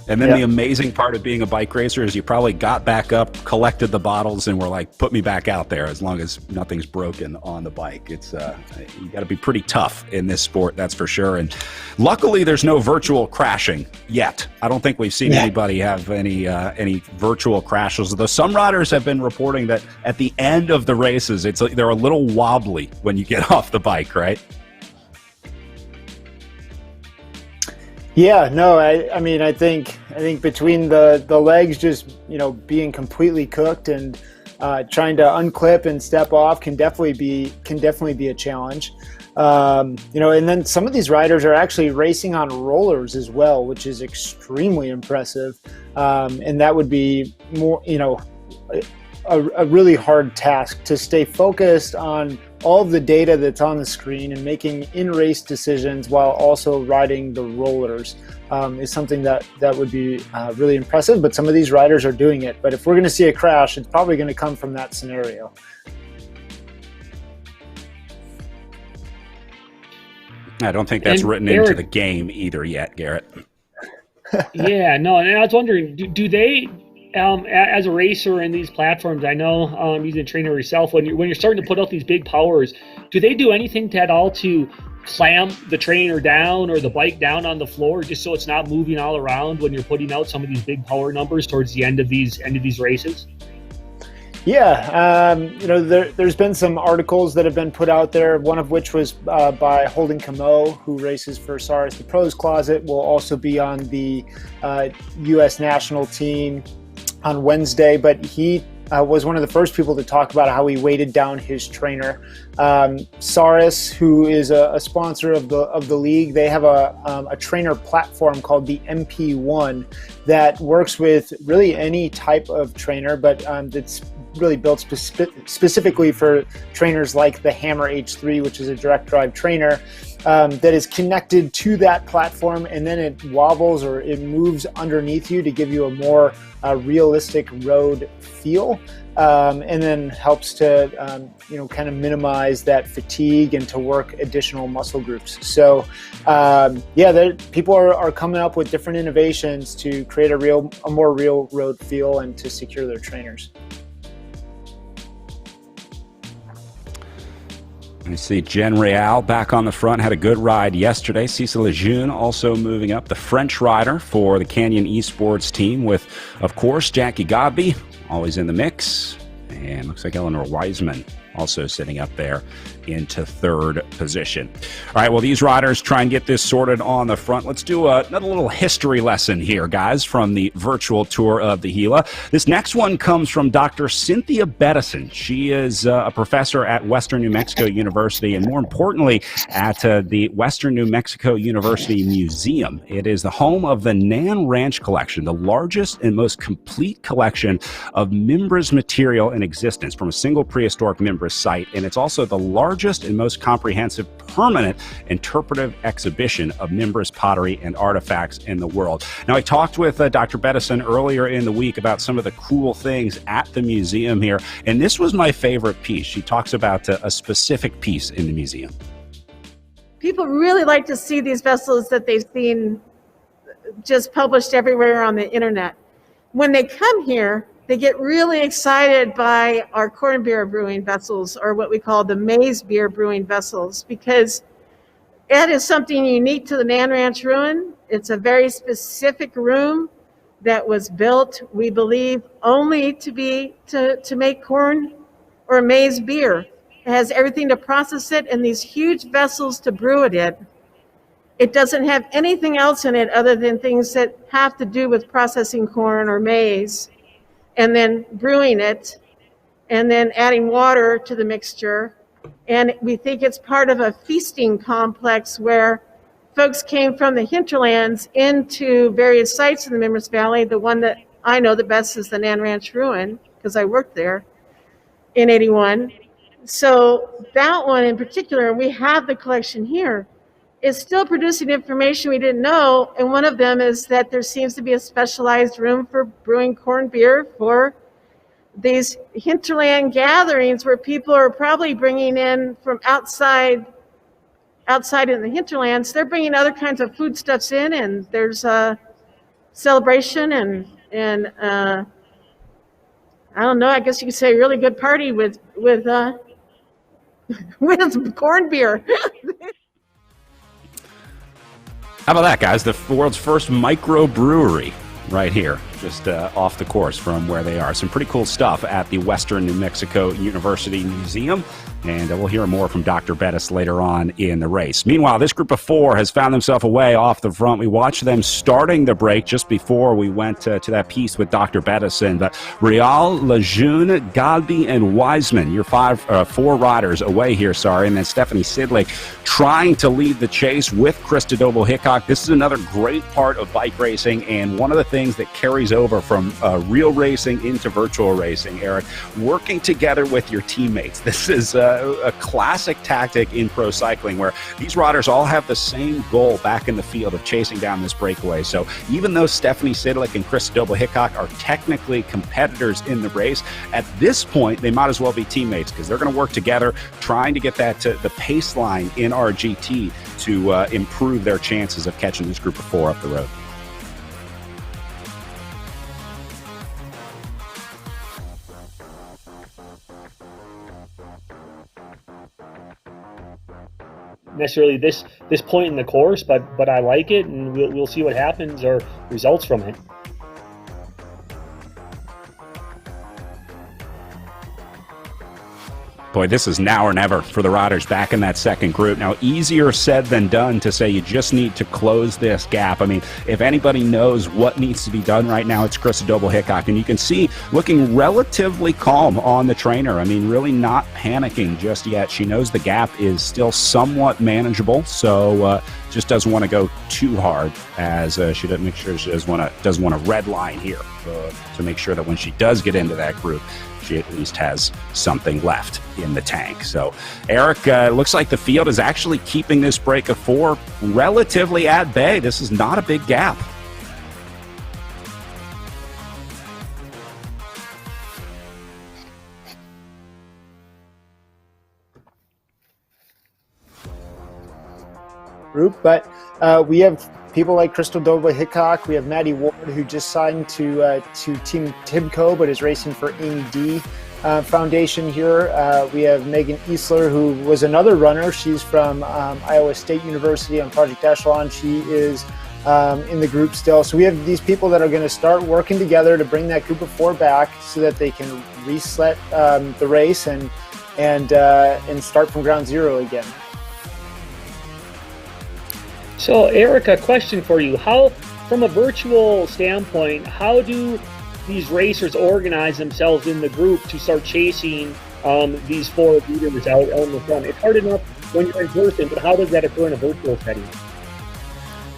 And then the amazing part of being a bike racer is you probably got back up, collected the bottles, and were like, put me back out there as long as nothing's broken on the bike. It's you got to be pretty tough in this sport, that's for sure. And luckily, there's no virtual crashing yet. I don't think we've seen anybody have any virtual crashes, though some riders have been reporting that at the end of the races, they're a little wobbly when you get off the bike, right? Yeah, no, I mean, I think between the legs just, being completely cooked and trying to unclip and step off can definitely be a challenge. And then some of these riders are actually racing on rollers as well, which is extremely impressive. And that would be more, a really hard task to stay focused on all of the data that's on the screen and making in-race decisions while also riding the rollers is something that would be really impressive. But some of these riders are doing it. But if we're going to see a crash, it's probably going to come from that scenario. I don't think that's written into the game either yet, Garrett. Yeah, no, and I was wondering, do they... as a racer in these platforms, I know using a trainer yourself, when you're starting to put out these big powers, do they do anything at all to clamp the trainer down or the bike down on the floor just so it's not moving all around when you're putting out some of these big power numbers towards the end of these races? Yeah, there's been some articles that have been put out there, one of which was by Holden Camo, who races for Saris the Pros Closet, will also be on the U.S. national team on Wednesday, but he was one of the first people to talk about how he weighted down his trainer. Saris, who is a sponsor of the league, they have a trainer platform called the MP1 that works with really any type of trainer, but that's really built specifically for trainers like the Hammer H3, which is a direct drive trainer. That is connected to that platform, and then it wobbles or it moves underneath you to give you a more realistic road feel, and then helps to kind of minimize that fatigue and to work additional muscle groups. So people are coming up with different innovations to create a more real road feel and to secure their trainers. I see Jen Real back on the front, had a good ride yesterday. Cecil Lejeune also moving up, the French rider for the Canyon Esports team with, of course, Jackie Godby, always in the mix. And looks like Eleanor Wiseman also sitting up there into third position. All right, well, these riders try and get this sorted on the front. Let's do another little history lesson here, guys, from the virtual tour of the Gila. This next one comes from Dr. Cynthia Bettison. She is a professor at Western New Mexico University, and more importantly, at the Western New Mexico University Museum. It is the home of the Nan Ranch Collection, the largest and most complete collection of Mimbres material in existence from a single prehistoric Mimbres site, and it's also the largest and most comprehensive permanent interpretive exhibition of Mimbres pottery and artifacts in the world. Now, I talked with Dr. Bettison earlier in the week about some of the cool things at the museum here, and this was my favorite piece. She talks about a specific piece in the museum. People really like to see these vessels that they've seen just published everywhere on the internet. When they come here, they get really excited by our corn beer brewing vessels, or what we call the maize beer brewing vessels, because it is something unique to the Nan Ranch ruin. It's a very specific room that was built, we believe, only to make corn or maize beer. It has everything to process it and these huge vessels to brew it in. It doesn't have anything else in it other than things that have to do with processing corn or maize, and then brewing it, and then adding water to the mixture. And we think it's part of a feasting complex where folks came from the hinterlands into various sites in the Mimbres Valley. The one that I know the best is the Nan Ranch Ruin, because I worked there in '81. So that one in particular, and we have the collection here, is still producing information we didn't know, and one of them is that there seems to be a specialized room for brewing corn beer for these hinterland gatherings where people are probably bringing in from outside in the hinterlands. They're bringing other kinds of foodstuffs in, and there's a celebration and I don't know, I guess you could say a really good party with corn beer. How about that, guys? The world's first microbrewery right here, just off the course from where they are. Some pretty cool stuff at the Western New Mexico University Museum. And we'll hear more from Dr. Bettis later on in the race. Meanwhile, this group of four has found themselves away off the front. We watched them starting the break just before we went to that piece with Dr. Bettison. But Rial, Lejeune, Galbi, and Wiseman, your four riders away here, and then Stephanie Sidley trying to lead the chase with Krista Doble-Hickok. This is another great part of bike racing, and one of the things that carries over from real racing into virtual racing, Eric, working together with your teammates. This is a classic tactic in pro cycling where these riders all have the same goal back in the field of chasing down this breakaway. So even though Stephanie Sidlick and Krista Doble-Hickok are technically competitors in the race, at this point they might as well be teammates, because they're going to work together trying to get that to the pace line in RGT to improve their chances of catching this group of four up the road. Necessarily this point in the course, but I like it, and we'll see what happens or results from it. Boy, this is now or never for the riders back in that second group. Now, easier said than done to say you just need to close this gap. I mean, if anybody knows what needs to be done right now, it's Krista Doble-Hickok. And you can see looking relatively calm on the trainer. I mean, really not panicking just yet. She knows the gap is still somewhat manageable, so just doesn't want to go too hard, as she doesn't make sure she doesn't want a red line here to make sure that when she does get into that group, she at least has something left in the tank. So, Eric, looks like the field is actually keeping this break of four relatively at bay. This is not a big gap. Group, but we have people like Crystal Doble-Hickok. We have Maddie Ward, who just signed to Team Tibco, but is racing for Amy D Foundation here. We have Megan Easler, who was another runner. She's from Iowa State University on Project Echelon. She is in the group still. So we have these people that are going to start working together to bring that group of four back so that they can reset the race and and start from ground zero again. So, Eric, a question for you. How, from a virtual standpoint, how do these racers organize themselves in the group to start chasing these 4 leaders out on the front? It's hard enough when you're in person, but how does that occur in a virtual setting?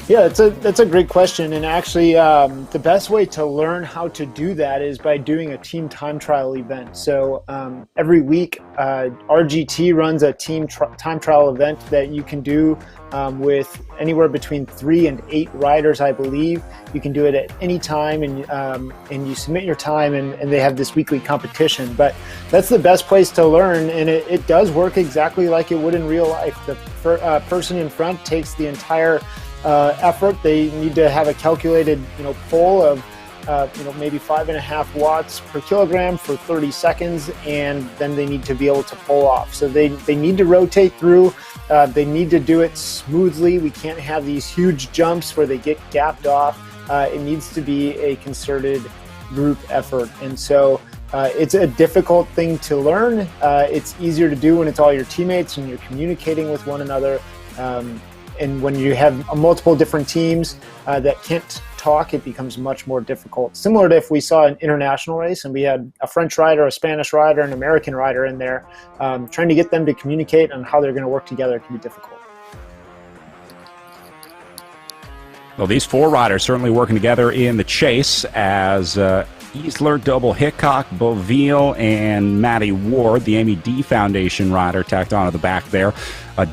Yeah, that's a great question, and actually the best way to learn how to do that is by doing a team time trial event. So every week RGT runs a team time trial event that you can do with anywhere between 3 and 8 riders, I believe. You can do it at any time, and you submit your time, and they have this weekly competition. But that's the best place to learn, and it does work exactly like it would in real life. The person in front takes the entire effort. They need to have a calculated, pull of, maybe 5.5 watts per kilogram for 30 seconds, and then they need to be able to pull off. So they need to rotate through. They need to do it smoothly. We can't have these huge jumps where they get gapped off. It needs to be a concerted group effort. And so it's a difficult thing to learn. It's easier to do when it's all your teammates and you're communicating with one another. And when you have multiple different teams that can't talk, it becomes much more difficult. Similar to if we saw an international race and we had a French rider, a Spanish rider, an American rider in there, trying to get them to communicate on how they're going to work together can be difficult. Well, these 4 riders certainly working together in the chase as Easler, Double Hickok, Boville, and Matty Ward, the Amy D Foundation rider, tacked onto the back there.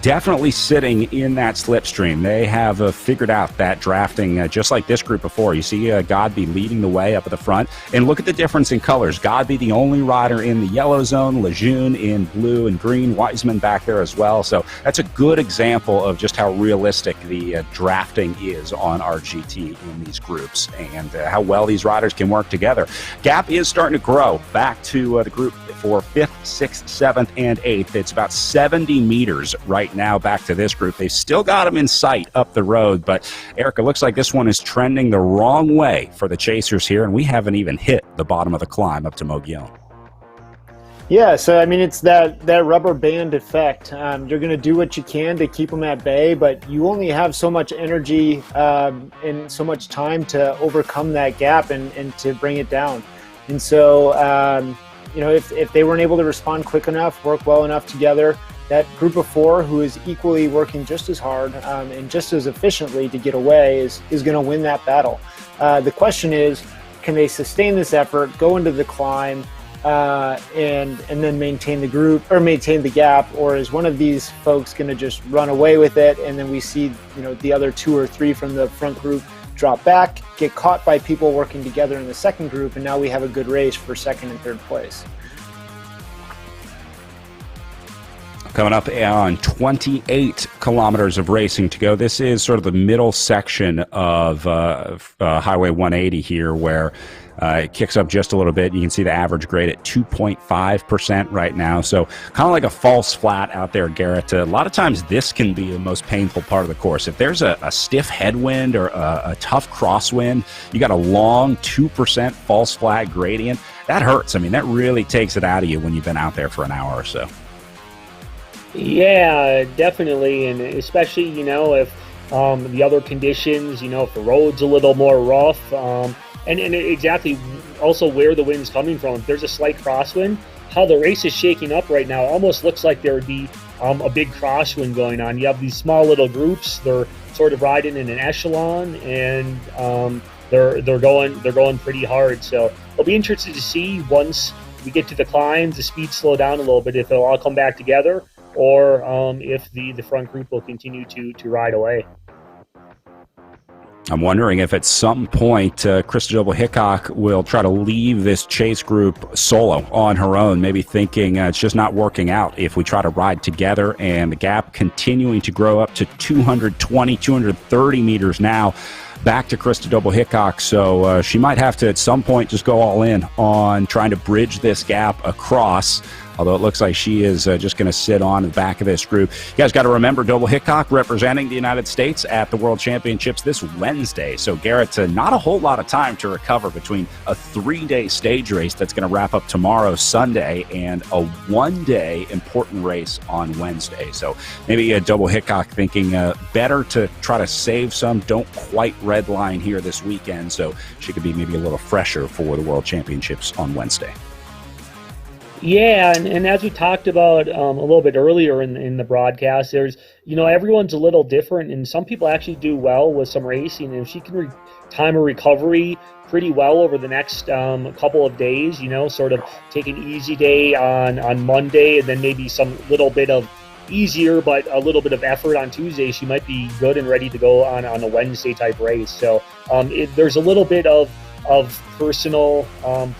Definitely sitting in that slipstream. They have figured out that drafting just like this group before. You see Godby leading the way up at the front. And look at the difference in colors. Godby, the only rider in the yellow zone, Lejeune in blue and green, Wiseman back there as well. So that's a good example of just how realistic the drafting is on RGT in these groups and how well these riders can work together. Gap is starting to grow back to the group for 5th, 6th, 7th, and 8th. It's about 70 meters right now back to this group. They've still got them in sight up the road, but Eric, it looks like this one is trending the wrong way for the chasers here, and we haven't even hit the bottom of the climb up to Mogollon. Yeah, so I mean, it's that rubber band effect. You're going to do what you can to keep them at bay, but you only have so much energy and so much time to overcome that gap and to bring it down. And so, if they weren't able to respond quick enough, work well enough together, that group of 4 who is equally working just as hard and just as efficiently to get away is going to win that battle. The question is, can they sustain this effort, go into the climb, and then maintain the group or maintain the gap, or is one of these folks going to just run away with it, and then we see the other 2 or 3 from the front group drop back, get caught by people working together in the second group, and now we have a good race for 2nd and 3rd place. Coming up on 28 kilometers of racing to go. This is sort of the middle section of Highway 180 here, where it kicks up just a little bit. You can see the average grade at 2.5% right now. So kind of like a false flat out there, Garrett. A lot of times this can be the most painful part of the course. If there's a stiff headwind or a tough crosswind, you got a long 2% false flat gradient, that hurts. I mean, that really takes it out of you when you've been out there for an hour or so. Yeah, definitely, and especially, if the other conditions, if the road's a little more rough, and exactly also where the wind's coming from. If there's a slight crosswind, how the race is shaking up right now almost looks like there would be a big crosswind going on. You have these small little groups, they're sort of riding in an echelon, and they're going pretty hard. So it'll be interesting to see once we get to the climbs, the speed slow down a little bit, if it'll all come back together, or if the front group will continue to ride away. I'm wondering if at some point Krista Double Hickok will try to leave this chase group solo on her own, maybe thinking it's just not working out if we try to ride together, and the gap continuing to grow up to 220, 230 meters now. Back to Krista Double Hickok, so she might have to at some point just go all in on trying to bridge this gap across. although it looks like she is just going to sit on the back of this group. You guys got to remember, Doble Hickok representing the United States at the World Championships this Wednesday. So, Garrett, not a whole lot of time to recover between a 3-day stage race that's going to wrap up tomorrow, Sunday, and a 1-day important race on Wednesday. So maybe Doble Hickok thinking better to try to save some, don't quite redline here this weekend, so she could be maybe a little fresher for the World Championships on Wednesday. Yeah, and as we talked about a little bit earlier in the broadcast, there's, everyone's a little different, and some people actually do well with some racing, and if she can time a recovery pretty well over the next couple of days, sort of take an easy day on Monday, and then maybe some little bit of easier but a little bit of effort on Tuesday, she might be good and ready to go on a Wednesday type race. So there's a little bit of personal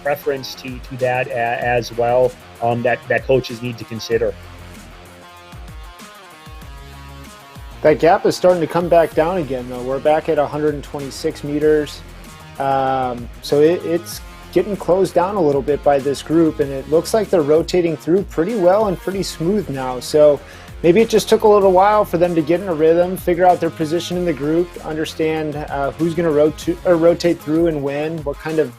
preference to that as well that coaches need to consider. That gap is starting to come back down again, though. We're back at 126 meters. So it's getting closed down a little bit by this group, and it looks like they're rotating through pretty well and pretty smooth now. So maybe it just took a little while for them to get in a rhythm, figure out their position in the group, understand who's going to rotate through and when, what kind of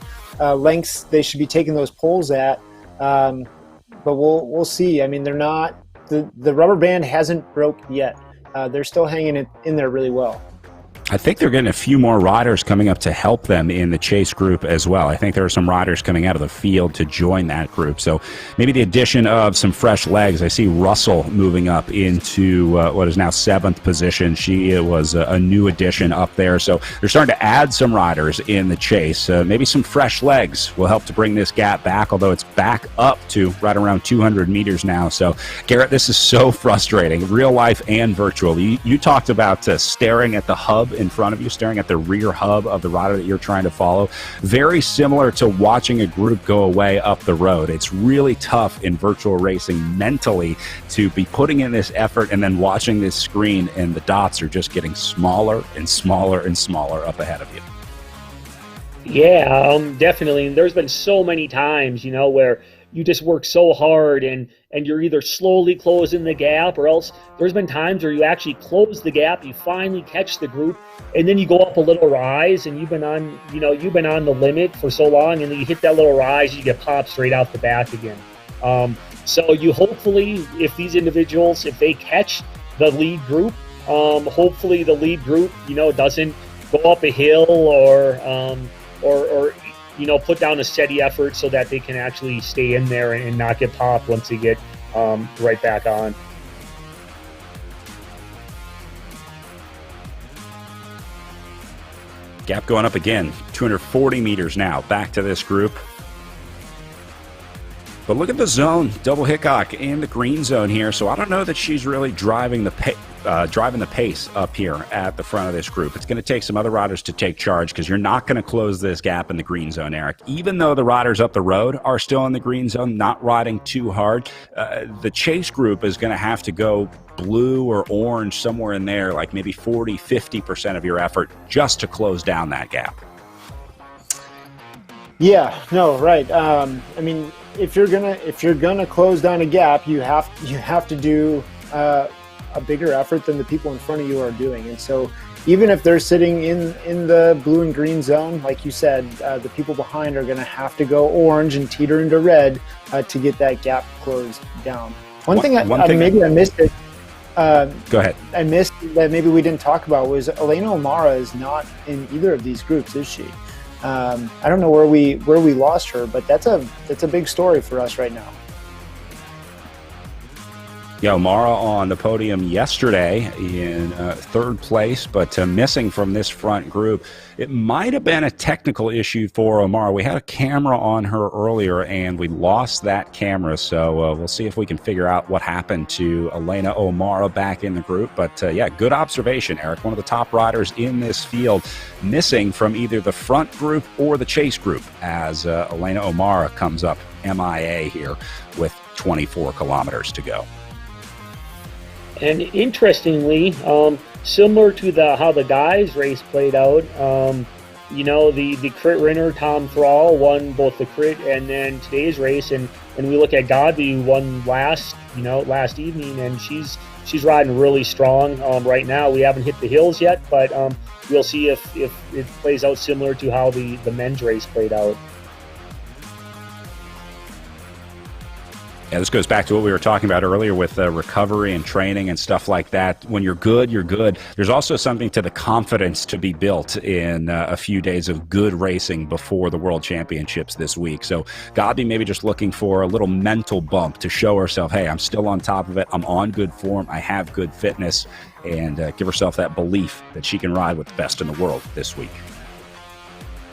lengths they should be taking those poles at. But we'll see. I mean, they're not the rubber band hasn't broke yet. They're still hanging in there really well. I think they're getting a few more riders coming up to help them in the chase group as well. I think there are some riders coming out of the field to join that group. So maybe the addition of some fresh legs. I see Russell moving up into what is now 7th position. She was a new addition up there. So they're starting to add some riders in the chase. Maybe some fresh legs will help to bring this gap back, although it's back up to right around 200 meters now. So, Garrett, this is so frustrating, real life and virtual. You talked about staring at the hub in front of you, staring at the rear hub of the rider that you're trying to follow. Very similar to watching a group go away up the road. It's really tough in virtual racing mentally to be putting in this effort and then watching this screen, and the dots are just getting smaller and smaller and smaller up ahead of you. Yeah, definitely. And there's been so many times, where you just work so hard and you're either slowly closing the gap, or else there's been times where you actually close the gap, you finally catch the group, and then you go up a little rise, and you've been on the limit for so long, and then you hit that little rise, you get popped straight out the back again. So you hopefully, if these individuals, if they catch the lead group, hopefully the lead group, doesn't go up a hill or put down a steady effort so that they can actually stay in there and not get popped once they get right back on. Gap going up again, 240 meters now, back to this group. But look at the zone, Doble Hickok in the green zone here, so I don't know that she's really driving the pace up here at the front of this group. It's going to take some other riders to take charge, because you're not going to close this gap in the green zone, Eric. Even though the riders up the road are still in the green zone, not riding too hard, the chase group is going to have to go blue or orange, somewhere in there, like maybe 40-50% of your effort just to close down that gap. Yeah, no, right. I mean, if you're gonna close down a gap, you have to do a bigger effort than the people in front of you are doing. And so even if they're sitting in the blue and green zone, like you said, the people behind are going to have to go orange and teeter into red to get that gap closed down. One thing I missed it. Go ahead. I missed that maybe we didn't talk about was Elena O'Mara is not in either of these groups, is she? I don't know where we lost her, but that's a big story for us right now. Yeah, O'Mara on the podium yesterday in 3rd place, but missing from this front group. It might have been a technical issue for O'Mara. We had a camera on her earlier, and we lost that camera, so we'll see if we can figure out what happened to Elena O'Mara back in the group. But yeah, good observation, Eric. One of the top riders in this field missing from either the front group or the chase group as Elena O'Mara comes up MIA here with 24 kilometers to go. And interestingly, similar to how the guys' race played out, the crit winner, Tom Thrall, won both the crit and then today's race. And And we look at Godby, who won last evening, and she's riding really strong right now. We haven't hit the hills yet, but we'll see if it plays out similar to how the men's race played out. Yeah, this goes back to what we were talking about earlier with recovery and training and stuff like that. When you're good, you're good. There's also something to the confidence to be built in a few days of good racing before the World Championships this week. So Godby maybe just looking for a little mental bump to show herself, hey, I'm still on top of it. I'm on good form. I have good fitness. And give herself that belief that she can ride with the best in the world this week.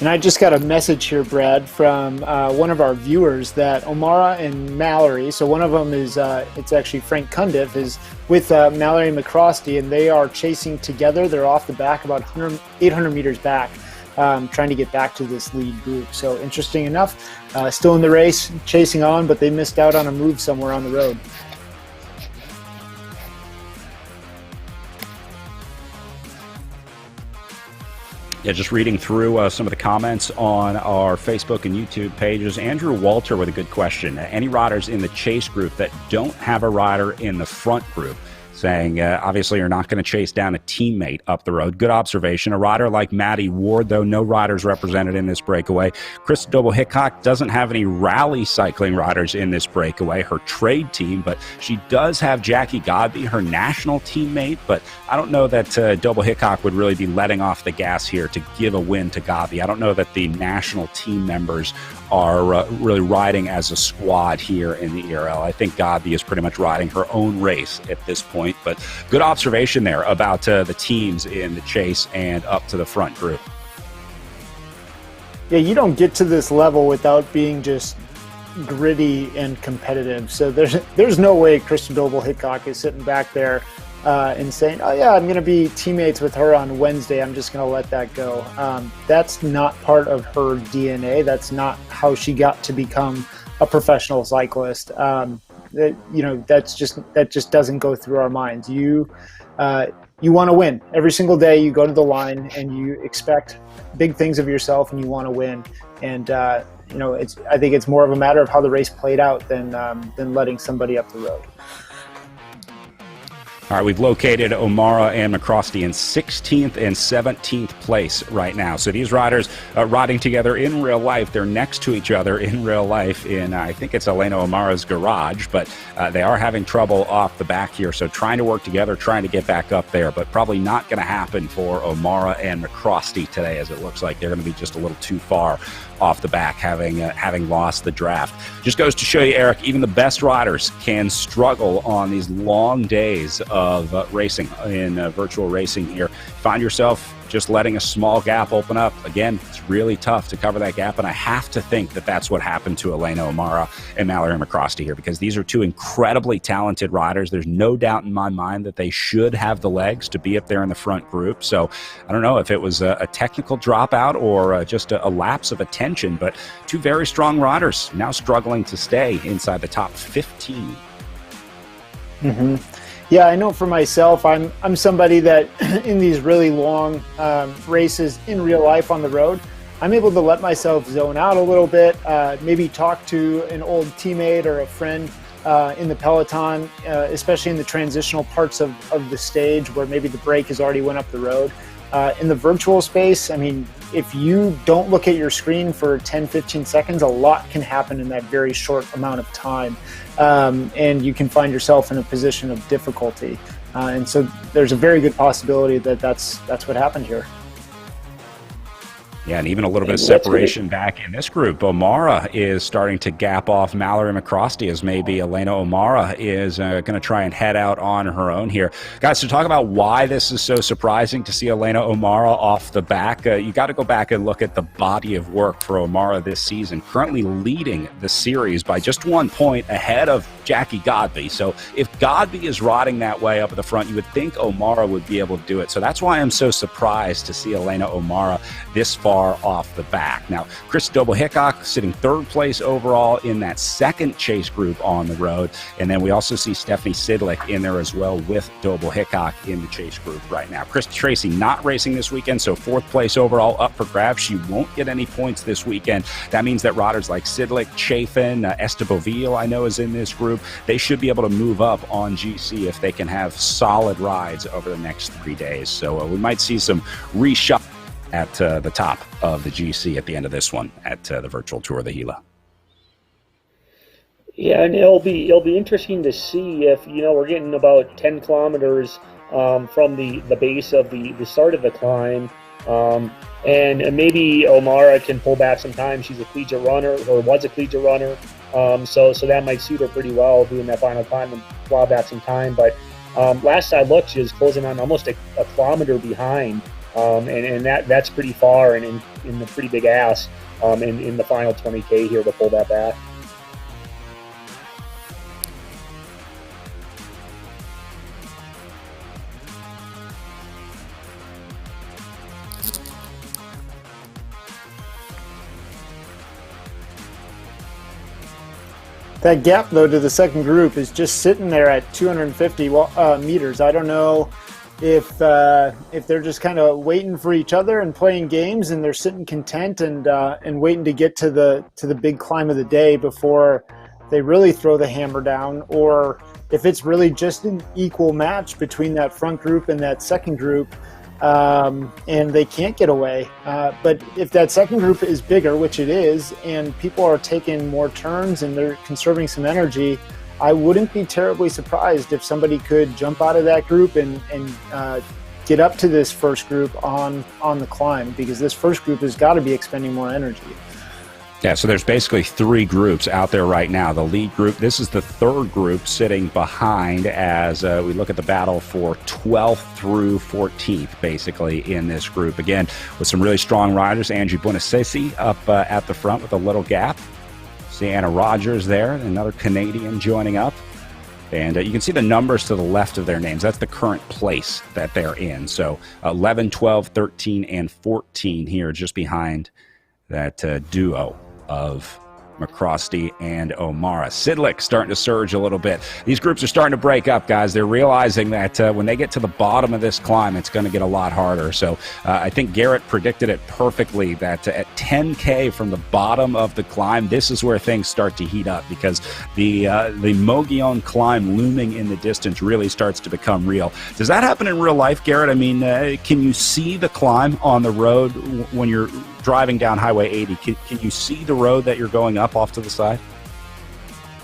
And I just got a message here, Brad, from one of our viewers that O'Mara and Mallory, so one of them is, it's actually Frank Cundiff, is with Mallory McCrosty, and they are chasing together. They're off the back, about 800 meters back, trying to get back to this lead group. So interesting enough, still in the race, chasing on, but they missed out on a move somewhere on the road. Yeah, just reading through some of the comments on our Facebook and YouTube pages. Andrew Walter with a good question. Any riders in the chase group that don't have a rider in the front group? Saying, obviously, you're not going to chase down a teammate up the road. Good observation. A rider like Maddie Ward, though, no riders represented in this breakaway. Chris Doble-Hickok doesn't have any rally cycling riders in this breakaway, her trade team, but she does have Jackie Godby, her national teammate, but I don't know that Doble-Hickok would really be letting off the gas here to give a win to Godby. I don't know that the national team members are really riding as a squad here in the ERL. I think Godby is pretty much riding her own race at this point, but good observation there about the teams in the chase and up to the front group. Yeah, you don't get to this level without being just gritty and competitive. So there's no way Kristen Doble-Hickok is sitting back there and saying, oh yeah, I'm going to be teammates with her on Wednesday. I'm just going to let that go. That's not part of her DNA. That's not how she got to become a professional cyclist. That just doesn't go through our minds. You want to win every single day. You go to the line and you expect big things of yourself, and you want to win. And I think it's more of a matter of how the race played out than letting somebody up the road. All right, we've located O'Mara and McCrosty in 16th and 17th place right now. So these riders riding together in real life. They're next to each other in real life in, I think it's Elena O'Mara's garage, but they are having trouble off the back here. So trying to work together, trying to get back up there, but probably not going to happen for O'Mara and McCrosty today, as it looks like they're going to be just a little too far off the back, having lost the draft. Just goes to show you, Eric, even the best riders can struggle on these long days of racing in virtual racing here. Find yourself just letting a small gap open up. Again, it's really tough to cover that gap, and I have to think that that's what happened to Elena O'Mara and Mallory McCrosty here, because these are two incredibly talented riders. There's no doubt in my mind that they should have the legs to be up there in the front group. So I don't know if it was a technical dropout or just a lapse of attention, but two very strong riders now struggling to stay inside the top 15. Mm-hmm. Yeah, I know for myself, I'm somebody that in these really long races in real life on the road, I'm able to let myself zone out a little bit, maybe talk to an old teammate or a friend in the peloton, especially in the transitional parts of the stage where maybe the brake has already went up the road. In the virtual space, I mean, if you don't look at your screen for 10, 15 seconds, a lot can happen in that very short amount of time. And you can find yourself in a position of difficulty. And so there's a very good possibility that that's what happened here. Yeah, and even a little bit of separation back in this group. O'Mara is starting to gap off Mallory McCrosty, as maybe Elena O'Mara is going to try and head out on her own here. Guys, to talk about why this is so surprising to see Elena O'Mara off the back, you got to go back and look at the body of work for O'Mara this season, currently leading the series by just 1 point ahead of Jackie Godby. So if Godby is riding that way up at the front, you would think O'Mara would be able to do it. So that's why I'm so surprised to see Elena O'Mara this far car off the back. Now, Chris Doble-Hickok sitting third place overall in that second chase group on the road. And then we also see Stephanie Sidlick in there as well with Doble-Hickok in the chase group right now. Chris Tracy not racing this weekend, so fourth place overall up for grabs. She won't get any points this weekend. That means that riders like Sidlick, Chafin, Esteboville, I know, is in this group. They should be able to move up on GC if they can have solid rides over the next 3 days. So we might see some reshuffle at the top of the GC at the end of this one at the virtual tour of the Gila. Yeah, and it'll be interesting to see if, we're getting about 10 kilometers from the base of the start of the climb. And maybe Omara can pull back some time. She's a collegiate runner, or was a collegiate runner. So that might suit her pretty well, doing that final climb and claw back some time. But last I looked, she was closing on almost a kilometer behind. And that's pretty far and in a pretty big ass in the final 20K here to pull that back. That gap, though, to the second group is just sitting there at 250 meters. I don't know if they're just kind of waiting for each other and playing games, and they're sitting content and waiting to get to the big climb of the day before they really throw the hammer down, or if it's really just an equal match between that front group and that second group. And they can't get away. But if that second group is bigger, which it is, and people are taking more turns and they're conserving some energy, I wouldn't be terribly surprised if somebody could jump out of that group and get up to this first group on the climb, because this first group has got to be expending more energy. Yeah, so there's basically three groups out there right now. The lead group, this is the third group sitting behind as we look at the battle for 12th through 14th, basically, in this group. Again, with some really strong riders. Angie Buonasesi up at the front with a little gap. See Anna Rogers there, another Canadian joining up. And you can see the numbers to the left of their names. That's the current place that they're in. So 11, 12, 13, and 14 here just behind that duo of McCrosty and O'Mara. Sidlick starting to surge a little bit. These groups are starting to break up, guys. They're realizing that when they get to the bottom of this climb, it's going to get a lot harder. So I think Garrett predicted it perfectly that at 10K from the bottom of the climb, this is where things start to heat up, because the Mogollon climb looming in the distance really starts to become real. Does that happen in real life, Garrett? I mean, can you see the climb on the road when you're driving down Highway 80? Can you see the road that you're going up off to the side?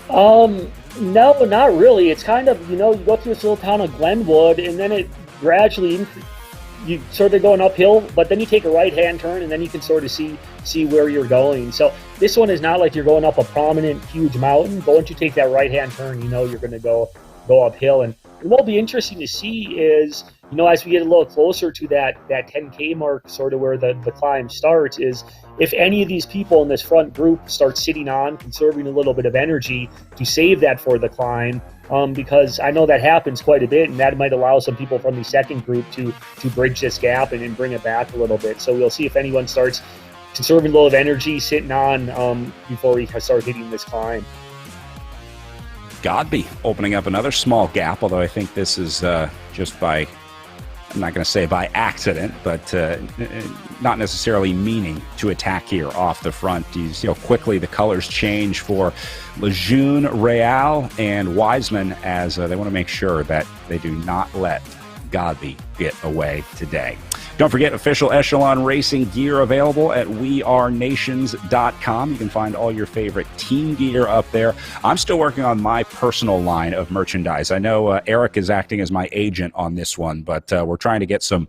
No, not really. It's kind of, you go through this little town of Glenwood, and then it gradually, you sort of going uphill, but then you take a right-hand turn, and then you can sort of see where you're going. So this one is not like you're going up a prominent, huge mountain, but once you take that right-hand turn, you're going to go uphill. And what will be interesting to see is, as we get a little closer to that 10K mark, sort of where the climb starts, is if any of these people in this front group start sitting on, conserving a little bit of energy to save that for the climb, because I know that happens quite a bit, and that might allow some people from the second group to bridge this gap and bring it back a little bit. So we'll see if anyone starts conserving a little of energy, sitting on before we start hitting this climb. Godby opening up another small gap, although I think this is just by, I'm not going to say by accident, but not necessarily meaning to attack here off the front. You see how quickly the colors change for Lejeune, Real, and Wiseman as they want to make sure that they do not let Godby get away today. Don't forget, official Echelon Racing gear available at wearenations.com. You can find all your favorite team gear up there. I'm still working on my personal line of merchandise. I know Eric is acting as my agent on this one, but we're trying to get some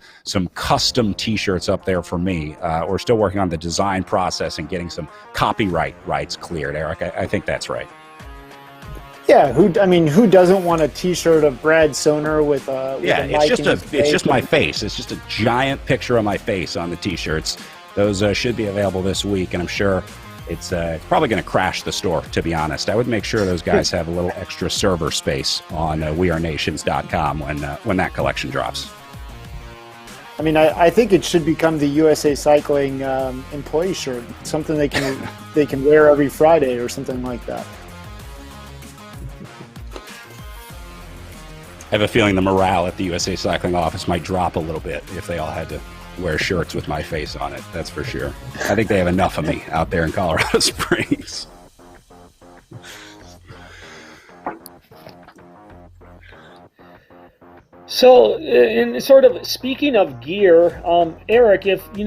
custom T-shirts up there for me. We're still working on the design process and getting some copyright rights cleared, Eric. I think that's right. Yeah, who doesn't want a T-shirt of Brad Soner with a mic it's just my face. It's just a giant picture of my face on the T-shirts. Those should be available this week, and I'm sure it's probably going to crash the store, to be honest. I would make sure those guys have a little extra server space on wearenations.com when that collection drops. I mean, I think it should become the USA Cycling employee shirt, something they can wear every Friday or something like that. I have a feeling the morale at the USA Cycling office might drop a little bit if they all had to wear shirts with my face on it. That's for sure. I think they have enough of me out there in Colorado Springs. So, in sort of speaking of gear, Eric, if we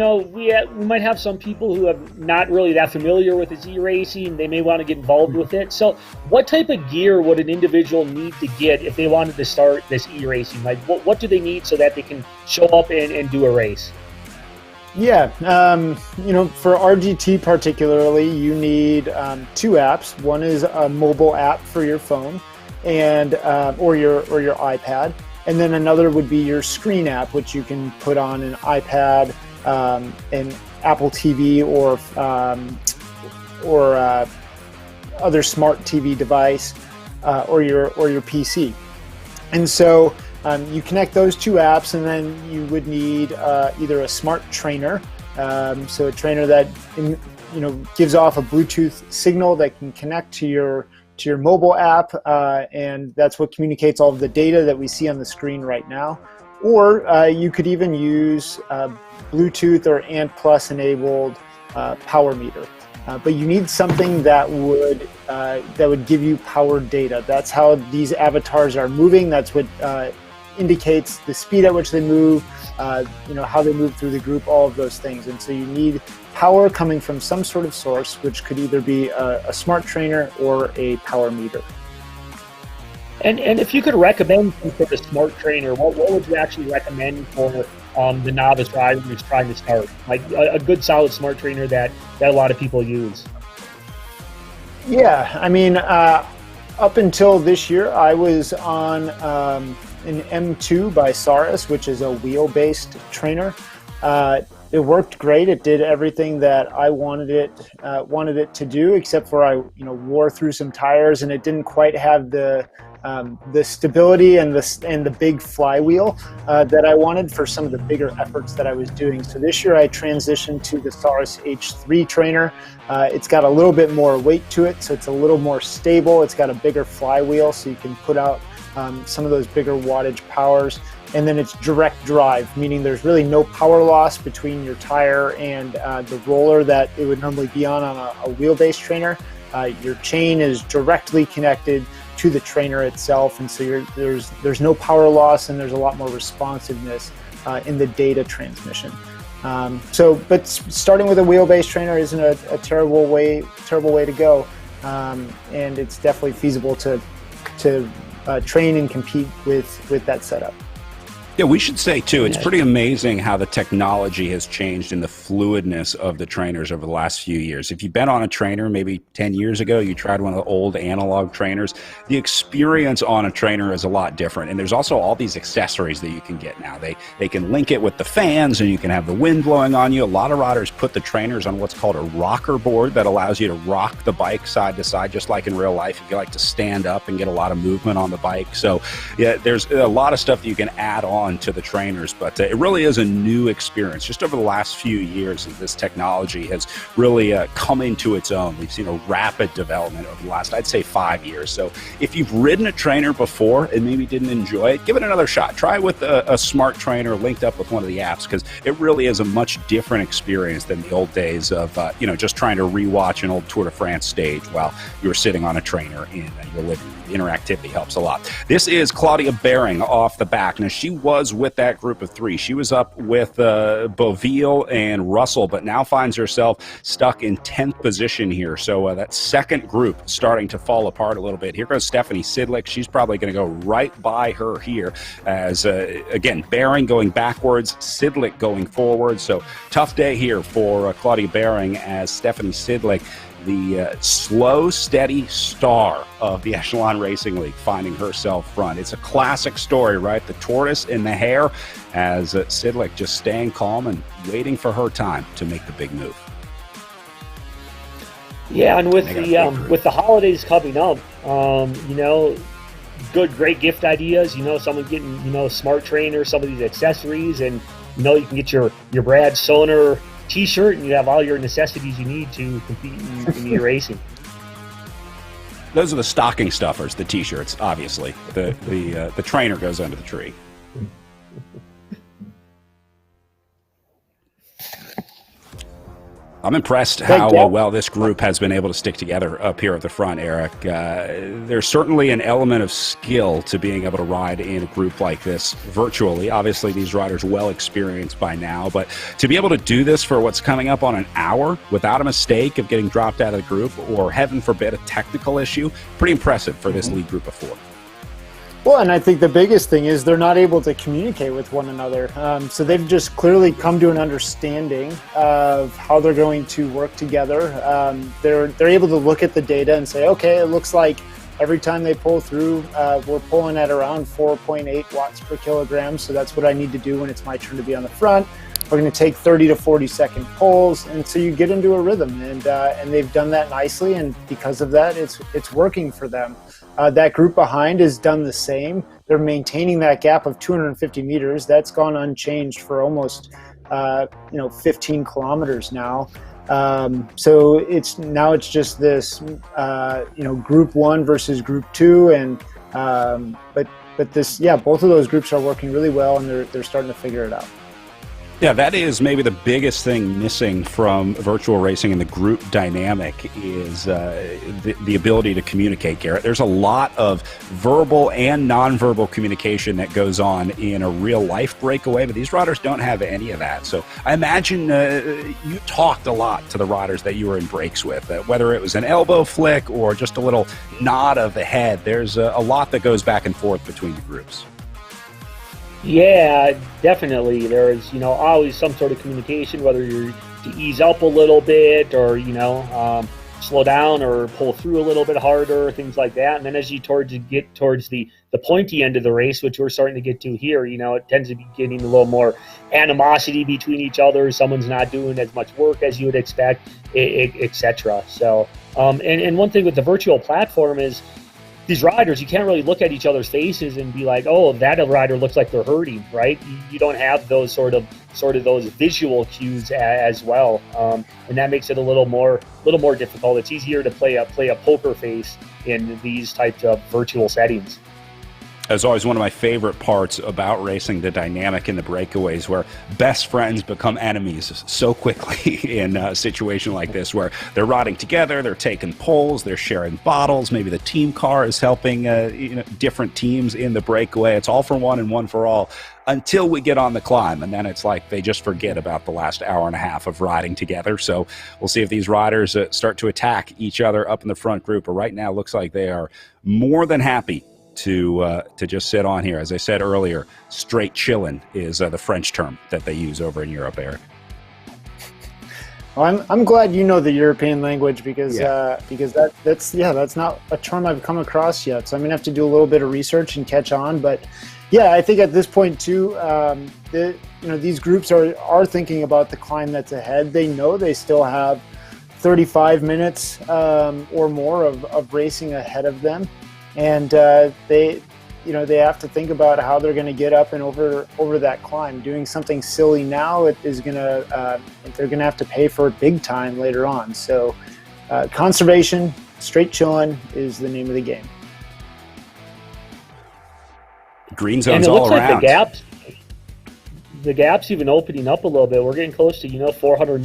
might have some people who are not really that familiar with this e-racing, they may want to get involved with it. So, what type of gear would an individual need to get if they wanted to start this e-racing? Like, what do they need so that they can show up and do a race? Yeah, for RGT particularly, you need 2 apps. One is a mobile app for your phone, and or your iPad. And then another would be your screen app, which you can put on an iPad, an Apple TV, or other smart TV device, or your PC. And so you connect those 2 apps, and then you would need either a smart trainer, so a trainer that gives off a Bluetooth signal that can connect to your mobile app, and that's what communicates all of the data that we see on the screen right now. Or you could even use Bluetooth or ANT Plus enabled power meter. But you need something that would give you power data. That's how these avatars are moving. That's what indicates the speed at which they move, how they move through the group, all of those things. And so you need power coming from some sort of source, which could either be a smart trainer or a power meter. And if you could recommend for the smart trainer, what would you actually recommend for the novice rider who's trying to start? Like a good solid smart trainer that a lot of people use. Yeah, I mean, up until this year, I was on an M2 by Saris, which is a wheel-based trainer. It worked great. It did everything that I wanted it to do, except for I wore through some tires, and it didn't quite have the stability and the big flywheel that I wanted for some of the bigger efforts that I was doing. So this year I transitioned to the Saris H3 trainer. It's got a little bit more weight to it, so it's a little more stable. It's got a bigger flywheel, so you can put out some of those bigger wattage powers. And then it's direct drive, meaning there's really no power loss between your tire and the roller that it would normally be on a wheel-based trainer. Your chain is directly connected to the trainer itself, and so there's no power loss, and there's a lot more responsiveness in the data transmission. But starting with a wheel-based trainer isn't a terrible way to go, and it's definitely feasible to train and compete with that setup. Yeah, we should say, too, it's pretty amazing how the technology has changed in the fluidness of the trainers over the last few years. If you've been on a trainer maybe 10 years ago, you tried one of the old analog trainers, the experience on a trainer is a lot different. And there's also all these accessories that you can get now. They can link it with the fans, and you can have the wind blowing on you. A lot of riders put the trainers on what's called a rocker board that allows you to rock the bike side to side, just like in real life, if you like to stand up and get a lot of movement on the bike. So, yeah, there's a lot of stuff that you can add on to the trainers, but it really is a new experience. Just over the last few years, this technology has really come into its own. We've seen a rapid development over the last, I'd say, 5 years. So if you've ridden a trainer before and maybe didn't enjoy it, give it another shot. Try it with a smart trainer linked up with one of the apps, because it really is a much different experience than the old days of just trying to rewatch an old Tour de France stage while you were sitting on a trainer in your living room. The interactivity helps a lot. This is Claudia Behring off the back. Now, she was with that group of 3. She was up with Beauville and Russell, but now finds herself stuck in 10th position here. So that second group starting to fall apart a little bit. Here goes Stephanie Sidlick. She's probably going to go right by her here as, again, Behring going backwards, Sidlick going forward. So tough day here for Claudia Behring as Stephanie Sidlick, the slow, steady star of the Echelon Racing League, finding herself front. It's a classic story, right? The tortoise and the hare, as Sidlick just staying calm and waiting for her time to make the big move. Yeah, and with the holidays coming up, great gift ideas. Someone getting smart trainer, some of these accessories, and you can get your Brad Soner T-shirt, and you have all your necessities you need to compete in the racing. Those are the stocking stuffers, the T-shirts. Obviously, the trainer goes under the tree. I'm impressed how well this group has been able to stick together up here at the front, Eric. There's certainly an element of skill to being able to ride in a group like this virtually. Obviously, these riders are well experienced by now, but to be able to do this for what's coming up on an hour without a mistake of getting dropped out of the group or, heaven forbid, a technical issue, pretty impressive for this lead group of 4. Well, and I think the biggest thing is they're not able to communicate with one another. So they've just clearly come to an understanding of how they're going to work together. They're able to look at the data and say, okay, it looks like every time they pull through, we're pulling at around 4.8 watts per kilogram. So that's what I need to do when it's my turn to be on the front. We're going to take 30 to 40 second pulls, and so you get into a rhythm, and they've done that nicely, and because of that, it's working for them. That group behind has done the same. They're maintaining that gap of 250 meters. That's gone unchanged for almost 15 kilometers now. So it's just this group 1 versus group 2, and but both of those groups are working really well, and they're starting to figure it out. Yeah, that is maybe the biggest thing missing from virtual racing and the group dynamic is the ability to communicate, Garrett. There's a lot of verbal and nonverbal communication that goes on in a real-life breakaway, but these riders don't have any of that. So I imagine you talked a lot to the riders that you were in breaks with, whether it was an elbow flick or just a little nod of the head. There's a lot that goes back and forth between the groups. Yeah, definitely. There's, always some sort of communication, whether you're to ease up a little bit or, slow down or pull through a little bit harder, things like that. And then as you get towards the pointy end of the race, which we're starting to get to here, it tends to be getting a little more animosity between each other. Someone's not doing as much work as you would expect, etc. So, and one thing with the virtual platform is, these riders, you can't really look at each other's faces and be like, oh, that rider looks like they're hurting, right? You don't have those sort of those visual cues as well, and that makes it a little more difficult. It's easier to play a poker face in these types of virtual settings. As always, one of my favorite parts about racing, the dynamic in the breakaways where best friends become enemies so quickly in a situation like this where they're riding together, they're taking polls, they're sharing bottles, maybe the team car is helping different teams in the breakaway. It's all for one and one for all until we get on the climb, and then it's like they just forget about the last hour and a half of riding together. So we'll see if these riders start to attack each other up in the front group, but right now it looks like they are more than happy to just sit on here. As I said earlier, straight chillin' is the French term that they use over in Europe, Eric. Well, I'm glad you know the European language because that's not a term I've come across yet. So I'm gonna have to do a little bit of research and catch on. But yeah, I think at this point too, these groups are thinking about the climb that's ahead. They know they still have 35 minutes or more of racing ahead of them. And they have to think about how they're going to get up and over that climb. Doing something silly now they're going to have to pay for it big time later on. So conservation, straight chillin' is the name of the game. Green zones all around. Like the gap's even opening up a little bit. We're getting close to 400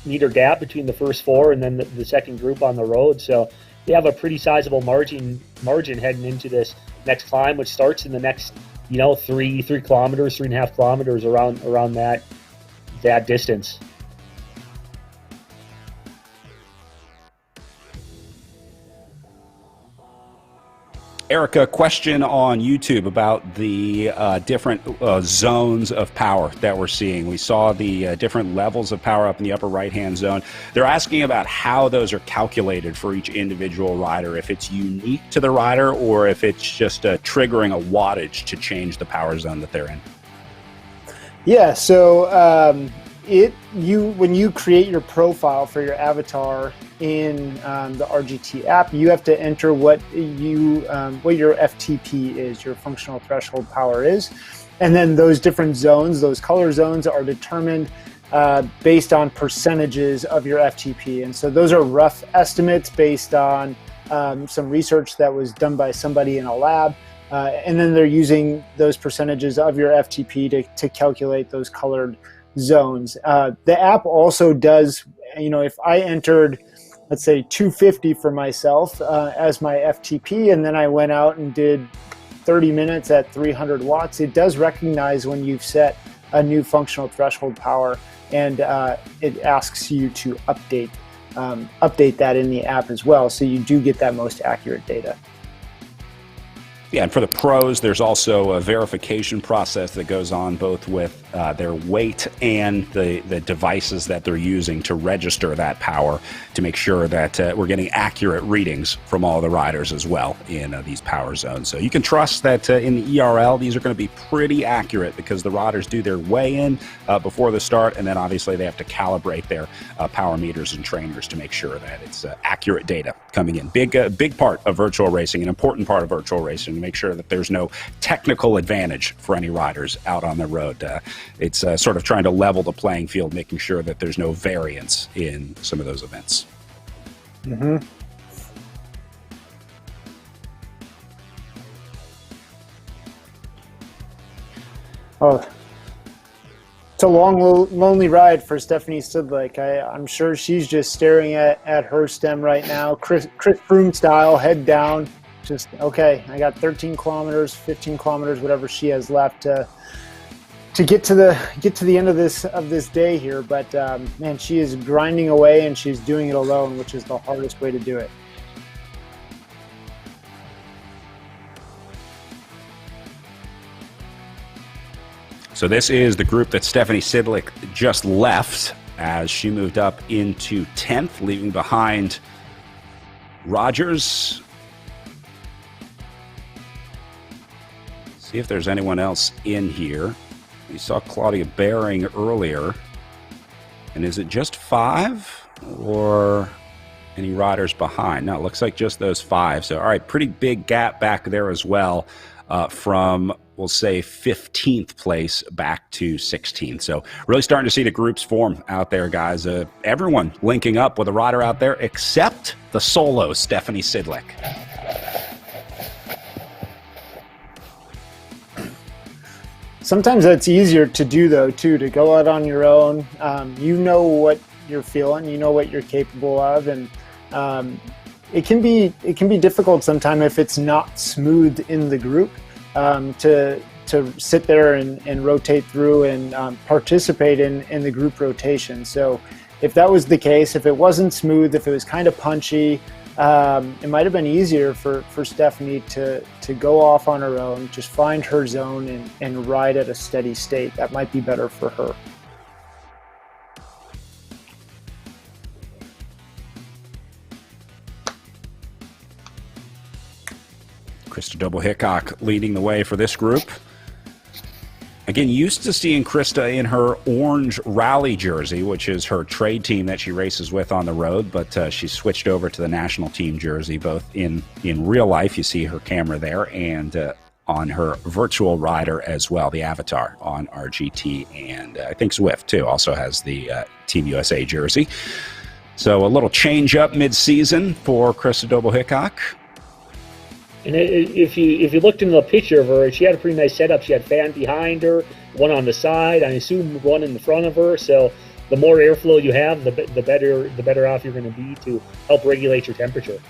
meter gap between the first 4 and then the second group on the road. So we have a pretty sizable margin heading into this next climb, which starts in the next 3 kilometers, 3.5 kilometers around that distance. Erica, question on YouTube about the different zones of power that we're seeing. We saw the different levels of power up in the upper right-hand zone. They're asking about how those are calculated for each individual rider, if it's unique to the rider or if it's just triggering a wattage to change the power zone that they're in. Yeah, so when you create your profile for your avatar in the RGT app, you have to enter what your FTP is, your functional threshold power is, and then those different zones, those color zones, are determined based on percentages of your FTP, and so those are rough estimates based on some research that was done by somebody in a lab, and then they're using those percentages of your FTP to calculate those colored zones. The app also does, if I entered, let's say 250 for myself as my FTP, and then I went out and did 30 minutes at 300 watts, it does recognize when you've set a new functional threshold power, and it asks you to update that in the app as well, so you do get that most accurate data. Yeah, and for the pros, there's also a verification process that goes on both with their weight and the devices that they're using to register that power, to make sure that we're getting accurate readings from all the riders as well in these power zones. So you can trust that in the ERL, these are going to be pretty accurate, because the riders do their weigh-in before the start, and then obviously they have to calibrate their power meters and trainers to make sure that it's accurate data coming in. Big part of virtual racing, an important part of virtual racing, to make sure that there's no technical advantage for any riders out on the road. It's sort of trying to level the playing field, making sure that there's no variance in some of those events. Mm-hmm. Oh, it's a long, lonely ride for Stephanie Sidlick. I'm sure she's just staring at her stem right now, Chris Froome style, head down. Just, okay, I got 13 kilometers, 15 kilometers, whatever she has left to get to the end of this day here. But man, she is grinding away, and she's doing it alone, which is the hardest way to do it. So this is the group that Stephanie Sidlick just left, as she moved up into 10th, leaving behind Rogers. See if there's anyone else in here. We saw Claudia Baring earlier. And is it just 5, or any riders behind? No, it looks like just those 5. So, all right, pretty big gap back there as well, from, we'll say, 15th place back to 16th. So really starting to see the groups form out there, guys. Everyone linking up with a rider out there except the solo Stephanie Sidlick. Sometimes that's easier to do, though, too, to go out on your own. You know what you're feeling, you know what you're capable of, and it can be difficult sometimes if it's not smooth in the group to sit there and rotate through and participate in the group rotation. So if that was the case, if it wasn't smooth, if it was kind of punchy, it might have been easier for Stephanie to go off on her own, just find her zone and ride at a steady state. That might be better for her. Krista Doble-Hickok leading the way for this group. Again, used to seeing Krista in her orange rally jersey, which is her trade team that she races with on the road, but she switched over to the national team jersey, both in real life, you see her camera there, and on her virtual rider as well, the avatar on RGT, and I think Zwift, too, also has the Team USA jersey. So a little change up mid-season for Krista Doble-Hickok. And if you looked into the picture of her, she had a pretty nice setup. She had fan behind her, one on the side, I assume one in the front of her. So the more airflow you have, the better off you're going to be to help regulate your temperature.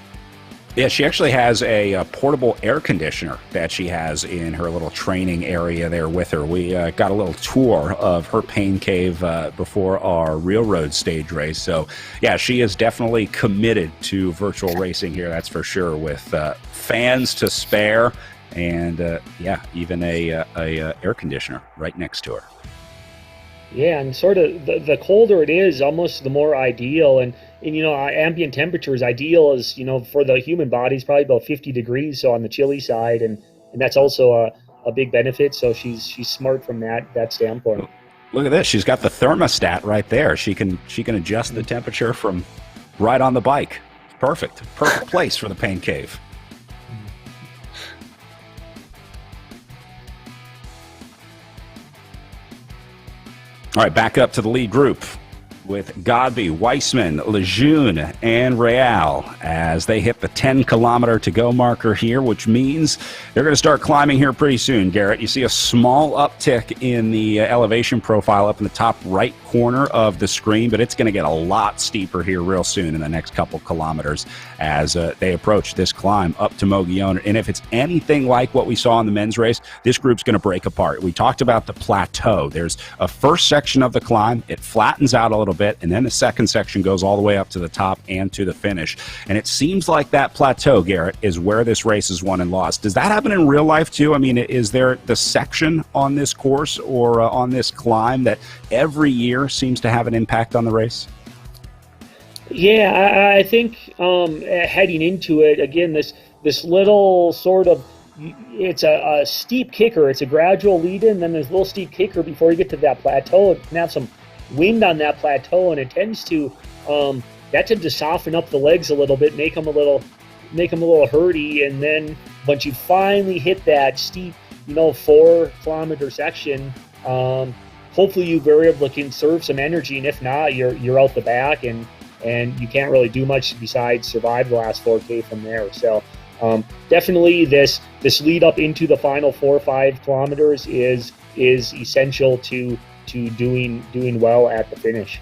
Yeah, she actually has a portable air conditioner that she has in her little training area there with her. We got a little tour of her pain cave before our railroad stage race. So, yeah, she is definitely committed to virtual racing here, that's for sure, with fans to spare and, yeah, even a air conditioner right next to her. Yeah, and sort of the colder it is, almost the more ideal. And you know, ambient temperature is ideal as, you know, for the human body is probably about 50 degrees, so on the chilly side, and that's also a big benefit. So she's smart from that standpoint. Look at this. She's got the thermostat right there. She can adjust the temperature from right on the bike. Perfect place for the pain cave. All right, back up to the lead group with Godby, Weissman, Lejeune, and Real as they hit the 10-kilometer to-go marker here, which means they're going to start climbing here pretty soon, Garrett. You see a small uptick in the elevation profile up in the top right corner of the screen, but it's going to get a lot steeper here real soon in the next couple kilometers as they approach this climb up to Mogollon. And if it's anything like what we saw in the men's race, this group's going to break apart. We talked about the plateau. There's a first section of the climb. It flattens out a little bit, and then the second section goes all the way up to the top and to the finish. And it seems like that plateau, Garrett, is where this race is won and lost. Does that happen in real life too? I mean, is there the section on this course or on this climb that every year seems to have an impact on the race? Yeah, I think heading into it, again, this little sort of, it's a steep kicker. It's a gradual lead-in, then there's a little steep kicker before you get to that plateau. It can have some wind on that plateau, and it tends to soften up the legs a little bit, make them a little hurdy, and then once you finally hit that steep, 4-kilometer section, hopefully you were able to conserve some energy, and if not, you're out the back, and you can't really do much besides survive the last 4K from there. So definitely this lead up into the final 4 or 5 kilometers is essential to doing well at the finish.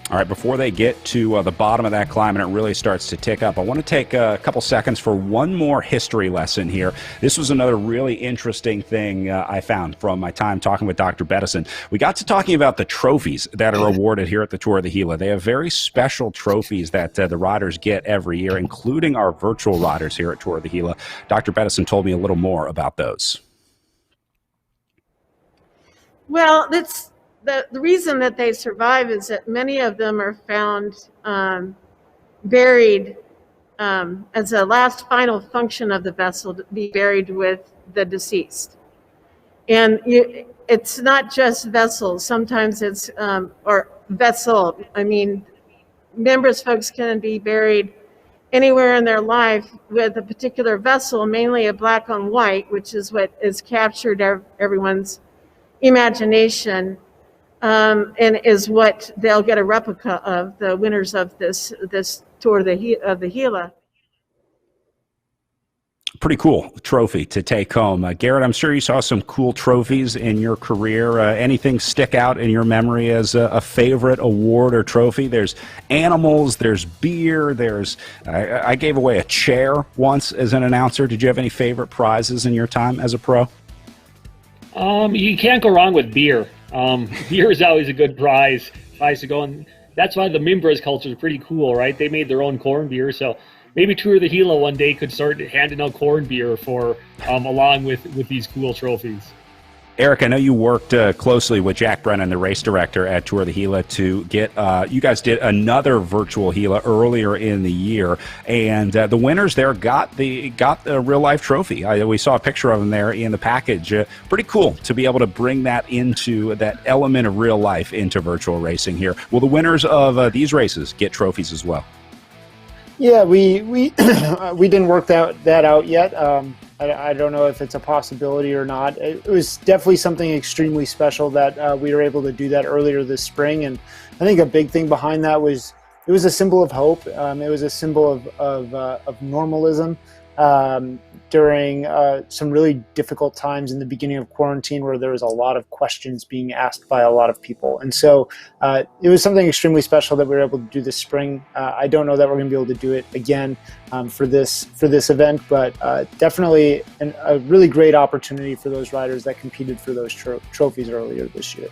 All right, before they get to the bottom of that climb and it really starts to tick up, I want to take a couple seconds for one more history lesson here. This was another really interesting thing I found from my time talking with Dr. Bettison. We got to talking about the trophies that are awarded here at the Tour of the Gila. They have very special trophies that the riders get every year, including our virtual riders here at Tour of the Gila. Dr. Bettison told me a little more about those. Well, that's the reason that they survive is that many of them are found buried as a last final function of the vessel, to be buried with the deceased. And it's not just vessels. Sometimes it's, or vessel, I mean, members, folks can be buried anywhere in their life with a particular vessel, mainly a black on white, which is what is captured everyone's imagination, and is what they'll get a replica of, the winners of this Tour of the Gila. Pretty cool trophy to take home. Garrett, I'm sure you saw some cool trophies in your career. Anything stick out in your memory as a favorite award or trophy? There's animals, there's beer, there's... I gave away a chair once as an announcer. Did you have any favorite prizes in your time as a pro? You can't go wrong with beer. Beer is always a good prize to go, and that's why the Mimbres culture is pretty cool, right? They made their own corn beer, so maybe Tour of the Gila one day could start handing out corn beer for along with these cool trophies. Eric, I know you worked closely with Jack Brennan, the race director at Tour of the Gila, to get, you guys did another virtual Gila earlier in the year, and the winners there got the real-life trophy. We saw a picture of them there in the package. Pretty cool to be able to bring that into, that element of real life into virtual racing here. Will the winners of these races get trophies as well? Yeah, we didn't work that out yet. I don't know if it's a possibility or not. It was definitely something extremely special that we were able to do that earlier this spring, and I think a big thing behind that was it was a symbol of hope. It was a symbol of normalism during some really difficult times in the beginning of quarantine, where there was a lot of questions being asked by a lot of people. And so it was something extremely special that we were able to do this spring. I don't know that we're going to be able to do it again for this event, but definitely a really great opportunity for those riders that competed for those trophies earlier this year.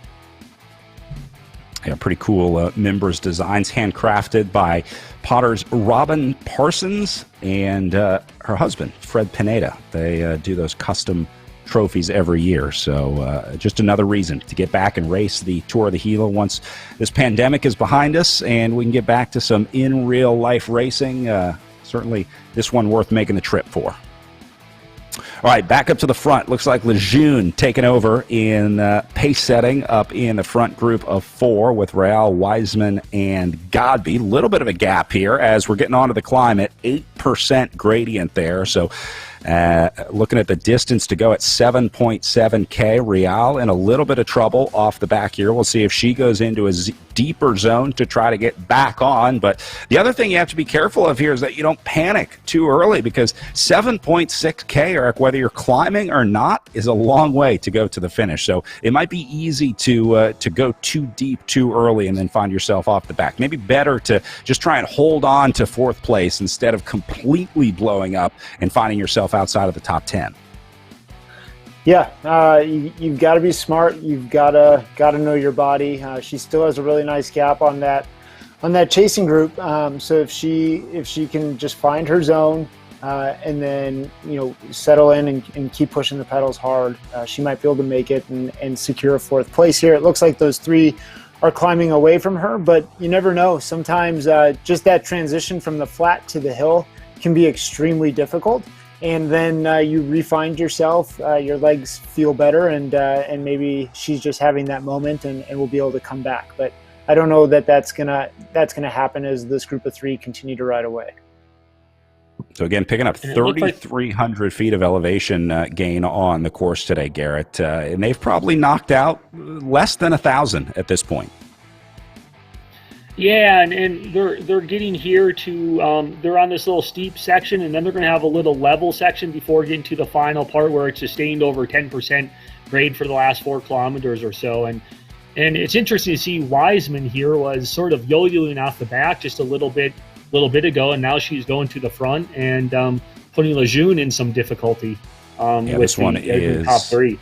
Yeah, pretty cool members designs, handcrafted by Potter's Robin Parsons and her husband, Fred Pineda. They do those custom trophies every year. So just another reason to get back and race the Tour of the Gila once this pandemic is behind us and we can get back to some in real life racing. Certainly this one worth making the trip for. All right, back up to the front. Looks like Lejeune taking over in pace setting up in the front group of 4 with Real, Wiseman, and Godby. A little bit of a gap here as we're getting onto the climb at 8% gradient there. So looking at the distance to go at 7.7K. Real in a little bit of trouble off the back here. We'll see if she goes into a deeper zone to try to get back on. But the other thing you have to be careful of here is that you don't panic too early, because 7.6K, Eric, whether you're climbing or not, is a long way to go to the finish. So it might be easy to go too deep too early and then find yourself off the back. Maybe better to just try and hold on to 4th place instead of completely blowing up and finding yourself outside of the top 10. Yeah, you've got to be smart. You've got to know your body. She still has a really nice gap on that chasing group. So if she can just find her zone and then settle in and keep pushing the pedals hard, she might be able to make it and secure a 4th place here. It looks like those 3 are climbing away from her, but you never know. Sometimes just that transition from the flat to the hill can be extremely difficult. And then you re-find yourself, your legs feel better, and maybe she's just having that moment and will be able to come back. But I don't know that that's gonna happen as this group of 3 continue to ride away. So again, picking up 3,300 feet of elevation gain on the course today, Garrett, and they've probably knocked out less than 1,000 at this point. Yeah, and they're getting here to they're on this little steep section, and then they're going to have a little level section before getting to the final part where it's sustained over 10% grade for the last 4 kilometers or so. And it's interesting to see Wiseman here was sort of yo-yoing off the back just a little bit ago, and now she's going to the front and putting Lejeune in some difficulty. With this one is top 3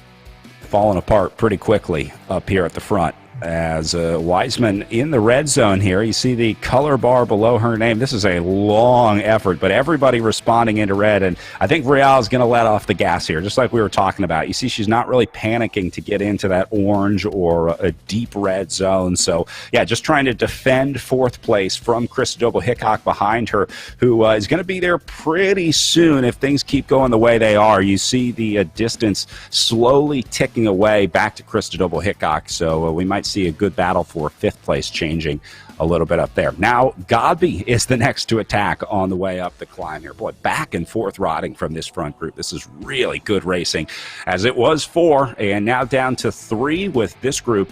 falling apart pretty quickly up here at the front. As Wiseman in the red zone here. You see the color bar below her name. This is a long effort, but everybody responding into red, and I think Real is going to let off the gas here, just like we were talking about. You see she's not really panicking to get into that orange or a deep red zone. So, yeah, just trying to defend 4th place from Christopher Hickok behind her, who is going to be there pretty soon if things keep going the way they are. You see the distance slowly ticking away back to Christopher Hickok, so we might see a good battle for 5th place changing a little bit up there. Now, Godby is the next to attack on the way up the climb here. Boy, back and forth riding from this front group. This is really good racing, as it was 4, and now down to 3 with this group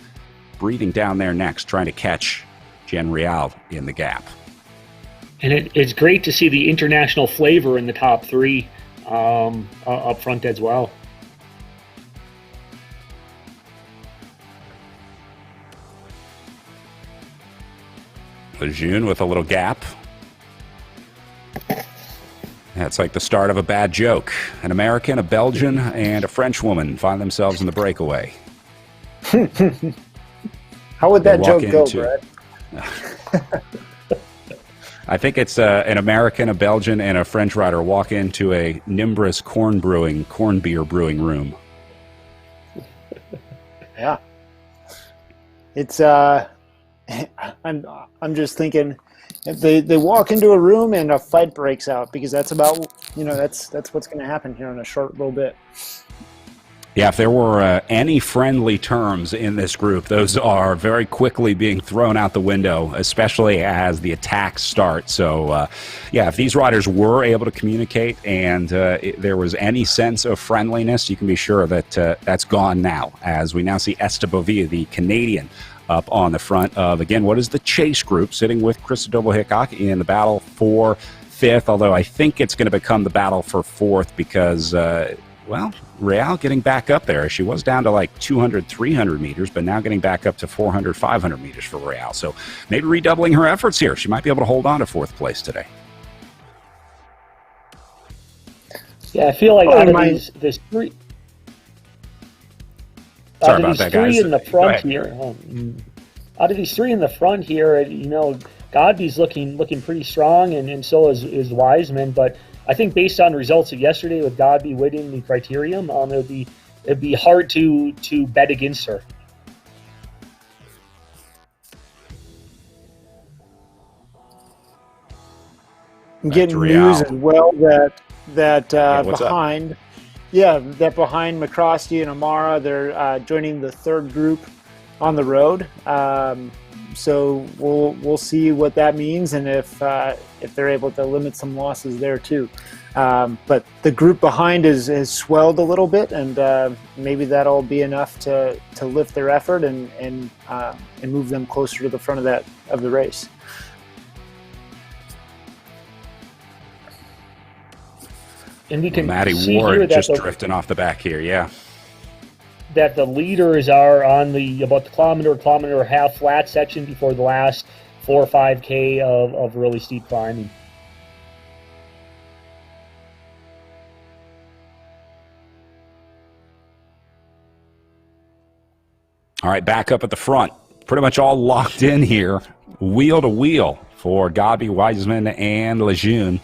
breathing down there next, trying to catch Jen Real in the gap. And it's great to see the international flavor in the top 3 up front as well. Lejeune with a little gap. That's like the start of a bad joke. An American, a Belgian, and a French woman find themselves in the breakaway. How would that joke go, Brad? I think it's an American, a Belgian, and a French rider walk into a Nimbus corn beer brewing room. Yeah. It's I'm just thinking if they walk into a room and a fight breaks out, because that's about that's what's going to happen here in a short little bit. Yeah, if there were any friendly terms in this group, those are very quickly being thrown out the window, especially as the attacks start. So, yeah, if these riders were able to communicate and there was any sense of friendliness, you can be sure that that's gone now, as we now see Esther Bovia, the Canadian, up on the front of, again, what is the chase group, sitting with Christopher Hickok in the battle for 5th, although I think it's going to become the battle for 4th because... well, Real getting back up there. She was down to like 200, 300 meters, but now getting back up to 400, 500 meters for Real. So maybe redoubling her efforts here. She might be able to hold on to 4th place today. Yeah, I feel like out of these three... Sorry about that, guys. In the front here, out of these 3 in the front here, Godby's looking pretty strong, and so is Wiseman, but I think based on results of yesterday with Godby winning the criterium, it'd be hard to bet against her. I'm getting news as well that behind Yeah, that behind McCrosty and Amara, they're joining the third group on the road. So we'll see what that means, and if they're able to limit some losses there too. But the group behind has swelled a little bit, and maybe that'll be enough to lift their effort and move them closer to the front of the race. And we can Matty see Ward here that just drifting off the back here, yeah. That the leaders are on about the kilometer and a half flat section before the last 4 or 5K of really steep climbing. All right, back up at the front. Pretty much all locked in here, wheel to wheel for Godby, Wiseman, and Lejeune.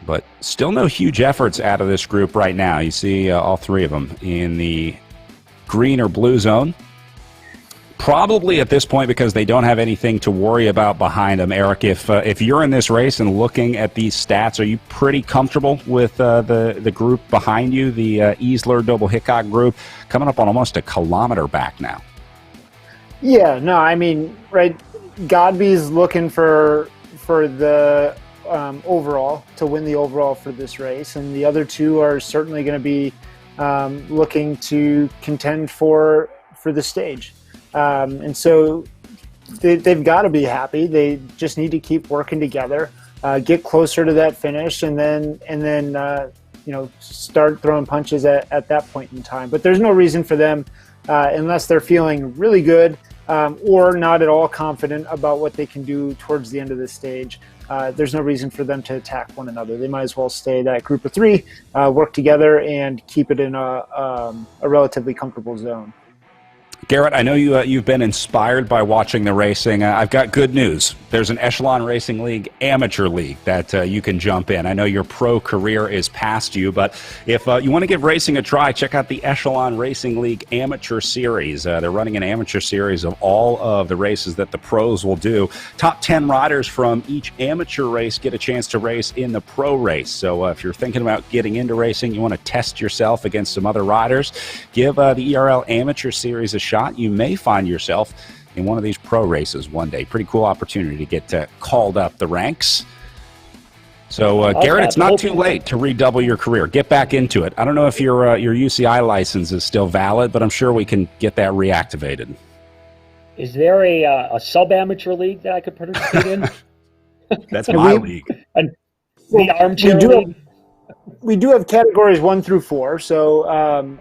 But still no huge efforts out of this group right now. You see all three of them in the green or blue zone. Probably at this point because they don't have anything to worry about behind them. Eric, if you're in this race and looking at these stats, are you pretty comfortable with the group behind you, the Easler Double Hickok group, coming up on almost a kilometer back now? Yeah, no, I mean, right, Godby's looking for the overall, to win the overall for this race, and the other two are certainly going to be looking to contend for the stage. And so they've got to be happy. They just need to keep working together, get closer to that finish, and then start throwing punches at that point in time. But there's no reason for them, unless they're feeling really good or not at all confident about what they can do towards the end of the stage. There's no reason for them to attack one another. They might as well stay that group of three, work together, and keep it in a relatively comfortable zone. Garrett, I know you've been inspired by watching the racing. I've got good news. There's an Echelon Racing League amateur league that you can jump in. I know your pro career is past you, but if you want to give racing a try, check out the Echelon Racing League amateur series. They're running an amateur series of all of the races that the pros will do. Top 10 riders from each amateur race get a chance to race in the pro race. So if you're thinking about getting into racing, you want to test yourself against some other riders, give the ERL amateur series a shot. You may find yourself in one of these pro races one day. Pretty cool opportunity to get called up the ranks. So, Garrett, it's not too late to redouble your career. Get back into it. I don't know if your UCI license is still valid, but I'm sure we can get that reactivated. Is there a sub-amateur league that I could participate in? That's my league. And the armchair league? We do have categories 1 through 4, so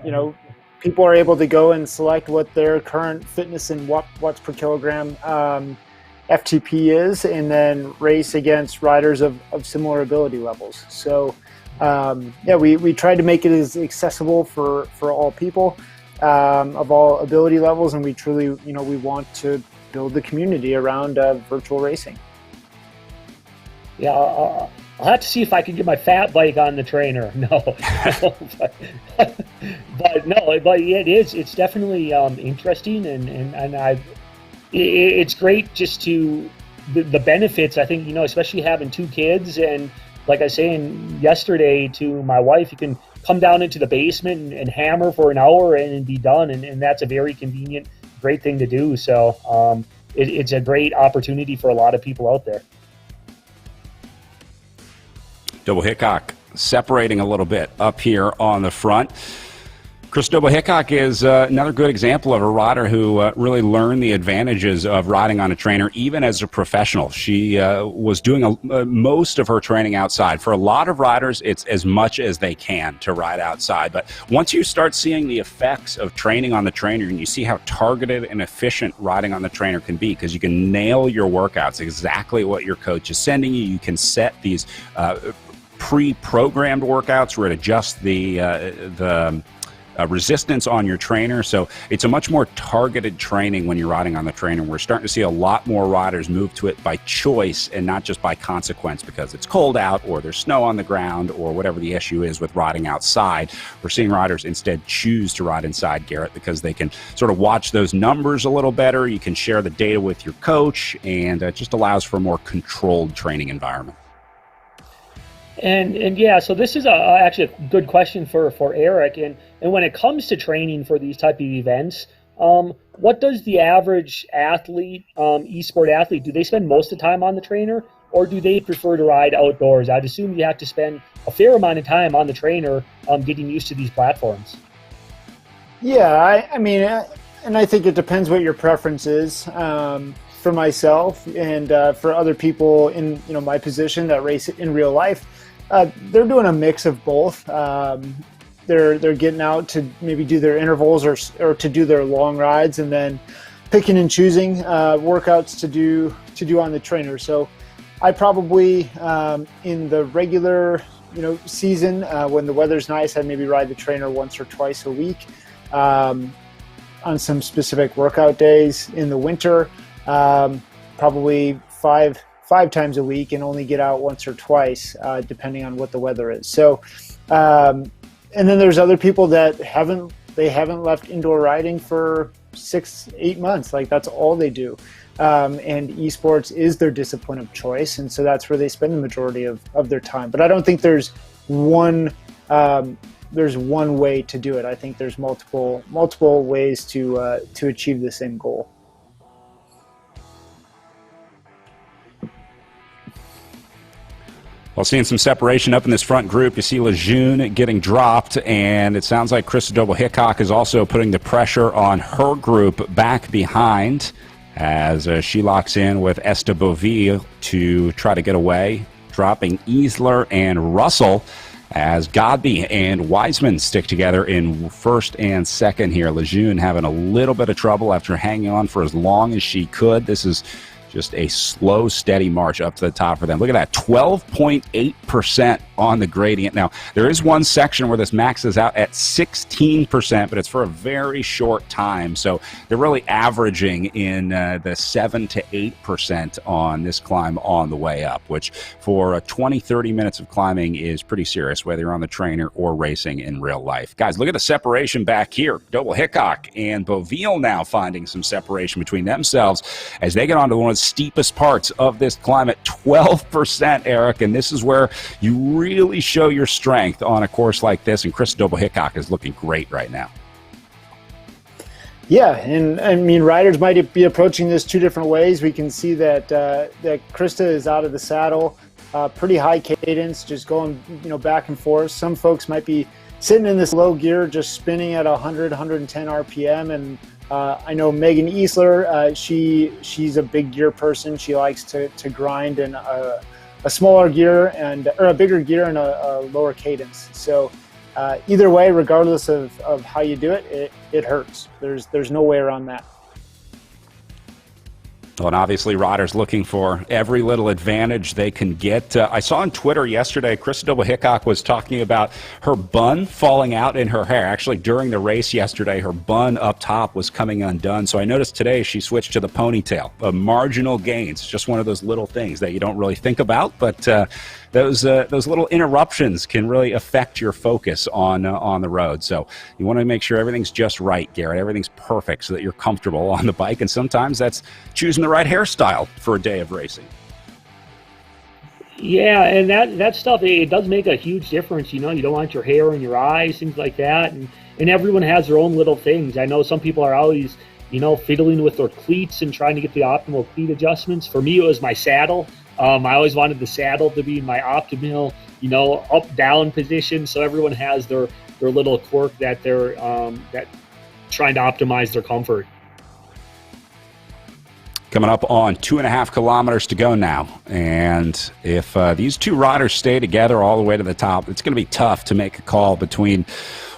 people are able to go and select what their current fitness in watts per kilogram FTP is, and then race against riders of similar ability levels. So, we tried to make it as accessible for all people of all ability levels, and we truly, we want to build the community around virtual racing. Yeah, I'll have to see if I can get my fat bike on the trainer. No, but it's definitely interesting, and it's great just to the benefits. I think, especially having 2 kids, and like I was saying yesterday to my wife, you can come down into the basement and hammer for an hour and be done, and that's a very convenient, great thing to do. So it's a great opportunity for a lot of people out there. Double Hickok separating a little bit up here on the front. Chris Double Hickok is another good example of a rider who really learned the advantages of riding on a trainer, even as a professional. She was doing most of her training outside. For a lot of riders, it's as much as they can to ride outside. But once you start seeing the effects of training on the trainer, and you see how targeted and efficient riding on the trainer can be, because you can nail your workouts exactly what your coach is sending you. You can set these pre-programmed workouts where it adjusts the resistance on your trainer. So it's a much more targeted training when you're riding on the trainer. We're starting to see a lot more riders move to it by choice and not just by consequence because it's cold out or there's snow on the ground or whatever the issue is with riding outside. We're seeing riders instead choose to ride inside, Garrett, because they can sort of watch those numbers a little better. You can share the data with your coach, and it just allows for a more controlled training environment. And yeah, so this is actually a good question for Eric. And when it comes to training for these type of events, what does the average athlete, esport athlete, do they spend most of the time on the trainer, or do they prefer to ride outdoors? I'd assume you have to spend a fair amount of time on the trainer, getting used to these platforms. Yeah, I mean, and I think it depends what your preference is. For myself and for other people in my position that race in real life, they're doing a mix of both. They're getting out to maybe do their intervals or to do their long rides, and then picking and choosing workouts to do on the trainer. So I probably in the regular season when the weather's nice, I'd maybe ride the trainer once or twice a week. On some specific workout days in the winter, probably five times a week, and only get out once or twice, depending on what the weather is. So, and then there's other people that haven't left indoor riding for 6-8 months. Like, that's all they do. And esports is their discipline of choice. And so that's where they spend the majority of their time. But I don't think there's one way to do it. I think there's multiple ways to achieve the same goal. Well, seeing some separation up in this front group. You see Lejeune getting dropped, and it sounds like Krista Doble-Hickok is also putting the pressure on her group back behind as she locks in with Esther Boville to try to get away, dropping Easler and Russell as Godby and Wiseman stick together in first and second here. Lejeune having a little bit of trouble after hanging on for as long as she could. This is just a slow, steady march up to the top for them. Look at that, 12.8% on the gradient. Now, there is one section where this maxes out at 16%, but it's for a very short time. So they're really averaging in the 7 to 8% on this climb on the way up, which for 20, 30 minutes of climbing is pretty serious, whether you're on the trainer or racing in real life. Guys, look at the separation back here. Doble-Hickok and Boville now finding some separation between themselves as they get onto one of the steepest parts of this climb at 12%, Eric, and this is where you really show your strength on a course like this, and Krista Doble-Hickok is looking great right now. Yeah, and I mean, riders might be approaching this two different ways. We can see that that Krista is out of the saddle, pretty high cadence, just going back and forth. Some folks might be sitting in this low gear, just spinning at 100, 110 RPM, and I know Megan Easler, she's a big gear person. She likes to grind in a smaller gear or a bigger gear and a lower cadence. So either way, regardless of how you do it, it hurts. There's no way around that. Well, and obviously riders looking for every little advantage they can get. I saw on Twitter yesterday, Krista Doble-Hickok was talking about her bun falling out in her hair. Actually, during the race yesterday, her bun up top was coming undone. So I noticed today she switched to the ponytail. Marginal gains, just one of those little things that you don't really think about, but those little interruptions can really affect your focus on the road. So you want to make sure everything's just right, Garrett. Everything's perfect so that you're comfortable on the bike, and sometimes that's choosing the right hairstyle for a day of racing. Yeah, and that stuff, it does make a huge difference. You don't want your hair in your eyes, things like that, and everyone has their own little things. I know some people are always fiddling with their cleats and trying to get the optimal cleat adjustments. For me, it was my saddle. I always wanted the saddle to be my optimal, up-down position. So everyone has their little quirk that they're trying to optimize their comfort. Coming up on 2.5 kilometers to go now. And if these two riders stay together all the way to the top, it's going to be tough to make a call between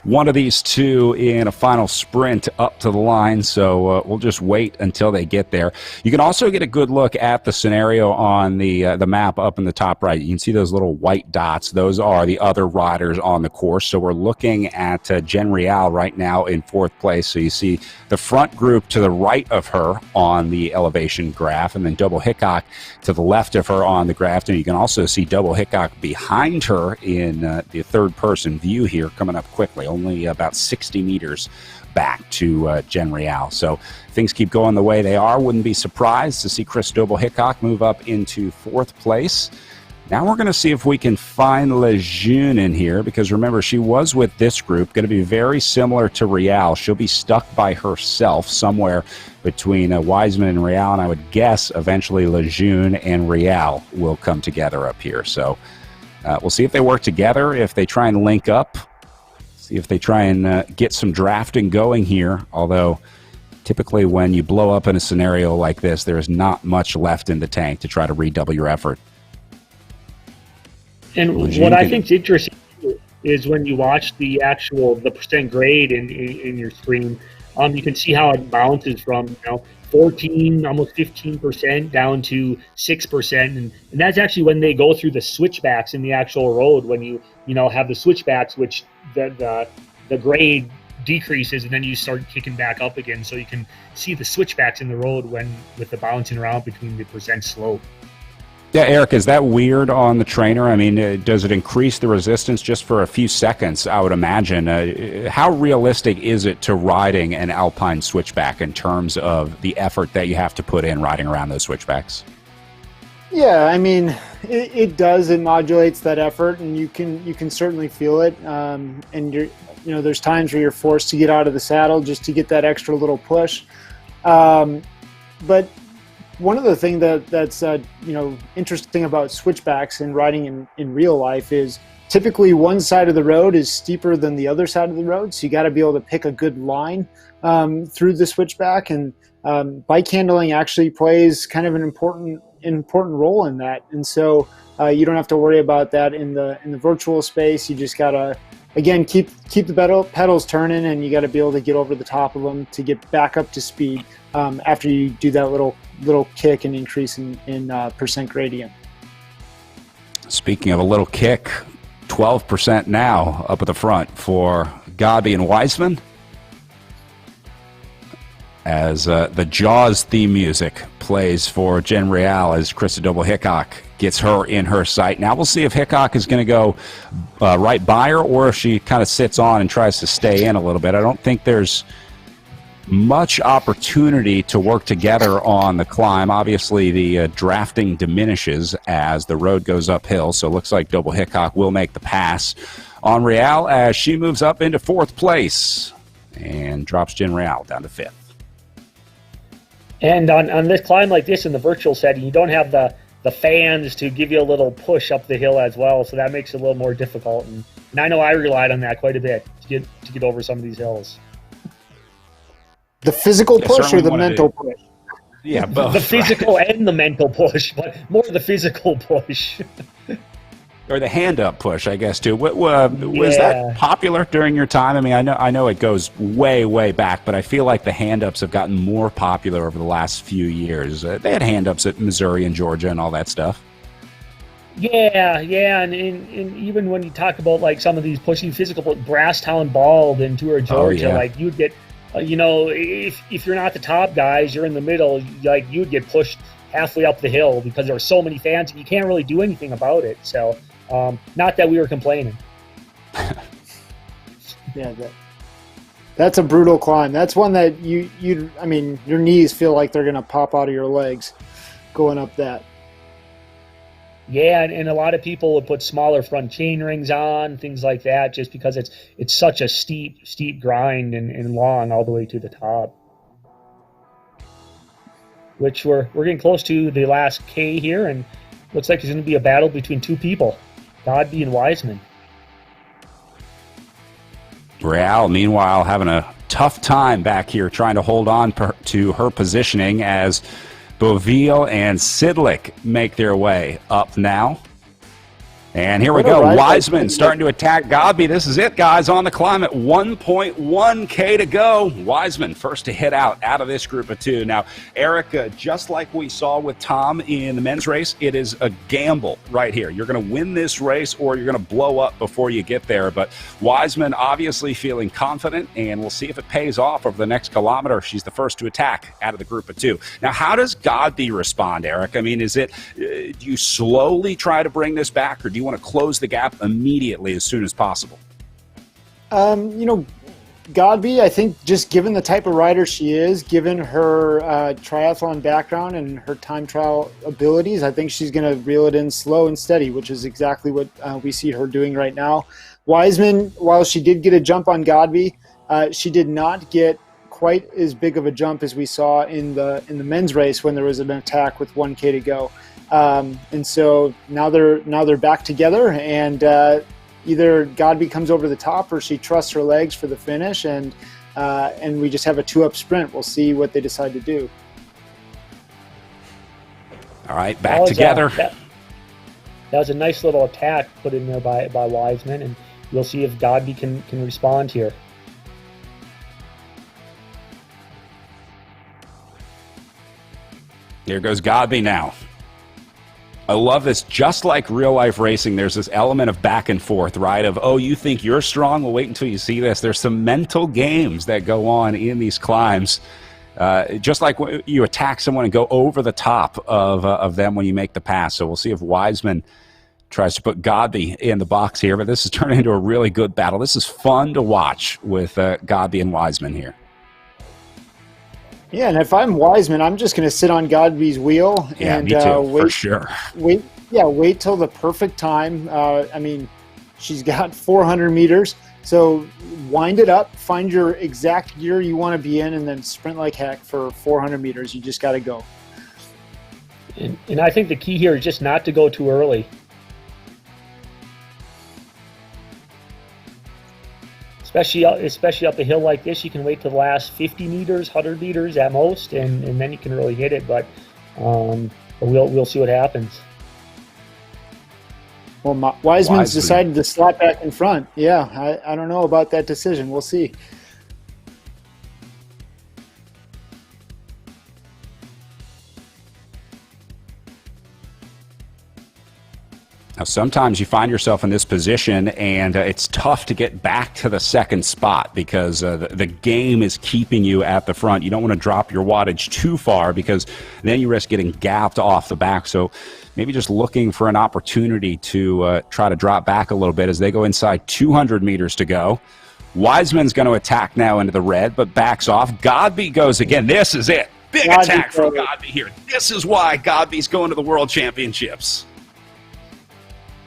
one of these two in a final sprint up to the line, so we'll just wait until they get there. You can also get a good look at the scenario on the map up in the top right. You can see those little white dots. Those are the other riders on the course. So we're looking at Jen Rial right now in fourth place. So you see the front group to the right of her on the elevation graph, and then Doble-Hickok to the left of her on the graph. And you can also see Doble-Hickok behind her in the third-person view here coming up quickly. Only about 60 meters back to Jen Rial. So things keep going the way they are. Wouldn't be surprised to see Krista Doble-Hickok move up into fourth place. Now we're going to see if we can find Lejeune in here, because remember, she was with this group, going to be very similar to Rial. She'll be stuck by herself somewhere between Wiseman and Rial, and I would guess eventually Lejeune and Rial will come together up here. So we'll see if they work together, if they try and link up, see if they try and get some drafting going here, although typically when you blow up in a scenario like this, there is not much left in the tank to try to redouble your effort. And what I think is interesting is when you watch the percent grade in your screen, you can see how it bounces from 14, almost 15% down to 6%, and that's actually when they go through the switchbacks in the actual road. When you have the switchbacks, which the grade decreases, and then you start kicking back up again. So you can see the switchbacks in the road with the bouncing around between the percent slope. Yeah, Eric, is that weird on the trainer? I mean, does it increase the resistance just for a few seconds, I would imagine? How realistic is it to riding an alpine switchback in terms of the effort that you have to put in riding around those switchbacks? Yeah, I mean, it does. It modulates that effort, and you can certainly feel it. And there's times where you're forced to get out of the saddle just to get that extra little push. But one of the things that's interesting about switchbacks and riding in real life is typically one side of the road is steeper than the other side of the road, so you got to be able to pick a good line through the switchback. And bike handling actually plays kind of an important role in that. And so you don't have to worry about that in the virtual space. You just gotta, again, keep the pedals turning, and you got to be able to get over the top of them to get back up to speed after you do that little kick and increase in percent gradient. Speaking of a little kick, 12% now up at the front for Godby and Wiseman, as the Jaws theme music plays for Jen Rial as Christodouble Hickok gets her in her sight. Now we'll see if Hickok is going to go right by her, or if she kind of sits on and tries to stay in a little bit. I don't think there's much opportunity to work together on the climb. Obviously, the drafting diminishes as the road goes uphill, so it looks like Double Hickok will make the pass on Rial as she moves up into 4th place and drops Jen Rial down to 5th. And on this climb like this in the virtual setting, you don't have the fans to give you a little push up the hill as well, so that makes it a little more difficult. And I know I relied on that quite a bit to get over some of these hills. The physical push or the mental push? Yeah, both. The physical and the mental push, but more the physical push. Or the hand-up push, I guess, too. Was that popular during your time? I mean, I know it goes way, way back, but I feel like the hand-ups have gotten more popular over the last few years. They had hand-ups at Missouri and Georgia and all that stuff. Yeah, and even when you talk about like some of these pushing physical, Brasstown Bald in Tour of Georgia, like you'd get, if you're not the top guys, you're in the middle, like you'd get pushed halfway up the hill because there are so many fans and you can't really do anything about it. So, not that we were complaining. Yeah, that's a brutal climb. That's one that I mean, your knees feel like they're gonna pop out of your legs going up that. Yeah, and a lot of people would put smaller front chain rings on, things like that, just because it's such a steep grind and long all the way to the top. Which we're getting close to the last K here, and looks like it's going to be a battle between two people, Godby and Wiseman. Rial, meanwhile, having a tough time back here trying to hold on to her positioning as Boville and Sidlick make their way up now. And here we go. Wiseman starting to attack Godby. This is it, guys, on the climb at 1.1K to go. Wiseman first to hit out of this group of two. Now, Eric, just like we saw with Tom in the men's race, it is a gamble right here. You're going to win this race or you're going to blow up before you get there. But Wiseman obviously feeling confident, and we'll see if it pays off over the next kilometer. She's the first to attack out of the group of two. Now, how does Godby respond, Eric? I mean, is it do you slowly try to bring this back, or do you want to close the gap immediately as soon as possible? Godby, I think just given the type of rider she is, given her triathlon background and her time trial abilities, I think she's going to reel it in slow and steady, which is exactly what we see her doing right now. Wiseman, while she did get a jump on Godby, she did not get quite as big of a jump as we saw in the men's race when there was an attack with 1K to go. And so now they're back together, and either Godby comes over the top or she trusts her legs for the finish, and we just have a 2-up sprint. We'll see what they decide to do. All right, back together. That was a nice little attack put in there by Wiseman, and we'll see if Godby can respond here. Here goes Godby now. I love this. Just like real life racing, there's this element of back and forth, right? Of, oh, you think you're strong? Well, wait until you see this. There's some mental games that go on in these climbs. Just like when you attack someone and go over the top of them when you make the pass. So we'll see if Wiseman tries to put Godby in the box here. But this has turned into a really good battle. This is fun to watch with Godby and Wiseman here. Yeah, and if I'm Wiseman, I'm just going to sit on Godby's wheel and me too, wait. For sure. Wait till the perfect time. I mean, she's got 400 meters, so wind it up, find your exact gear you want to be in, and then sprint like heck for 400 meters. You just got to go. And I think the key here is just not to go too early. Especially up a hill like this, you can wait till the last 50 meters, 100 meters at most, and then you can really hit it. But we'll see what happens. Well, Wiseman's decided to slap back in front. Yeah, I don't know about that decision. We'll see. Now, sometimes you find yourself in this position, and it's tough to get back to the second spot because the game is keeping you at the front. You don't want to drop your wattage too far because then you risk getting gapped off the back. So maybe just looking for an opportunity to try to drop back a little bit as they go inside 200 meters to go. Wiseman's going to attack now into the red, but backs off. Godby goes again. This is it. Big attack from Godby here. This is why Godby's going to the World Championships.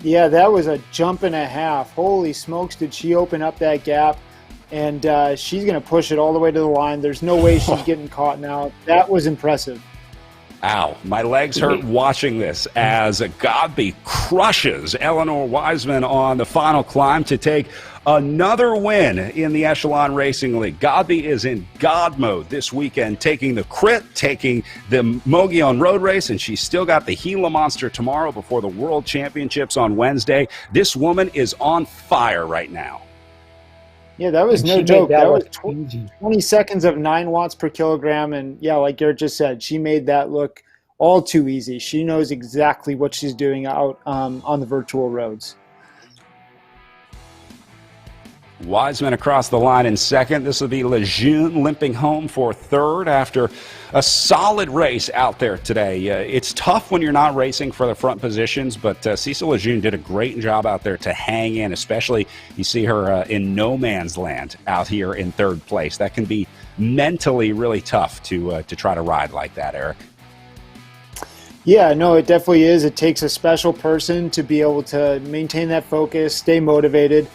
Yeah, that was a jump and a half. Holy smokes, did she open up that gap. And she's going to push it all the way to the line. There's no way she's getting caught now. That was impressive. Ow, my legs hurt watching this as Godby crushes Eleanor Wiseman on the final climb to take another win in the Echelon Racing League. Godby is in God mode this weekend, taking the crit, taking the Mogollon road race, and she's still got the Gila Monster tomorrow before the World Championships on Wednesday. This woman is on fire right now. Yeah, that was no joke. That was 20 seconds of 9 watts per kilogram. And yeah, like Garrett just said, she made that look all too easy. She knows exactly what she's doing out on the virtual roads. Wiseman across the line in second. This will be Lejeune limping home for third after a solid race out there today. It's tough when you're not racing for the front positions, but Cecil Lejeune did a great job out there to hang in, especially you see her in no man's land out here in third place. That can be mentally really tough to try to ride like that, Eric. Yeah, no, it definitely is. It takes a special person to be able to maintain that focus, stay motivated.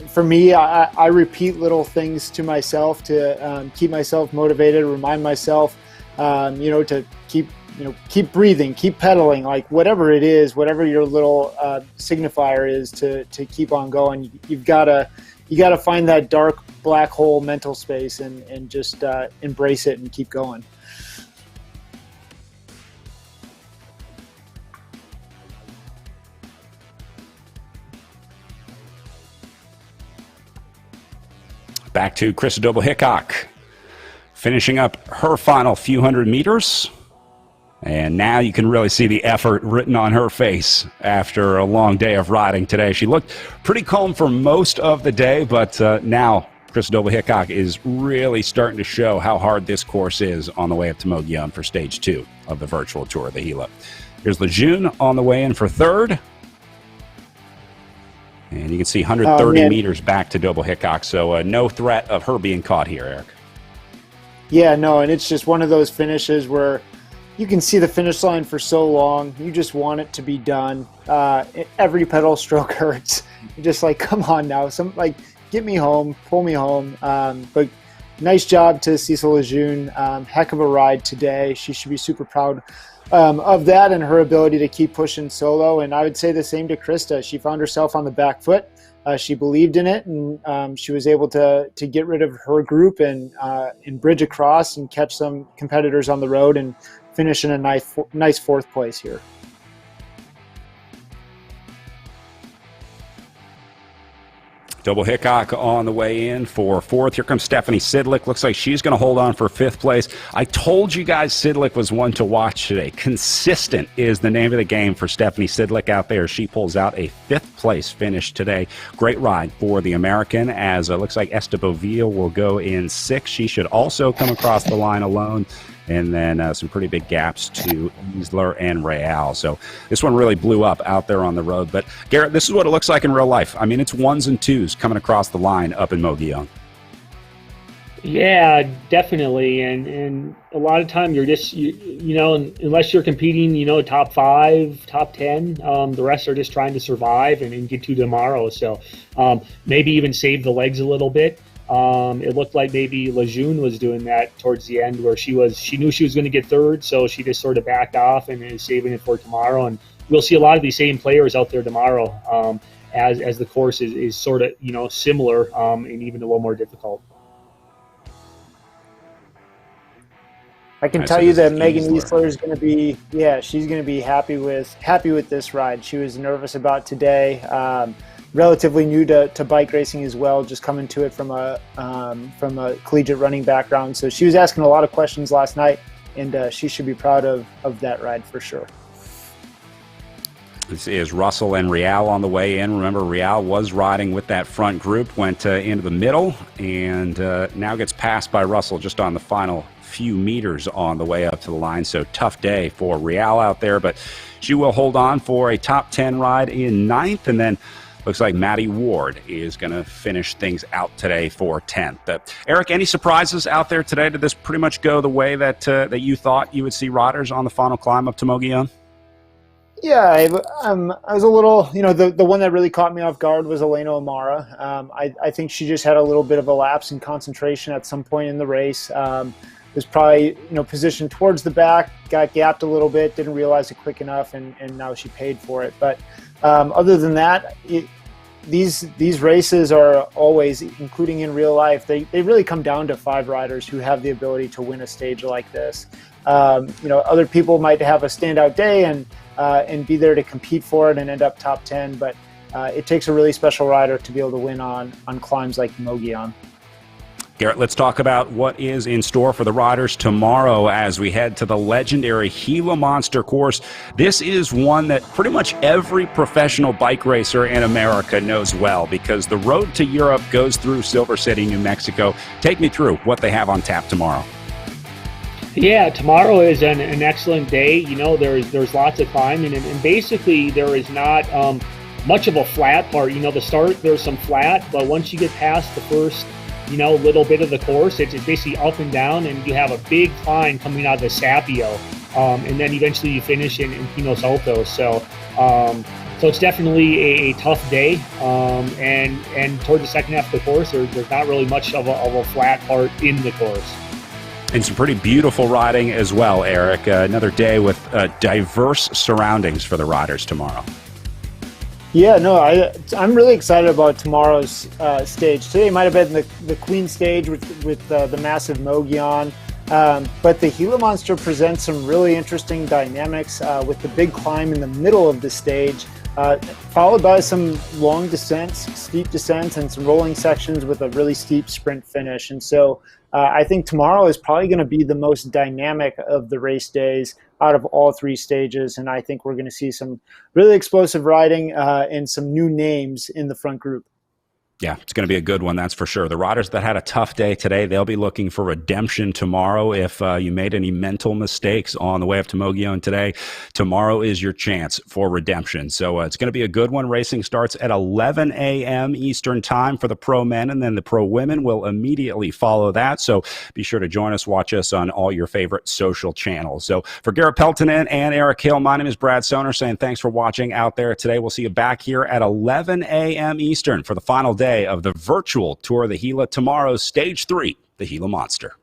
For me, I repeat little things to myself to keep myself motivated, remind myself, to keep breathing, keep pedaling, like whatever it is, whatever your little signifier is to keep on going. You gotta find that dark black hole mental space and just embrace it and keep going. Back to Chris Doble-Hickok, finishing up her final few hundred meters. And now you can really see the effort written on her face after a long day of riding today. She looked pretty calm for most of the day, but now Chris Doble-Hickok is really starting to show how hard this course is on the way up to Mogollon for stage 2 of the virtual tour of the Gila. Here's Lejeune on the way in for third. And you can see 130 meters back to Double Hickok, so no threat of her being caught here, Eric. Yeah, no, and it's just one of those finishes where you can see the finish line for so long. You just want it to be done. Every pedal stroke hurts. You're just like, come on now. Get me home, pull me home. But nice job to Cecil Lejeune. Heck of a ride today. She should be super proud of that and her ability to keep pushing solo. And I would say the same to Krista. She found herself on the back foot. She believed in it, and she was able to get rid of her group and bridge across and catch some competitors on the road and finish in a nice fourth place here. Double Hickok on the way in for fourth. Here comes Stephanie Sidlick. Looks like she's going to hold on for fifth place. I told you guys Sidlick was one to watch today. Consistent is the name of the game for Stephanie Sidlick out there. She pulls out a fifth place finish today. Great ride for the American, as it looks like Esteboville will go in sixth. She should also come across the line alone. And then some pretty big gaps to Isler and Real. So this one really blew up out there on the road. But, Garrett, this is what it looks like in real life. I mean, it's ones and twos coming across the line up in Mogollon. Yeah, definitely. And a lot of time you're just, you know, unless you're competing, you know, top 5, top 10, the rest are just trying to survive and get to tomorrow. So maybe even save the legs a little bit. It looked like maybe Lejeune was doing that towards the end, where she knew she was going to get third, so she just sort of backed off and is saving it for tomorrow. And we'll see a lot of these same players out there tomorrow, as the course is sort of, you know, similar, and even a little more difficult. I can tell you that Megan Isler is going to be, she's going to be happy with this ride. She was nervous about today. Relatively new to bike racing as well, just coming to it from a collegiate running background. So she was asking a lot of questions last night, and she should be proud of that ride for sure. This is Russell and Real on the way in. Remember, Real was riding with that front group, went into the middle, and now gets passed by Russell just on the final few meters on the way up to the line. So tough day for Real out there, but she will hold on for a top 10 ride in ninth, and then looks like Maddie Ward is going to finish things out today for 10th. Eric, any surprises out there today? Did this pretty much go the way that you thought you would see riders on the final climb up to Mogollon? Yeah, I was a little, you know, the one that really caught me off guard was Elena O'Mara. I think she just had a little bit of a lapse in concentration at some point in the race. Was probably, you know, positioned towards the back, got gapped a little bit, didn't realize it quick enough, and now she paid for it. But other than that, these races are always, including in real life, they really come down to 5 riders who have the ability to win a stage like this. You know, other people might have a standout day and be there to compete for it and end up top 10, but it takes a really special rider to be able to win on climbs like Mogollon. Garrett, let's talk about what is in store for the riders tomorrow as we head to the legendary Gila Monster course. This is one that pretty much every professional bike racer in America knows well, because the road to Europe goes through Silver City, New Mexico. Take me through what they have on tap tomorrow. Yeah, tomorrow is an excellent day. You know, there's lots of climbing, and basically there is not much of a flat part. You know, the start, there's some flat, but once you get past the first, you know, little bit of the course, it's basically up and down, and you have a big climb coming out of the Sapio, and then eventually you finish in Pinos Altos. So it's definitely a tough day, and toward the second half of the course, there's not really much of a flat part in the course. And some pretty beautiful riding as well, Eric. Another day with diverse surroundings for the riders tomorrow. Yeah, no, I'm really excited about tomorrow's stage. Today might have been the Queen stage with the massive Mogollon, but the Gila Monster presents some really interesting dynamics with the big climb in the middle of the stage, followed by some long descents, steep descents, and some rolling sections with a really steep sprint finish. And so I think tomorrow is probably going to be the most dynamic of the race days out of all 3 stages, and I think we're going to see some really explosive riding and some new names in the front group. Yeah, it's going to be a good one, that's for sure. The riders that had a tough day today, they'll be looking for redemption tomorrow. If you made any mental mistakes on the way up to Mogollon today, tomorrow is your chance for redemption. So it's going to be a good one. Racing starts at 11 a.m. Eastern time for the pro men, and then the pro women will immediately follow that. So be sure to join us. Watch us on all your favorite social channels. So for Garrett Peltonen and Eric Hill, my name is Brad Soner saying thanks for watching out there today. We'll see you back here at 11 a.m. Eastern for the final day of the virtual Tour of the Gila. Tomorrow's Stage 3, the Gila Monster.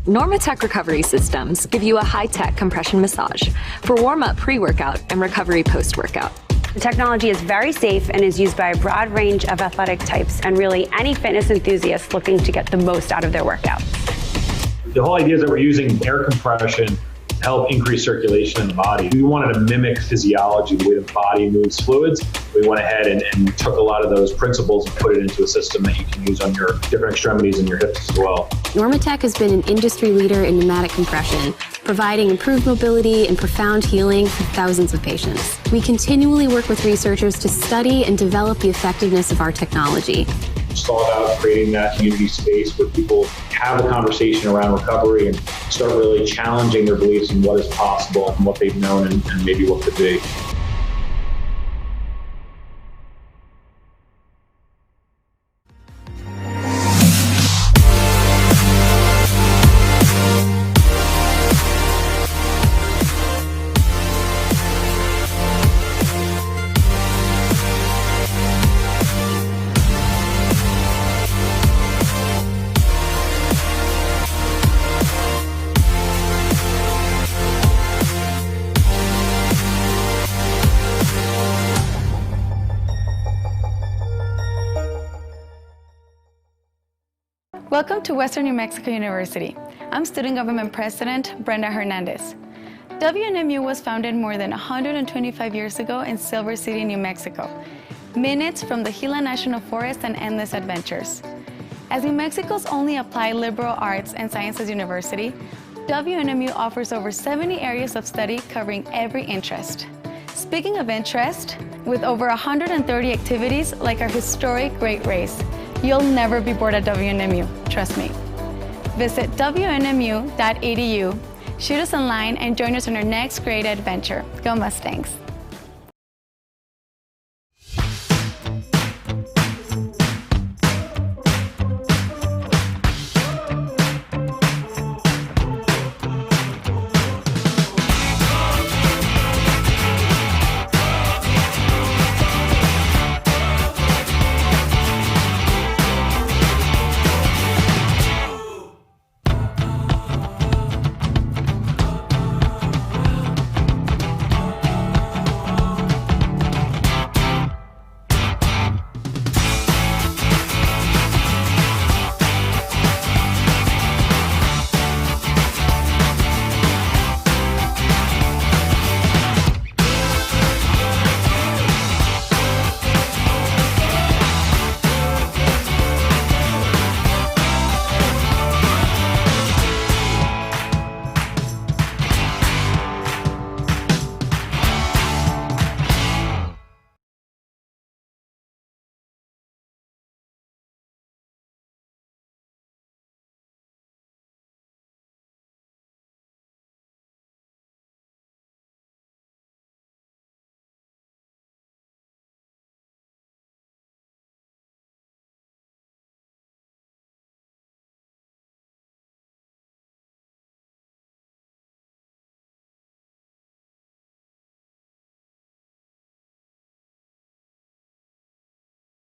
Normatec recovery systems give you a high-tech compression massage for warm-up pre-workout and recovery post-workout. The technology is very safe and is used by a broad range of athletic types and really any fitness enthusiast looking to get the most out of their workout. The whole idea is that we're using air compression to help increase circulation in the body. We wanted to mimic physiology, the way the body moves fluids. We went ahead and took a lot of those principles and put it into a system that you can use on your different extremities and your hips as well. Normatec has been an industry leader in pneumatic compression, providing improved mobility and profound healing for thousands of patients. We continually work with researchers to study and develop the effectiveness of our technology. It's all about creating that community space where people have a conversation around recovery and start really challenging their beliefs in what is possible and what they've known and maybe what could be. Welcome to Western New Mexico University. I'm Student Government President Brenda Hernandez. WNMU was founded more than 125 years ago in Silver City, New Mexico, minutes from the Gila National Forest and endless adventures. As New Mexico's only applied liberal arts and sciences university, WNMU offers over 70 areas of study covering every interest. Speaking of interest, with over 130 activities like our historic Great Race, you'll never be bored at WNMU, trust me. Visit WNMU.edu, shoot us online, and join us on our next great adventure. Go Mustangs!